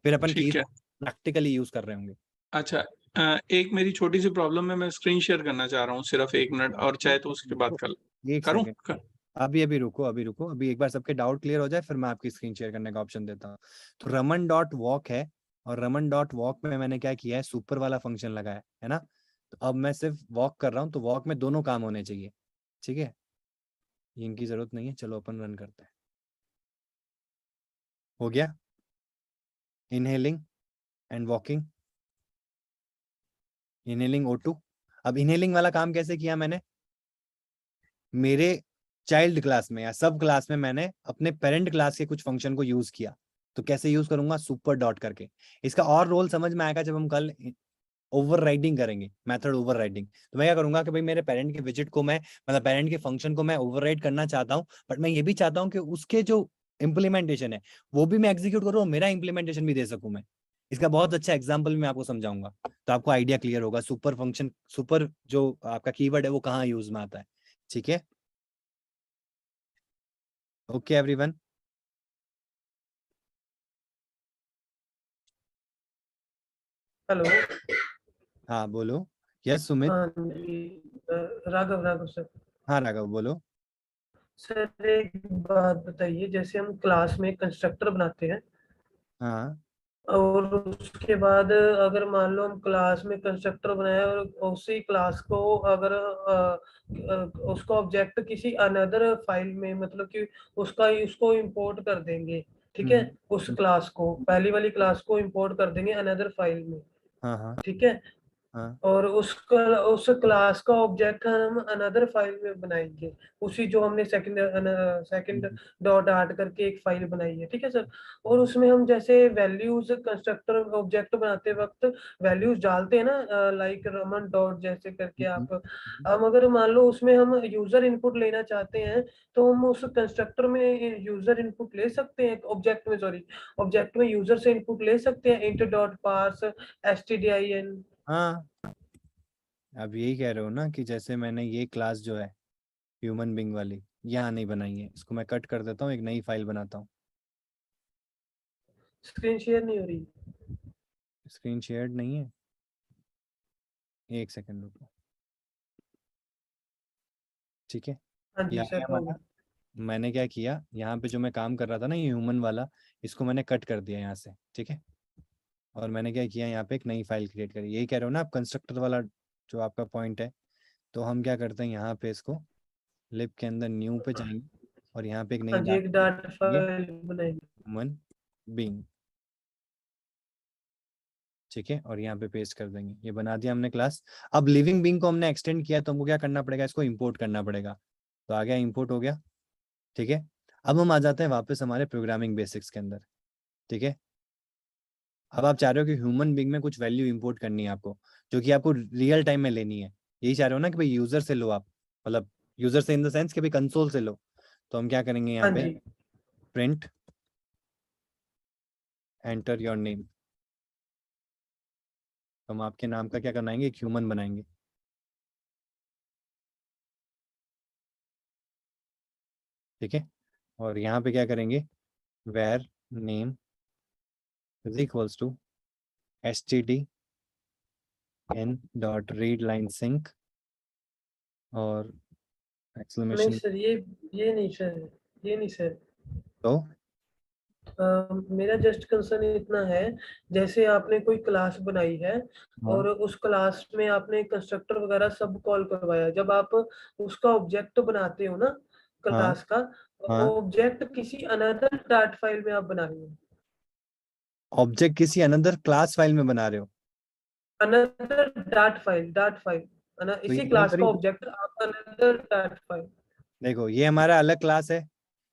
फिर अपन की ठीक है। प्रैक्टिकली यूज कर रहे होंगे। अच्छा, एक मेरी छोटी सी प्रॉब्लम है, मैं स्क्रीन शेयर करना चाह रहा हूँ, सिर्फ 1 मिनट, और चाहे तो उसके बाद कर एक करूँ सेकेंड, अभी रुको, अभी एक बार सबके डाउट क्लियर हो जाए फिर मैं आपकी स्क्रीन शेयर करने का ऑप्शन देता हूँ। तो रमन डॉट वॉक है, और रमन डॉट वॉक में मैंने क्या किया है, सुपर वाला फंक्शन लगाया है ना। तो अब मैं सिर्फ वॉक कर रहा हूँ, तो वॉक में दोनों काम होने चाहिए। ठीक है, इनकी जरूरत नहीं है, चलो अपन रन करते हैं। हो गया, inhaling and walking, inhaling O2। अब इनहेलिंग वाला काम कैसे किया मैंने, मेरे चाइल्ड क्लास में या सब क्लास में मैंने अपने पेरेंट क्लास के कुछ फंक्शन को यूज किया। तो कैसे यूज करूंगा, सुपर डॉट करके। इसका और रोल समझ में आएगा जब हम कल ओवर राइडिंग करेंगे, मेथड ओवर राइडिंग। तो मैं क्या करूंगा कि भाई मेरे पेरेंट के विजिट को मैं, मतलब पेरेंट के फंक्शन को मैं ओवरराइड करना चाहता हूँ, बट मैं ये भी चाहता हूँ कि उसके जो इम्प्लीमेंटेशन है वो भी मैं एग्जीक्यूट करूँ और मेरा इम्प्लीमेंटेशन भी दे सकूं मैं। इसका बहुत अच्छा एग्जाम्पल मैं आपको समझाऊंगा, तो आपको आइडिया क्लियर होगा सुपर फंक्शन, सुपर जो आपका कीवर्ड है वो कहाँ यूज में आता है। ठीक है, ओके एवरीवन। हेलो। हाँ बोलो। यस सुमित। हाँ जी, राघव राघव सर। हाँ राघव बोलो। सर एक बात बताइए, जैसे हम क्लास में कंस्ट्रक्टर बनाते हैं हाँ। और उसके बाद अगर मान लो हम क्लास में कंस्ट्रक्टर बनाए और उसी क्लास को अगर उसका ऑब्जेक्ट किसी अनदर फाइल में, मतलब कि उसको इंपोर्ट कर देंगे, ठीक है, उस क्लास को, पहली वाली क्लास को इंपोर्ट कर देंगे अनदर फाइल में, हाँ हाँ ठीक है, हाँ। और उस क्लास का ऑब्जेक्ट हम अनदर फाइल में बनाएंगे, उसी जो हमने सेकंड डॉट आर्ट करके एक फाइल बनाई है, ठीक है सर। और उसमें हम जैसे वैल्यूज कंस्ट्रक्टर ऑब्जेक्ट बनाते वक्त वैल्यूज डालते हैं ना, लाइक रमन डॉट जैसे करके आप, हम अगर मान लो उसमें हम यूजर इनपुट लेना चाहते हैं, तो हम उस कंस्ट्रक्टर में यूजर इनपुट ले सकते हैं, ऑब्जेक्ट में, सॉरी, ऑब्जेक्ट में यूजर से इनपुट ले सकते हैं, इंट डॉट पार्स stdin। हाँ, अब यही कह रहे हो ना कि जैसे मैंने ये क्लास जो है ह्यूमन बींग वाली यहाँ नहीं बनाई है, इसको मैं कट कर देता हूँ, एक नई फाइल बनाता हूँ। स्क्रीन शेयर नहीं हो रही। स्क्रीन शेयर्ड नहीं है, एक सेकंड रुको। ठीक है, हाँ ये जी आ सर, गया हो हमारा। गया। मैंने क्या किया, यहाँ पे जो मैं काम कर रहा था ना ये ह्यूमन वाला, इसको मैंने कट कर दिया यहाँ से। ठीक है, और मैंने क्या किया, यहाँ पे एक नई फाइल क्रिएट करी। यही कह रहे हो ना आप, कंस्ट्रक्टर वाला जो आपका पॉइंट है। तो हम क्या करते हैं, यहाँ पे इसको लिब के अंदर न्यू पे जाएंगे और यहाँ पे एक हाँ नई जी, एक डाटा डाटा फाइल बनाएंगे। Human being. ठीक है, और यहाँ पे पेस्ट कर देंगे, ये बना दिया हमने क्लास। अब लिविंग बींग को हमने एक्सटेंड किया तो हमको क्या करना पड़ेगा, इसको इंपोर्ट करना पड़ेगा। तो आ गया, इंपोर्ट हो गया। ठीक है, अब हम आ जाते हैं वापस हमारे प्रोग्रामिंग बेसिक्स के अंदर। ठीक है, अब आप चाह रहे हो कि ह्यूमन बींग में कुछ वैल्यू इंपोर्ट करनी है आपको, जो कि आपको रियल टाइम में लेनी है। यही चाह रहे हो ना कि भाई यूजर से लो आप, मतलब यूजर से इन द सेंस कि भाई कंसोल से लो। तो हम क्या करेंगे, यहाँ हाँ पे जी। Print enter your name. हम आपके नाम का क्या बनाएंगे, एक ह्यूमन बनाएंगे। ठीक है, और यहाँ पे क्या करेंगे, var name is equals to std in dot read line sync और नहीं एक्सक्लेमेशन। सर, ये नहीं सर, ये नहीं सर। तो मेरा जस्ट कंसर्न इतना है, जैसे आपने कोई क्लास बनाई है और उस क्लास में आपने कंस्ट्रक्टर वगैरह सब कॉल करवाया, जब आप उसका ऑब्जेक्ट बनाते हो ना क्लास का, हाँ। ऑब्जेक्ट किसी अनदर डाट फाइल में आप बना रहे हो, ऑब्जेक्ट किसी अनदर क्लास फाइल में बना रहे हो, अनदर डाट फाइल तो इसी यहाँ क्लास पर का ही ऑब्जेक्ट आप अनदर डाट फाइल। देखो, ये हमारा अलग क्लास है,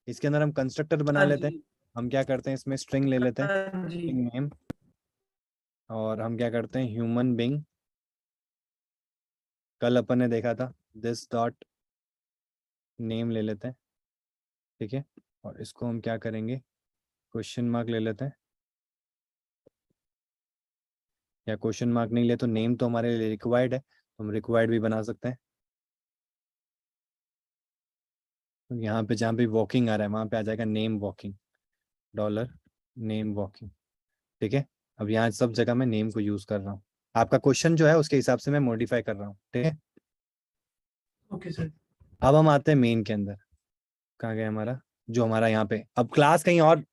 इसके अंदर हम कंस्ट्रक्टर बना हाँ लेते हैं। जी, हम क्या करते हैं, इसमें स्ट्रिंग ले लेते हैं, हाँ जी, स्ट्रिंग नेम, और हम क्या करते हैं, ह्यूमन बीइंग। कल अपन ने देखा था, दिस डॉट नेम ले लेते हैं, ठीक है। और इसको हम क्या करेंगे, क्वेश्चन मार्क ले लेते हैं, या क्वेश्चन मार्क नहीं ले तो नेम तो हमारे लिए रिक्वायर्ड है, तो हम रिक्वायर्ड भी बना सकते हैं। तो यहाँ पे जहाँ भी वॉकिंग आ रहा है वहाँ पे आ जाएगा name walking, dollar name walking, ठीक है। अब यहाँ सब जगह मैं नेम को यूज कर रहा हूँ, आपका क्वेश्चन जो है उसके हिसाब से मैं मॉडिफाई कर रहा हूँ, ठीक है। Okay sir. अब हम आते हैं मेन के अंदर, कहाँ गया हमारा, जो हमारा यहाँ पे अब क्लास कहीं और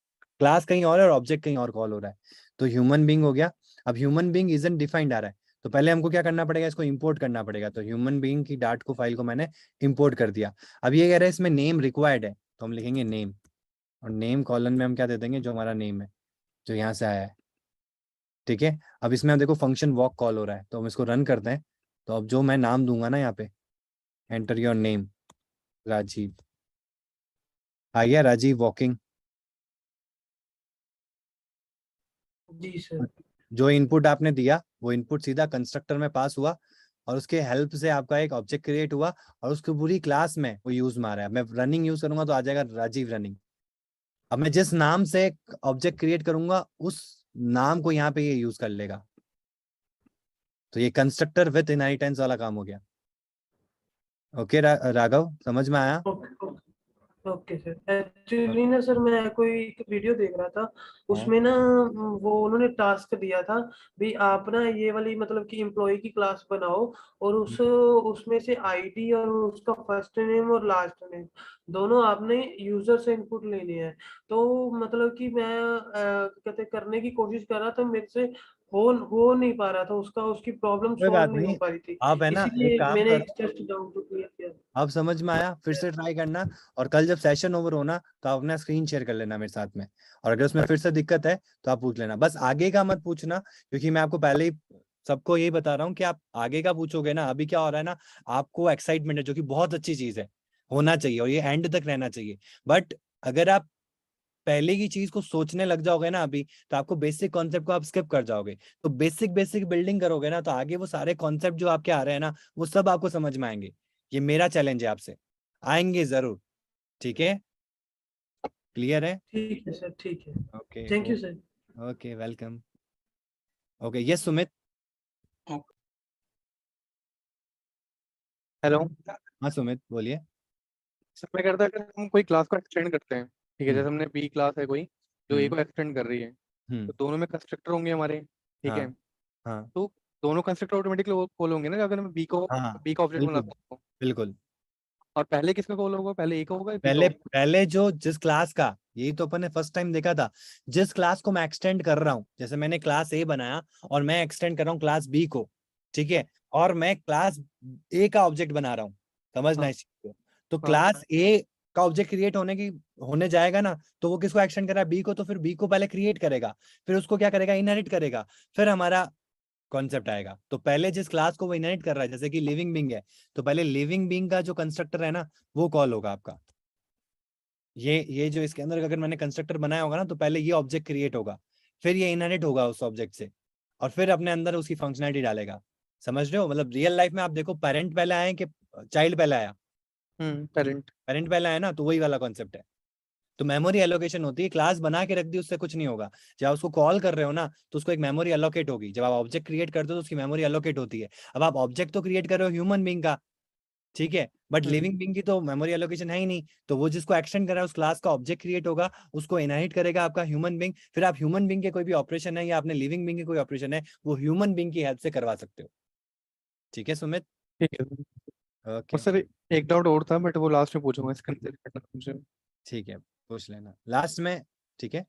है और ऑब्जेक्ट कहीं और कॉल हो रहा है। तो ह्यूमन बीइंग हो गया। अब ह्यूमन बीइंग इजंट डिफाइंड आ रहा है, तो पहले हमको क्या करना पड़ेगा, इसको इंपोर्ट करना पड़ेगा। तो ह्यूमन बीइंग की डाट को फाइल को मैंने इंपोर्ट कर दिया। अब ये कह रहा है इसमें नेम रिक्वायर्ड है, तो हम लिखेंगे नेम, और नेम कॉलन में हम क्या दे देंगे, जो हमारा नेम है, जो यहाँ से आया है, ठीक है। अब इसमें हम देखो फंक्शन वॉक कॉल हो रहा है, तो हम इसको रन करते हैं। तो अब जो मैं नाम दूंगा ना यहाँ पे, एंटर योर नेम राजीव, आ गया राजीव वॉकिंग। जी सर। जो इनपुट आपने दिया वो इनपुट सीधा कंस्ट्रक्टर में पास हुआ, और उसके हेल्प से आपका एक ऑब्जेक्ट क्रिएट हुआ, और उसकी पूरी क्लास में वो यूज में आ रहा है। मैं रनिंग यूज करूंगा तो आ जाएगा राजीव रनिंग। अब मैं जिस नाम से ऑब्जेक्ट क्रिएट करूंगा उस नाम को यहाँ पे ये यूज कर लेगा। तो ये कंस्ट्रक्टर विथ इनहेरिटेंस वाला काम हो गया। ओके राघव, समझ में आया? Okay okay sir. एक्चुअली ना सर, मैं कोई एक वीडियो देख रहा था, उसमें ना वो उन्होंने टास्क दिया था भी आप ना ये वाली मतलब कि एम्प्लॉय की क्लास बनाओ, और उसमें से आईडी और उसका फर्स्ट नेम और लास्ट नेम दोनों आपने यूजर से इनपुट लेने हैं। तो मतलब कि मैं कहते करने की कोशिश कर रहा था, मेरे से हो नहीं पा रहा था, उसकी प्रॉब्लम कोई सॉल्व बात नहीं हो नहीं, पा रही थी, आप है ना एक इसीलिए काम मैंने करो, जस्ट डाउन टू क्लियर किया। अब समझ में आया, फिर से ट्राई करना, और कल जब सेशन ओवर होना तो आप अपना स्क्रीन शेयर कर लेना मेरे साथ में, और अगर उसमें फिर से दिक्कत है तो आप पूछ लेना। बस आगे का मत पूछना, क्योंकि मैं आपको पहले ही सबको यही बता रहा हूँ कि आप आगे का पूछोगे ना, अभी क्या हो रहा है ना, आपको एक्साइटमेंट है, जो कि बहुत अच्छी चीज है, होना चाहिए और ये एंड तक रहना चाहिए। बट अगर आप पहले की चीज को सोचने लग जाओगे ना अभी, तो आपको बेसिक कॉन्सेप्ट को आप स्किप कर जाओगे। तो बेसिक बिल्डिंग करोगे ना, तो आगे वो सारे कॉन्सेप्ट जो आपके आ रहे हैं ना, वो सब आपको समझ में आएंगे। ये मेरा चैलेंज है आपसे, आएंगे जरूर, ठीक है। क्लियर है? ठीक है सर, ठीक है। Okay. Thank you sir. Okay, welcome. Okay, yes Sumit. Hello हाँ सुमित, बोलिए। सर, मैं करता अगर हम कोई क्लास को एक्सटेंड करते हैं, ठीक है, हम्म जैसे हमने बी क्लास है कोई जो ए हम्म को एक्सटेंड कर रही है, हम्म। तो दोनों में कंस्ट्रक्टर होंगे हमारे, ठीक है। हाँ हाँ तो दोनों कंस्ट्रक्टर ऑटोमेटिकली कॉल होंगे ना, अगर मैं हाँ, बी का ऑब्जेक्ट बिल्कुल बनाता हूँ। बिल्कुल। और पहले किसका कॉल होगा, पहले ए का होगा या बी का पहले होगा? पहले जो जिस क्लास का, यही तो अपन ने फर्स्ट टाइम देखा था, जिस क्लास को मैं एक्सटेंड कर रहा हूँ, जैसे मैंने क्लास ए बनाया और मैं एक्सटेंड कर रहा हूँ क्लास बी को, ठीक है, और मैं क्लास ए का ऑब्जेक्ट बना रहा हूँ, समझना हाँ इस चीज को। तो हाँ। क्लास ए का ऑब्जेक्ट क्रिएट होने जाएगा ना, तो वो किसको एक्सटेंड कर रहा है, बी को, तो फिर बी को पहले क्रिएट करेगा, फिर उसको क्या करेगा, इनहेरिट करेगा, फिर हमारा कॉन्सेप्ट आएगा। तो पहले जिस क्लास को वो इनहेरिट कर रहा है, जैसे कि लिविंग बीइंग है, तो पहले लिविंग बीइंग का जो कंस्ट्रक्टर है ना, वो कॉल होगा आपका। ये जो इसके अंदर अगर मैंने कंस्ट्रक्टर बनाया होगा ना, तो पहले ये ऑब्जेक्ट क्रिएट होगा, फिर ये इनहेरिट होगा उस ऑब्जेक्ट से, और फिर अपने अंदर उसकी फंक्शनैलिटी डालेगा। समझ रहे हो? मतलब रियल लाइफ में आप देखो, पेरेंट पहले आए कि चाइल्ड पहले आया? पेरेंट। पेरेंट पहले आया ना, तो वही वाला कॉन्सेप्ट है। तो मेमोरी एलोकेशन होती है, क्लास बना के रख दी, उससे कुछ नहीं होगा। जब आप उसको कॉल कर रहे हो ना, तो उसको एक मेमोरी एलोकेट होगी। जब आप ऑब्जेक्ट क्रिएट करते हो तो उसकी मेमोरी एलोकेट होती है। अब आप ऑब्जेक्ट तो क्रिएट कर रहे हो ह्यूमन बीइंग का, ठीक है, बट लिविंग बीइंग की तो मेमोरी एलोकेशन है ही नहीं। तो वो जिसको एक्सटेंड कर रहा है, उस क्लास का ऑब्जेक्ट क्रिएट होगा, उसको इनहेरिट करेगा आपका ह्यूमन बीइंग, फिर आप ह्यूमन बीइंग के कोई भी ऑपरेशन है, या आपने लिविंग बीइंग के कोई ऑपरेशन है, वो ह्यूमन बीइंग की हेल्प से करवा सकते हो। ठीक है सुमित? ठीक है सर। और ओके, सर एक डाउट और था, बट वो लास्ट में पूछूंगा, इसका मुझे। ठीक है, पूछ लेना लास्ट में, ठीक है।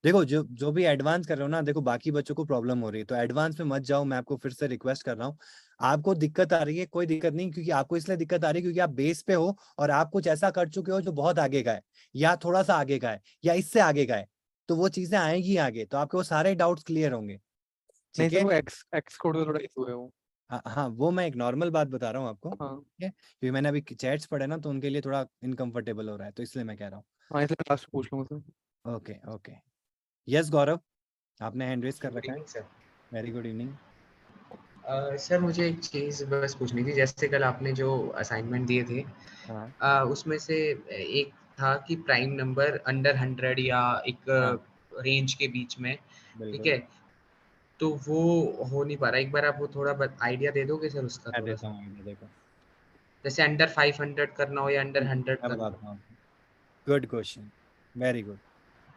देखो जो भी एडवांस कर रहे हो ना, देखो बाकी बच्चों को प्रॉब्लम हो रही है तो एडवांस में मत जाओ। मैं आपको फिर से रिक्वेस्ट कर रहा हूँ, आपको दिक्कत आ रही है कोई दिक्कत नहीं, क्योंकि आपको इसलिए दिक्कत आ रही है क्योंकि आप बेस पे हो और आप कुछ ऐसा कर चुके हो जो बहुत आगे का है या थोड़ा सा आगे का है या इससे आगे का है, तो वो चीजें आएंगी आगे, तो आपके वो सारे डाउट्स क्लियर होंगे। नहीं ठीक सर, है, वो एक्स कोड में थोड़ा इशू है वो। हाँ वो मैं एक नॉर्मल बात बता रहा हूँ आपको, हाँ ठीक है, क्योंकि मैंने अभी चैट्स पढ़े ना तो उनके लिए थोड़ा इनकम्फर्टेबल हो रहा है, तो इसलिए मैं कह रहा हाँ, इसलिए लास्ट पूछ लूंगा सर। हूँ। ओके ओके, यस गौरव, आपने हैंड रेज कर गुड रखा है। Evening sir. Very good evening. Sir मुझे एक चीज़ बस पूछनी थी, जैसे कल आपने जो असाइनमेंट दिए थे हाँ उसमें से एक था कि प्राइम नंबर अंडर 100 या एक हाँ रेंज के बीच में, ठीक बिल्कुल, है, तो वो हो नहीं पा रहा। एक बार आप वो थोड़ा आइडिया दे दोगे सर उसका मैं थोड़ा देता सा, हूँ आइडिया, देखो जैसे अंडर 500 करना हो या अंडर 100 मैं करना हो। बताता हूँ आपको। Good question, very good.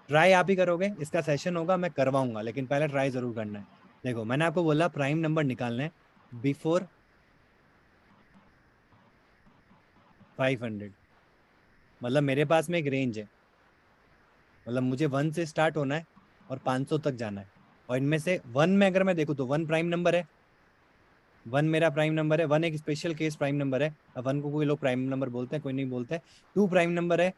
Try आप ही करोगे, इसका सेशन होगा मैं करवाऊंगा, लेकिन पहले ट्राई जरूर करना है। देखो मैंने आपको बोला प्राइम नंबर निकालना है बिफोर 500, मतलब मेरे पास में एक रेंज है, मतलब मुझे 1 से स्टार्ट होना है और 500 तक जाना है, और इनमें से 1 में अगर मैं देखूँ तो 1 प्राइम नंबर है, 1 मेरा प्राइम नंबर है, 1 एक स्पेशल केस प्राइम नंबर है। अब 1 को कोई लोग प्राइम नंबर बोलते हैं, कोई नहीं बोलते हैं। 2 प्राइम नंबर है,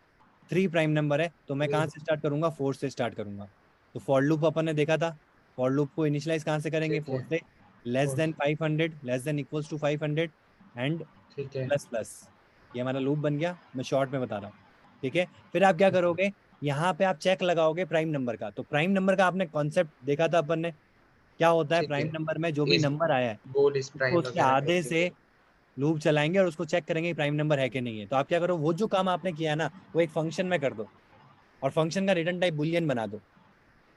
3 प्राइम नंबर है, तो मैं कहाँ से स्टार्ट करूंगा, 4 से स्टार्ट करूंगा। तो फॉर लूप अपन ने देखा था, फॉर लूप को इनिशियलाइज कहाँ से करेंगे, ठीक 4 है, से, less four, than 500, less than equals to 500 and ठीक है, प्लस प्लस। ये हमारा लूप बन गया, मैं शॉर्ट में बता रहा हूँ। ठीक है, फिर आप क्या ठीक है, करोगे, यहाँ पे आप चेक लगाओगे प्राइम नंबर का। तो प्राइम नंबर का आपने कॉन्सेप्ट देखा था अपन ने, क्या होता है ठीक प्राइम है। नंबर में जो भी इस नंबर आया है बोल इस उसको प्राइम उसके वगैरह आधे करके, से लूप चलाएंगे और उसको चेक करेंगे कि प्राइम नंबर है कि नहीं है। तो आप क्या करो, वो जो काम आपने किया है ना वो एक फंक्शन में कर दो, और फंक्शन का रिटर्न टाइप बुलियन बना दो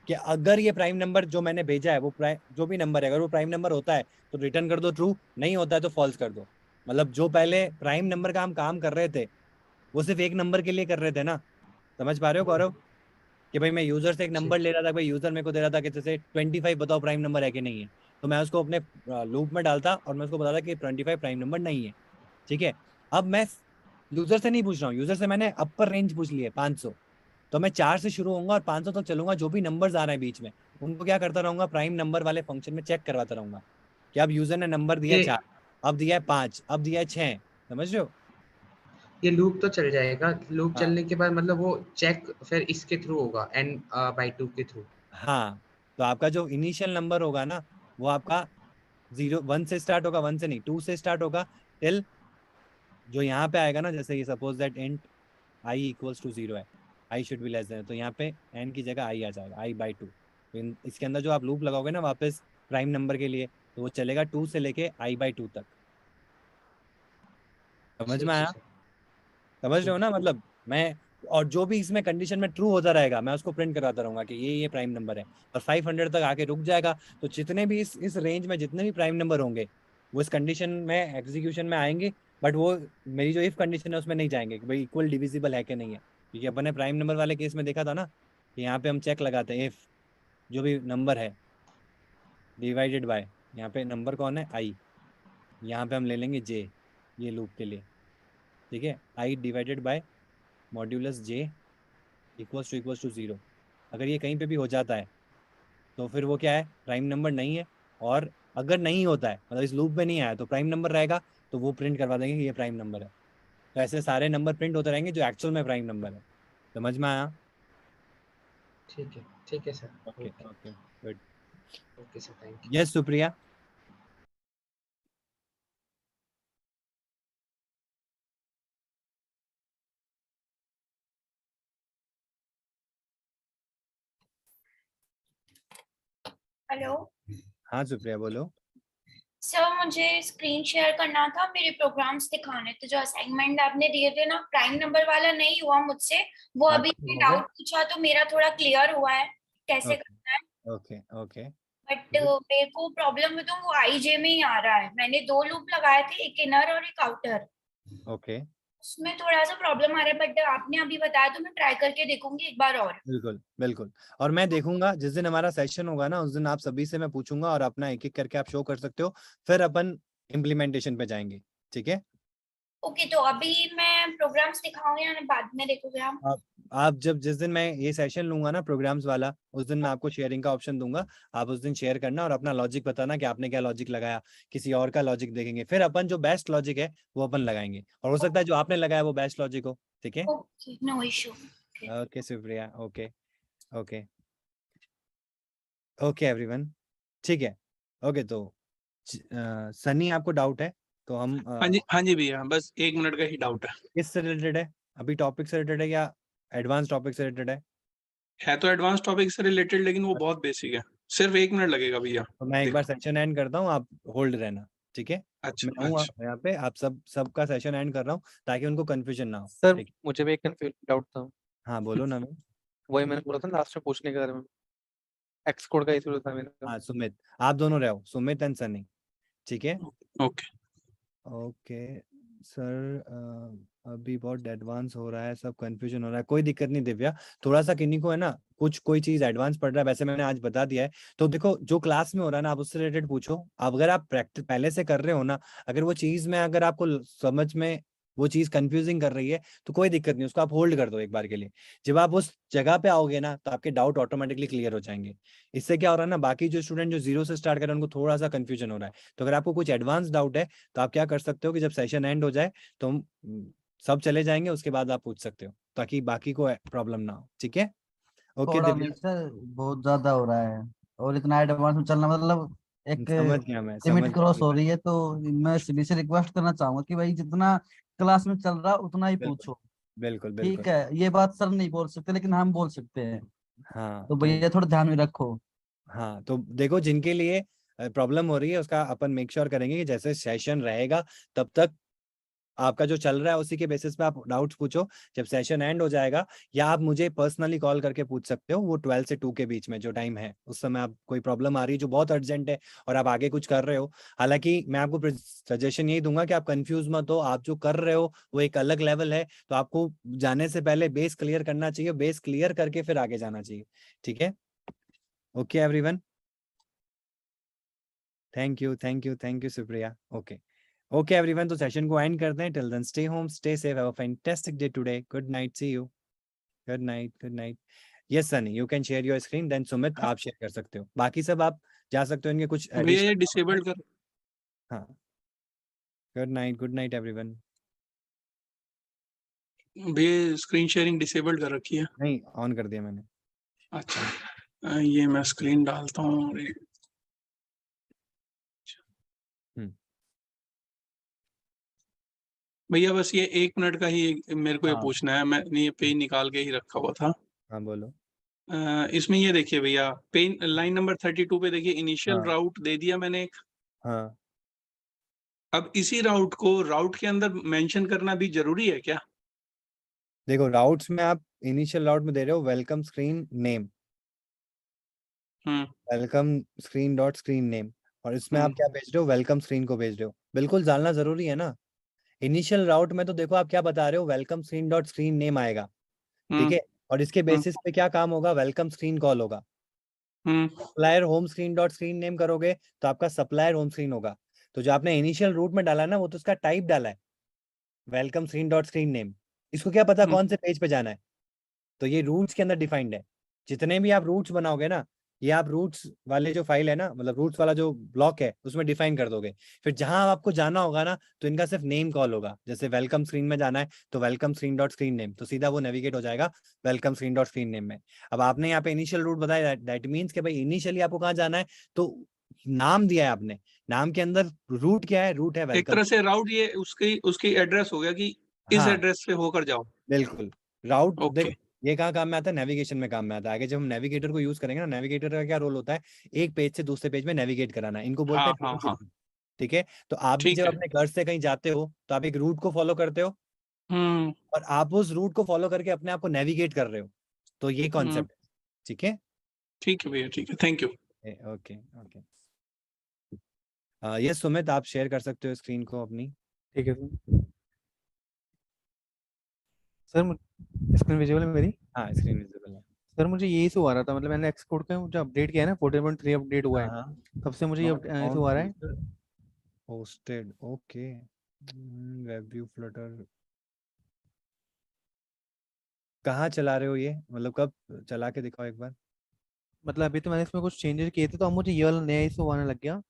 कि अगर ये प्राइम नंबर जो मैंने भेजा है वो जो भी नंबर है अगर वो प्राइम नंबर होता है तो रिटर्न कर दो ट्रू, नहीं होता है तो फॉल्स कर दो। मतलब जो पहले प्राइम नंबर का हम काम कर रहे थे वो सिर्फ एक नंबर के लिए कर रहे थे ना, समझ पा रहे हो गौरव, कि भाई मैं यूजर से एक नंबर ठीक, ले रहा था, भाई यूजर मेरे को दे रहा था कि जैसे 25 बताओ प्राइम नंबर है कि नहीं है, तो मैं उसको अपने लूप में डालता और मैं उसको बताता कि 25 प्राइम नंबर नहीं है। ठीक है, अब मैं यूजर से नहीं पूछ रहा हूँ, यूजर से मैंने अपर रेंज पूछ ली है 500, तो मैं 4 से शुरू होऊंगा और 500 तक चलूंगा। जो भी नंबर्स आ रहे हैं बीच में उनको क्या करता रहूंगा, प्राइम नंबर वाले फंक्शन में चेक करवाता रहूंगा कि अब यूजर ने नंबर दिया है ये 4, अब दिया है 5, अब दिया है 6, समझ रहे हो। ये लूप तो चल जाएगा, लूप हाँ चलने के बाद मतलब वो चेक फिर इसके थ्रू होगा n/2 के थ्रू। हाँ, तो आपका जो इनिशियल नंबर होगा ना वो आपका 1 से स्टार्ट होगा, 1 से नहीं 2 से स्टार्ट होगा, टिल जो यहाँ पे आएगा ना, जैसे ये suppose that int I equals to 0 है, I should be less than, तो यहाँ पे एन की जगह आई आ जाएगा, i/2। तो इसके अंदर जो आप लूप लगाओगे ना वापस प्राइम नंबर के लिए, तो वो चलेगा 2 से लेके i/2 तक। समझ में ठीक है आया, सर, समझ रहे हो ठीक ना, है, मतलब मैं, और जो भी इसमें कंडीशन में ट्रू होता रहेगा मैं उसको प्रिंट कराता रहूंगा कि ये प्राइम नंबर है, और 500 तक आके रुक जाएगा। तो जितने भी इस रेंज में जितने भी प्राइम नंबर होंगे वो इस कंडीशन में एग्जीक्यूशन में आएंगे, बट वो मेरी जो इफ कंडीशन है उसमें नहीं जाएंगे कि भाई इक्वल डिविजिबल है कि नहीं है, क्योंकि अपन ने प्राइम नंबर वाले केस में देखा था ना कि यहाँ पे हम चेक लगाते हैं इफ जो भी नंबर है डिवाइडेड बाय, यहाँ पे नंबर कौन है आई, यहाँ पे हम ले लेंगे जे ये लूप के लिए। ठीक है, I divided by modulus J equals to 0। अगर ये कहीं पे भी हो जाता है तो फिर वो क्या है, प्राइम नंबर नहीं है। और अगर नहीं होता है मतलब इस लूप में नहीं आया तो प्राइम नंबर रहेगा, तो वो प्रिंट करवा देंगे कि ये प्राइम नंबर है। तो ऐसे सारे नंबर प्रिंट होते रहेंगे जो एक्चुअल में प्राइम नंबर है। समझ में आया। ठीक है sir, okay okay, okay good. Okay sir, thank you. Yes Supriya. Hello हाँ सुप्रिया बोलो। सर, मुझे स्क्रीन शेयर करना था, मेरे प्रोग्राम्स दिखाने थे। जो असाइनमेंट आपने दिए थे ना, प्राइम नंबर वाला नहीं हुआ मुझसे, वो हाँ अभी तो हो गया। डाउट पूछा तो मेरा थोड़ा क्लियर हुआ है कैसे ओके करना है। ओके ओके बट मेरे को प्रॉब्लम है तो वो आईजे में ही आ रहा है। मैंने 2 लूप लगाए थे, एक इनर और एक आउटर, ओके उसमें थोड़ा सा प्रॉब्लम आ रहा है। बट आपने अभी बताया तो मैं ट्राई करके देखूंगी एक बार और। बिल्कुल बिल्कुल, और मैं देखूंगा जिस दिन हमारा सेशन होगा ना उस दिन आप सभी से मैं पूछूंगा और अपना एक एक करके आप शो कर सकते हो, फिर अपन इम्प्लीमेंटेशन पे जाएंगे। ठीक है। ओके, तो अभी मैं प्रोग्राम्स दिखाऊं या बाद में देखोगे आप? आप जब जिस दिन मैं ये सेशन लूंगा ना प्रोग्राम्स वाला, उस दिन मैं आपको शेयरिंग का ऑप्शन दूंगा। आप उस दिन शेयर करना और अपना लॉजिक बताना कि आपने क्या लॉजिक लगाया। किसी और का लॉजिक देखेंगे, फिर अपन जो बेस्ट लॉजिक है वो अपन लगाएंगे, और हो सकता है जो आपने लगाया वो बेस्ट लॉजिक हो। ठीक है, okay, no issue. Okay Supriya, okay okay okay everyone, ठीक है। ओके, तो सनी आपको डाउट है तो हम हाँ जी भैया, बस 1 मिनट का ही डाउट है। किससे रिलेटेड है? अभी टॉपिक से रिलेटेड है या एडवांस टॉपिक से रिलेटेड है? तो एडवांस टॉपिक से रिलेटेड, लेकिन वो बहुत बेसिक है। सिर्फ 1 मिनट लगेगा भैया। तो मैं एक बार सेशन एंड करता हूँ, आप होल्ड रहना, ठीक है? अच्छा मैं हूँ यहाँ पे, आप सबका सेशन एंड कर रहा हूँ ताकि उनको कंफ्यूजन ना हो। सर ठीक, मुझे भी एक डाउट था, हाँ बोलो नवीन। वही मैंने बोला था लास्ट में पूछने के बारे में, एक्स कोड का इशू था मेरा। हाँ सुमित, आप दोनों रहो, सुमित एंड सनी, ठीक है? ओके। ओके सर, अभी बहुत एडवांस हो रहा है, सब कंफ्यूजन हो रहा है, कोई दिक्कत नहीं दिव्या। थोड़ा सा किन्हीं को है ना, कुछ कोई चीज एडवांस पढ़ रहा है, वैसे मैंने आज बता दिया है। तो देखो जो क्लास में हो रहा है ना, आप उससे रिलेटेड पूछो। अब अगर आप प्रैक्टिस पहले से कर रहे हो ना, अगर वो चीज में अगर आपको समझ में वो चीज कंफ्यूजिंग कर रही है तो कोई दिक्कत नहीं, उसको आप होल्ड कर दो एक बार के लिए। जब आप उस जगह पे आओगे ना तो आपके डाउट ऑटोमेटिकली क्लियर हो जाएंगे। इससे क्या हो रहा है ना, बाकी जो स्टूडेंट जो जीरो से स्टार्ट कर रहे हैं उनको थोड़ा सा कंफ्यूजन हो रहा है। तो अगर आपको कुछ एडवांस डाउट है तो आप क्या कर सकते हो कि जब सेशन एंड हो जाए तो हम सब चले जाएंगे, उसके बाद आप पूछ सकते हो ताकि बाकी को प्रॉब्लम ना हो। ठीक है, ओके थोड़ा दिव्या। नहीं सर, बहुत ज्यादा हो रहा है और इतना एडवांस में चलना मतलब एक समझ गया मैं, समझ लिमिट क्रॉस गया। हो रही है। तो मैं सीधे से रिक्वेस्ट करना चाहूंगा कि भाई जितना क्लास में चल रहा उतना ही बिल्कुल पूछो। बिल्कुल ठीक बिल्कुल। है, ये बात सर नहीं बोल सकते लेकिन हम बोल सकते हैं, हाँ तो तो भैया थोड़ा ध्यान में रखो। हाँ तो देखो, जिनके लिए प्रॉब्लम हो रही है उसका अपन मेक श्योर करेंगे कि जैसे सेशन रहेगा तब तक आपका जो चल रहा है उसी के बेसिस पे आप डाउट्स पूछो। जब सेशन एंड हो जाएगा, या आप मुझे पर्सनली कॉल करके पूछ सकते हो, वो 12 से 2 के बीच में जो टाइम है उस समय आप कोई प्रॉब्लम आ रही है जो बहुत अर्जेंट है और आप आगे कुछ कर रहे हो। हालांकि मैं आपको सजेशन यही दूंगा कि आप कंफ्यूज मत हो, आप जो कर रहे हो वो एक अलग लेवल है, तो आपको जाने से पहले बेस क्लियर करना चाहिए, बेस क्लियर करके फिर आगे जाना चाहिए। ठीक है, okay everyone, thank you thank you thank you Supriya. Okay okay everyone, तो सेशन को एंड करते हैं। Till then stay home, stay safe, have a fantastic day today. Good night, see you. Good night, good night. Yes Sunny, you can share your screen, then Sumit आप शेयर कर सकते हो, बाकी सब आप जा सकते हो। इनके कुछ भैया ये एडिशनल डिसेबल्ड कर। हाँ, गुड नाइट एवरीवन। भैया स्क्रीन शेयरिंग डिसेबल्ड कर रखी है। नहीं, ऑन कर दिया मैंने। अच्छा, ये मैं स्क्रीन डालता हूँ। भैया बस ये 1 मिनट का ही मेरे को ये हाँ पूछना है, मैंने ये पेन निकाल के ही रखा हुआ था। हाँ बोलो। इसमें ये देखिए भैया, पेन लाइन नंबर 32 पे देखिए, इनिशियल हाँ राउट दे दिया मैंने एक। हाँ, अब इसी राउट को राउट के अंदर मेंशन करना भी जरूरी है क्या? देखो राउट्स में आप इनिशियल राउट में दे रहे हो welcome screen name, welcome screen dot screen name, और इसमें आप क्या भेज रहे हो, वेलकम स्क्रीन को भेज रहे हो। बिल्कुल जानना जरूरी है ना। इनिशियल राउट में तो देखो आप क्या बता रहे हो, welcome screen dot screen name आएगा, ठीक है, और इसके बेसिस पे क्या काम होगा, वेलकम स्क्रीन कॉल होगा। Supplier home screen dot screen name करोगे तो आपका सप्लायर होम स्क्रीन होगा। तो जो आपने इनिशियल रूट में डाला ना, वो तो उसका टाइप डाला है welcome screen dot screen name. इसको क्या पता कौन से पेज पे जाना है, तो ये रूट्स के अंदर डिफाइंड है। जितने भी आप रूट्स बनाओगे ना, ये आप रूट्स वाले जो फाइल है ना, मतलब रूट्स वाला जो ब्लॉक है उसमें डिफाइन कर दोगे। फिर जहां आपको जाना होगा ना तो इनका सिर्फ नेम कॉल होगा। जैसे वेलकम स्क्रीन में जाना है तो welcome screen dot screen name, तो सीधा वो नेविगेट हो जाएगा welcome screen dot screen name में। अब आपने यहाँ पे इनिशियल रूट बताया, दैट मीन्स कि भाई इनिशियली आपको कहाँ जाना है, तो नाम दिया है आपने, नाम के अंदर रूट क्या है, रूट है एक वेलकम। तरह से राउट ये उसकी एड्रेस हो गया कि इस हाँ एड्रेस से होकर जाओ। बिल्कुल, राउट ओके। देखो ये कहाँ काम में आता है, नेविगेशन में काम में आता है। आगे जब हम नेविगेटर को यूज करेंगे ना, नेविगेटर का क्या रोल होता है, एक पेज से दूसरे पेज में नेविगेट कराना, इनको बोलते हाँ हैं हाँ हाँ, troubleshooting। ठीक है, तो आप भी ठीक जब है। अपने घर से कहीं जाते हो तो आप एक रूट को फॉलो करते हो और आप उस रूट को फॉलो करके अपने आप को नेविगेट कर रहे हो, तो ये कॉन्सेप्ट है। ठीक है, ठीक है भैया, ठीक है, थैंक यू। Okay okay. ये सुमित आप शेयर कर सकते हो स्क्रीन को अपनी। ठीक है सर, स्क्रीन विजिबल है मेरी? हाँ स्क्रीन विजिबल है। सर मुझे ये इशू आ रहा था, मतलब मैंने एक्स कोड का जो अपडेट किया है ना, 14.3 अपडेट हुआ है, हाँ तब से मुझे ये इशू आ रहा है। Posted, okay web view Flutter कहाँ चला रहे हो ये, मतलब कब चला के दिखाओ एक बार। मतलब अभी तो मैंने इसमें कुछ चेंजेस किए थे तो अब मुझे ये वाला नया इशू आने लग गया।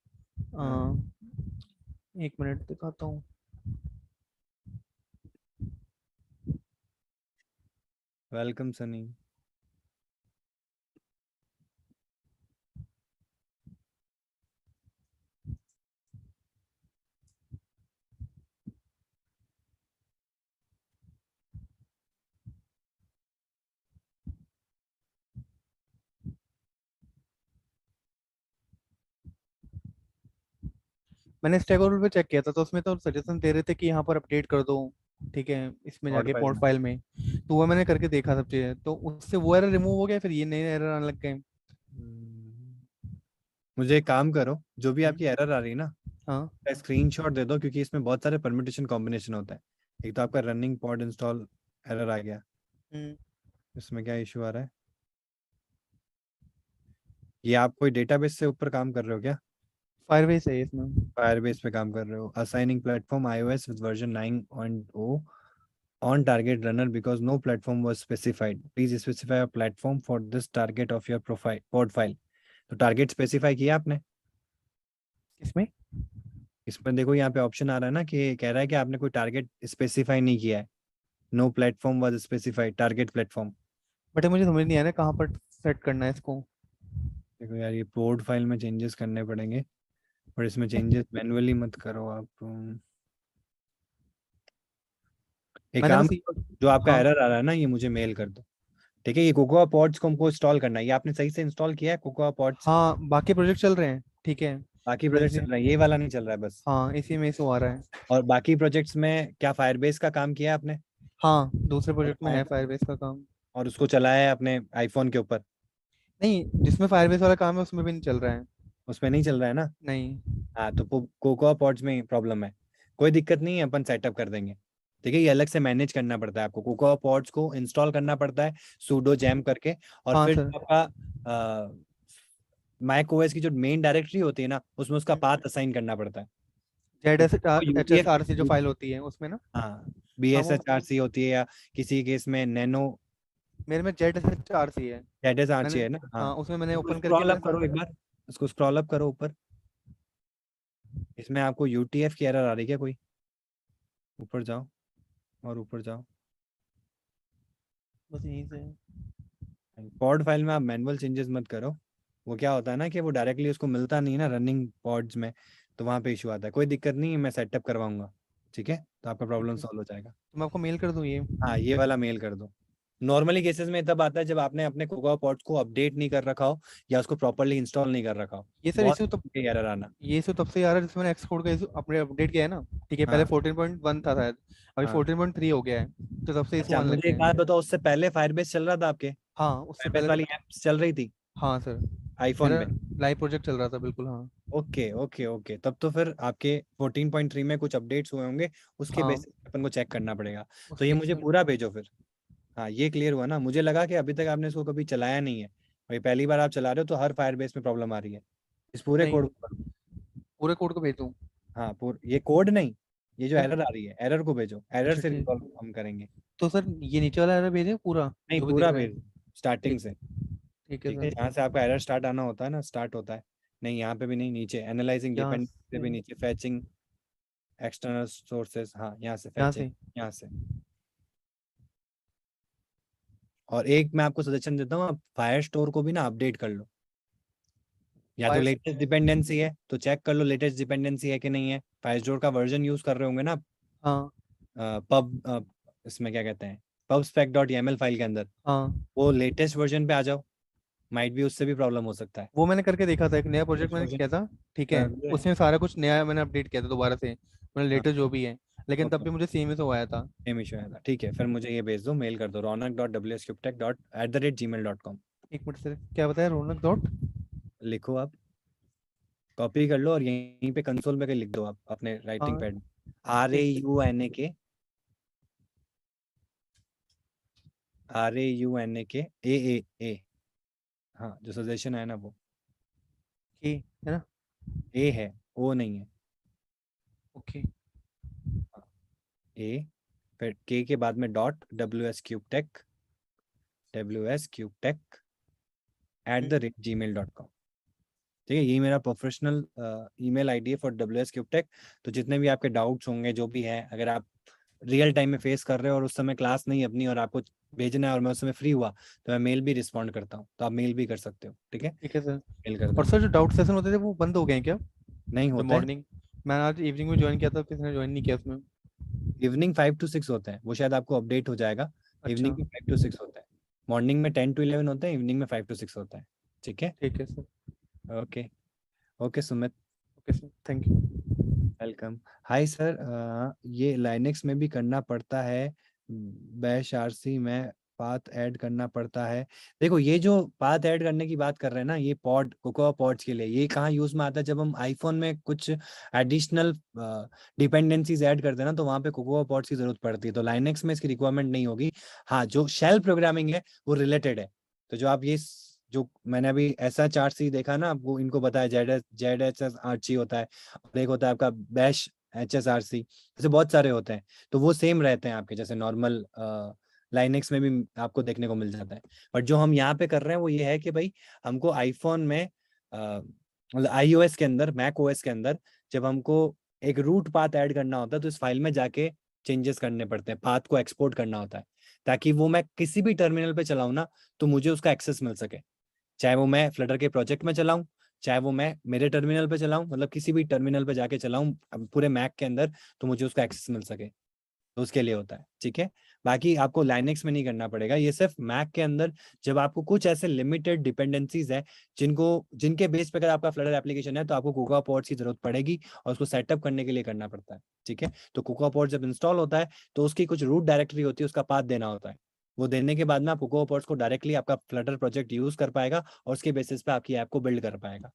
हाँ। 1 मिनट दिखाता हूँ। वेलकम सनी। मैंने स्टैक ओवरफ्लो पे चेक किया था तो उसमें तो सजेशन दे रहे थे कि यहाँ पर अपडेट कर दो, ठीक है, इसमें पॉड जाके फाइल पॉड में। फाइल में। तो वो मैंने करके देखा सब चीजें, तो उससे वो एरर रिमूव हो गया, फिर ये नए एरर आने लग गए। मुझे एक काम करो, जो भी हम्म, आपकी एरर आ रही है ना, हाँ। स्क्रीनशॉट दे दो, क्योंकि इसमें बहुत सारे परम्यूटेशन कॉम्बिनेशन होता है। एक तो आपका रनिंग पॉड इंस्टॉल एरर आ गया, हम्म, इसमें क्या इशू आ रहा है? ये आप कोई डेटाबेस से ऊपर काम कर रहे हो क्या? फायरबेस है इसमें। फायरबेस पे काम कर रहे हो। Assigning platform iOS with version 9.0 on target runner because no platform was specified. Please specify a platform for this target of your profile pod file. तो टारगेट स्पेसिफाई किया आपने? इसमें इसमें देखो यहाँ पे ऑप्शन आ रहा है ना कि कह रहा है कि आपने कोई टारगेट स्पेसिफाई नहीं किया है। No platform was specified, target platform. But मुझे समझ नहीं आ रहा कहाँ पर सेट करना है इसको। देखो यार, ये पोर्ट फाइल में चेंजेस करने पड़ेंगे, और इसमें चेंजेस मैनुअली मत करो आप। एक मैंने काम बस करो, जो आपका हाँ एरर आ रहा है ना, ये मुझे मेल कर दो। ठीक है, ये कोकोआ पॉड्स को हमको इंस्टॉल करना है। ये आपने सही से इंस्टॉल किया है कोकोआ पॉड्स? हाँ, बाकी प्रोजेक्ट चल रहे हैं, ठीक है। बाकी बस प्रोजेक्ट चल रहा है, ये वाला नहीं चल रहा है बस। हाँ, इसी में इशू आ रहा है। और बाकी प्रोजेक्ट्स में क्या फायरबेस का काम किया है आपने? हाँ, दूसरे और प्रोजेक्ट में है फायरबेस का काम। और उसको चलाया है अपने आईफोन के ऊपर? नहीं, जिसमें फायरबेस वाला काम है उसमें भी नहीं चल रहा है। उसमें नहीं चल रहा है ना? नहीं। हाँ, तो कोकोआ पॉड्स में प्रॉब्लम है। कोई दिक्कत नहीं है, अपन सेटअप कर देंगे। ठीक है, ये अलग से मैनेज करना पड़ता है आपको। कोकोआ पॉड्स को इंस्टॉल करना पड़ता है sudo जैम करके, और हाँ फिर सर। जो आपका मैक ओएस की जो मेन डायरेक्टरी होती है ना, उसमें उसका पाथ असाइन करना पड़ता है। जेड तो S H S R C जो UTF, फाइल होती है उसमें ना। हाँ, बी हाँ एस वो एच आर सी होती है, या किसी केस में नैनो मेरे में Z S H R C है। जेड एस आर सी मैंने है ना। हाँ, हाँ, उसमें मैंने उसको ओपन करके स्क्रॉल मैंने अप करो एक बार, उसको स्क्रॉल अप करो ऊपर। इसमें आपको यूटीएफ की एरर आ रही है क्या कोई? ऊपर जाओ, और ऊपर जाओ। बस यहीं से। पॉड फाइल में आप मैनुअल चेंजेस मत करो। वो क्या होता है ना कि वो डायरेक्टली उसको मिलता नहीं है ना रनिंग पॉड्स में, तो वहाँ पे इशू आता है। कोई दिक्कत नहीं है, मैं सेटअप करवाऊंगा। ठीक है, तो आपका प्रॉब्लम ठीक है, सॉल्व हो जाएगा। तो मैं आपको मेल कर दूँ ये। हाँ, ये वाला मेल कर दो। नॉर्मली केसेस में तब आता है जब आपने अपने कोकोआ पॉड्स को अपडेट नहीं कर रखा हो, या उसको प्रॉपरली इंस्टॉल नहीं कर रखा हो। ये सर बहुत इशू तब एरर आना। ये इशू तब से ही आ रहा है जिसमें मैंने एक्स कोड का इशू अपने अपडेट किया है ना। ठीक है, पहले हाँ 14.1 था शायद, अभी हाँ। 14.3 हो गया है। तो तब से इशू अच्छा, आने लग मुझे गए एक हैं। बात बताओ, उससे पहले फायरबेस चल रहा था आपके? हाँ, उससे फायरबेस पहले तो वाली एप्स चल रही थी हाँ सर, आईफोन मेरा पे? लाइव प्रोजेक्ट चल रहा था बिल्कुल, हाँ। ओके ओके ओके, तब तो फिर आपके 14.3 में कुछ अपडेट्स हुए होंगे, उसके हाँ, बेसिस पे अपन को चेक करना पड़ेगा। तो उस ये केस मुझे में। पूरा भेजो फिर। हाँ, ये क्लियर हुआ ना? मुझे लगा कि अभी तक आपने इसको कभी चलाया नहीं है, और ये पहली बार आप चला रहे हो, तो हर फायरबेस में प्रॉब्लम आ रही है। इस पूरे नहीं, कोड को करो। पूरे कोड को भेजूँ? हाँ, ये कोड नहीं, ये जो फिर एरर आ रही है, एरर को भेजो, एरर अच्छा से ठीक। रिजॉल्व हम करेंगे। तो सर ये नीचे वाला एरर भेजें पूरा, नहीं, जो भी दिख पूरा रहा है? भेज, स्टार्टिंग ठीक से। ठीक है ठीक है, सर। जहाँ से आपका एरर स्टार्ट आना होता है ना, स्टार्ट होता है। नहीं, यहाँ पे भी नहीं, नीचे एनालाइजिंग यहाँ डिपेंड से से, भी नीचे, फैचिंग एक्सटर्नल सोर्सेज, हाँ यहाँ से यहाँ फैचिंग, से। यहाँ से। और एक मैं आपको सजेशन देता हूँ, आप फायर स्टोर को भी ना अपडेट कर लो। या तो फायर लेटेस्ट डिपेंडेंसी है तो चेक कर लो लेटेस्ट डिपेंडेंसी है कि नहीं है। फायर स्टोर का वर्जन यूज कर रहे होंगे ना हाँ पब, इसमें क्या कहते हैं, pubspec dot YAML file के अंदर, हाँ, वो लेटेस्ट वर्जन पे आ जाओ। माइट भी उससे भी प्रॉब्लम हो सकता है। वो मैंने करके देखा था, एक नया प्रोजेक्ट लेटेस्ट मैंने वर्जन किया था। ठीक है, कर दिया है? उसमें सारा कुछ नया मैंने अपडेट किया था दोबारा से, मैंने हाँ, लेटेस्ट जो भी है। लेकिन तब ओके, भी मुझे सेम ही तो आया था। सेम इशू आया था। ठीक है, फिर मुझे ये भेज दो, मेल कर दो, ronak.wscuptech@gmail.com। 1 मिनट सर, क्या बताया? रौनक डॉट लिखो आप, कॉपी कर लो, और यहीं पे कंसोल में कहीं लिख दो आप अपने राइटिंग हाँ पैड। ठीक। RAUNAK हाँ, जो सजेशन है ना वो है ना? ए है, ओ नहीं है। ओके। A, फिर K के बाद में डॉट wscubetech@gmail.com। ठीक है, यही मेरा प्रोफेशनल ईमेल आईडी है फॉर wscubetech। तो जितने भी आपके डाउट्स होंगे, जो भी है, अगर आप रियल टाइम में फेस कर रहे हो और उस समय क्लास नहीं अपनी और आपको भेजना है और मैं उस समय फ्री हुआ तो मैं मेल भी रिस्पॉन्ड करता हूँ, तो आप मेल भी कर सकते हो। ठीक है, ठीक है सर। मेल कर और दो। सर जो डाउट सेशन होते थे वो बंद हो गए हैं क्या? नहीं जो होता है, मॉर्निंग, मैं आज इवनिंग में ज्वाइन किया था, किसी ने ज्वाइन नहीं किया उसमें। इवनिंग 5 to 6 होता है, वो शायद आपको अपडेट हो जाएगा। इवनिंग अच्छा में 5 to 6 होता है, मॉर्निंग में 10 to 11 होता है, इवनिंग में 5 to 6 होता है। ठीक है, ठीक है sir. Okay okay Sumit, okay sir, thank you. Welcome. Hi sir, ये लाइनेक्स में भी करना पड़ता है, बैश आरसी में पाथ ऐड करना पड़ता है। देखो, ये जो पाथ ऐड करने की बात कर रहे हैं ना, ये पॉड कोकोआ पॉड्स के लिए, ये कहाँ यूज में आता है? जब हम आईफोन में कुछ एडिशनल डिपेंडेंसीज ऐड करते हैं ना, तो वहाँ पे कोकोआ पॉड्स की जरूरत पड़ती है। तो लाइनेक्स में इसकी रिक्वायरमेंट नहीं होगी। हाँ, जो शेल प्रोग्रामिंग है वो रिलेटेड है। तो जो आप ये जो मैंने अभी SH4C देखा ना, आपको इनको बताया, ZSH4C होता है, और एक होता है आपका बैश HSRC, ऐसे बहुत सारे होते हैं। तो वो सेम रहते हैं आपके, जैसे नॉर्मल लाइनेक्स में भी आपको देखने को मिल जाता है। बट जो हम यहाँ पे कर रहे हैं वो ये है कि भाई हमको आईफोन में मतलब iOS के अंदर, मैक OS के अंदर जब हमको एक रूट पाथ ऐड करना होता है तो इस फाइल में जाके चेंजेस करने पड़ते हैं, पाथ को एक्सपोर्ट करना होता है, ताकि वो मैं किसी भी टर्मिनल पे चलाऊं ना तो मुझे उसका एक्सेस मिल सके। चाहे वो मैं फ्लटर के प्रोजेक्ट में चलाऊं, चाहे वो मैं मेरे टर्मिनल पे चलाऊं, मतलब किसी भी टर्मिनल पे जाके चलाऊं पूरे मैक के अंदर, तो मुझे उसका एक्सेस मिल सके, तो उसके लिए होता है। ठीक है, बाकी आपको लाइनेक्स में नहीं करना पड़ेगा, ये सिर्फ मैक के अंदर जब आपको कुछ ऐसे लिमिटेड डिपेंडेंसीज है जिनके बेस पे अगर आपका फ्लटर एप्लीकेशन है तो आपको कोकोआ पॉड्स की जरूरत पड़ेगी और उसको सेटअप करने के लिए करना पड़ता है। ठीक है, तो कोकोआ पॉड्स जब इंस्टॉल होता है तो उसकी कुछ रूट डायरेक्टरी होती है, उसका पाथ देना होता है। वो देने के बाद में आप कोकोआ पॉड्स को डायरेक्टली आपका फ्लटर प्रोजेक्ट यूज कर पाएगा और उसके बेसिस पे आपकी ऐप को बिल्ड कर पाएगा।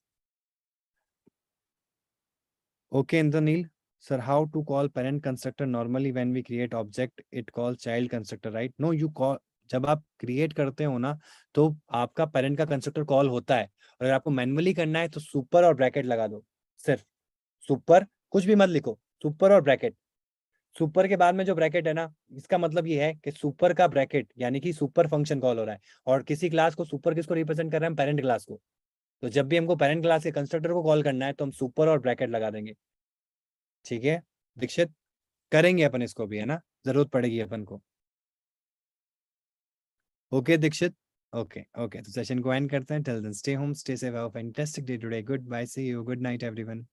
Okay Indraneel sir, how to call parent constructor? Normally when we create object it calls child constructor, right? No, you call, जब आप क्रिएट करते हो ना तो आपका पेरेंट का कंस्ट्रक्टर कॉल होता है, और अगर आपको मैन्युअली करना है तो सुपर और ब्रैकेट लगा दो, सिर्फ सुपर, कुछ भी मत लिखो, सुपर और ब्रैकेट। सुपर के बाद में जो ब्रैकेट है ना, इसका मतलब ये है कि सुपर का ब्रैकेट यानी कि सुपर फंक्शन कॉल हो रहा है, और किसी क्लास को सुपर किसको रिप्रेजेंट कर रहे हैं? पेरेंट क्लास को। तो जब भी हमको पेरेंट क्लास के कंस्ट्रक्टर को कॉल करना है तो हम सुपर और ब्रैकेट लगा देंगे। ठीक है दीक्षित, करेंगे अपन इसको भी, है ना, जरूरत पड़ेगी अपन को। ओके दीक्षित, ओके ओके, तो सेशन को एंड करते हैं। Till then stay home, stay safe, have a fantastic day today, goodbye, see you, good night everyone.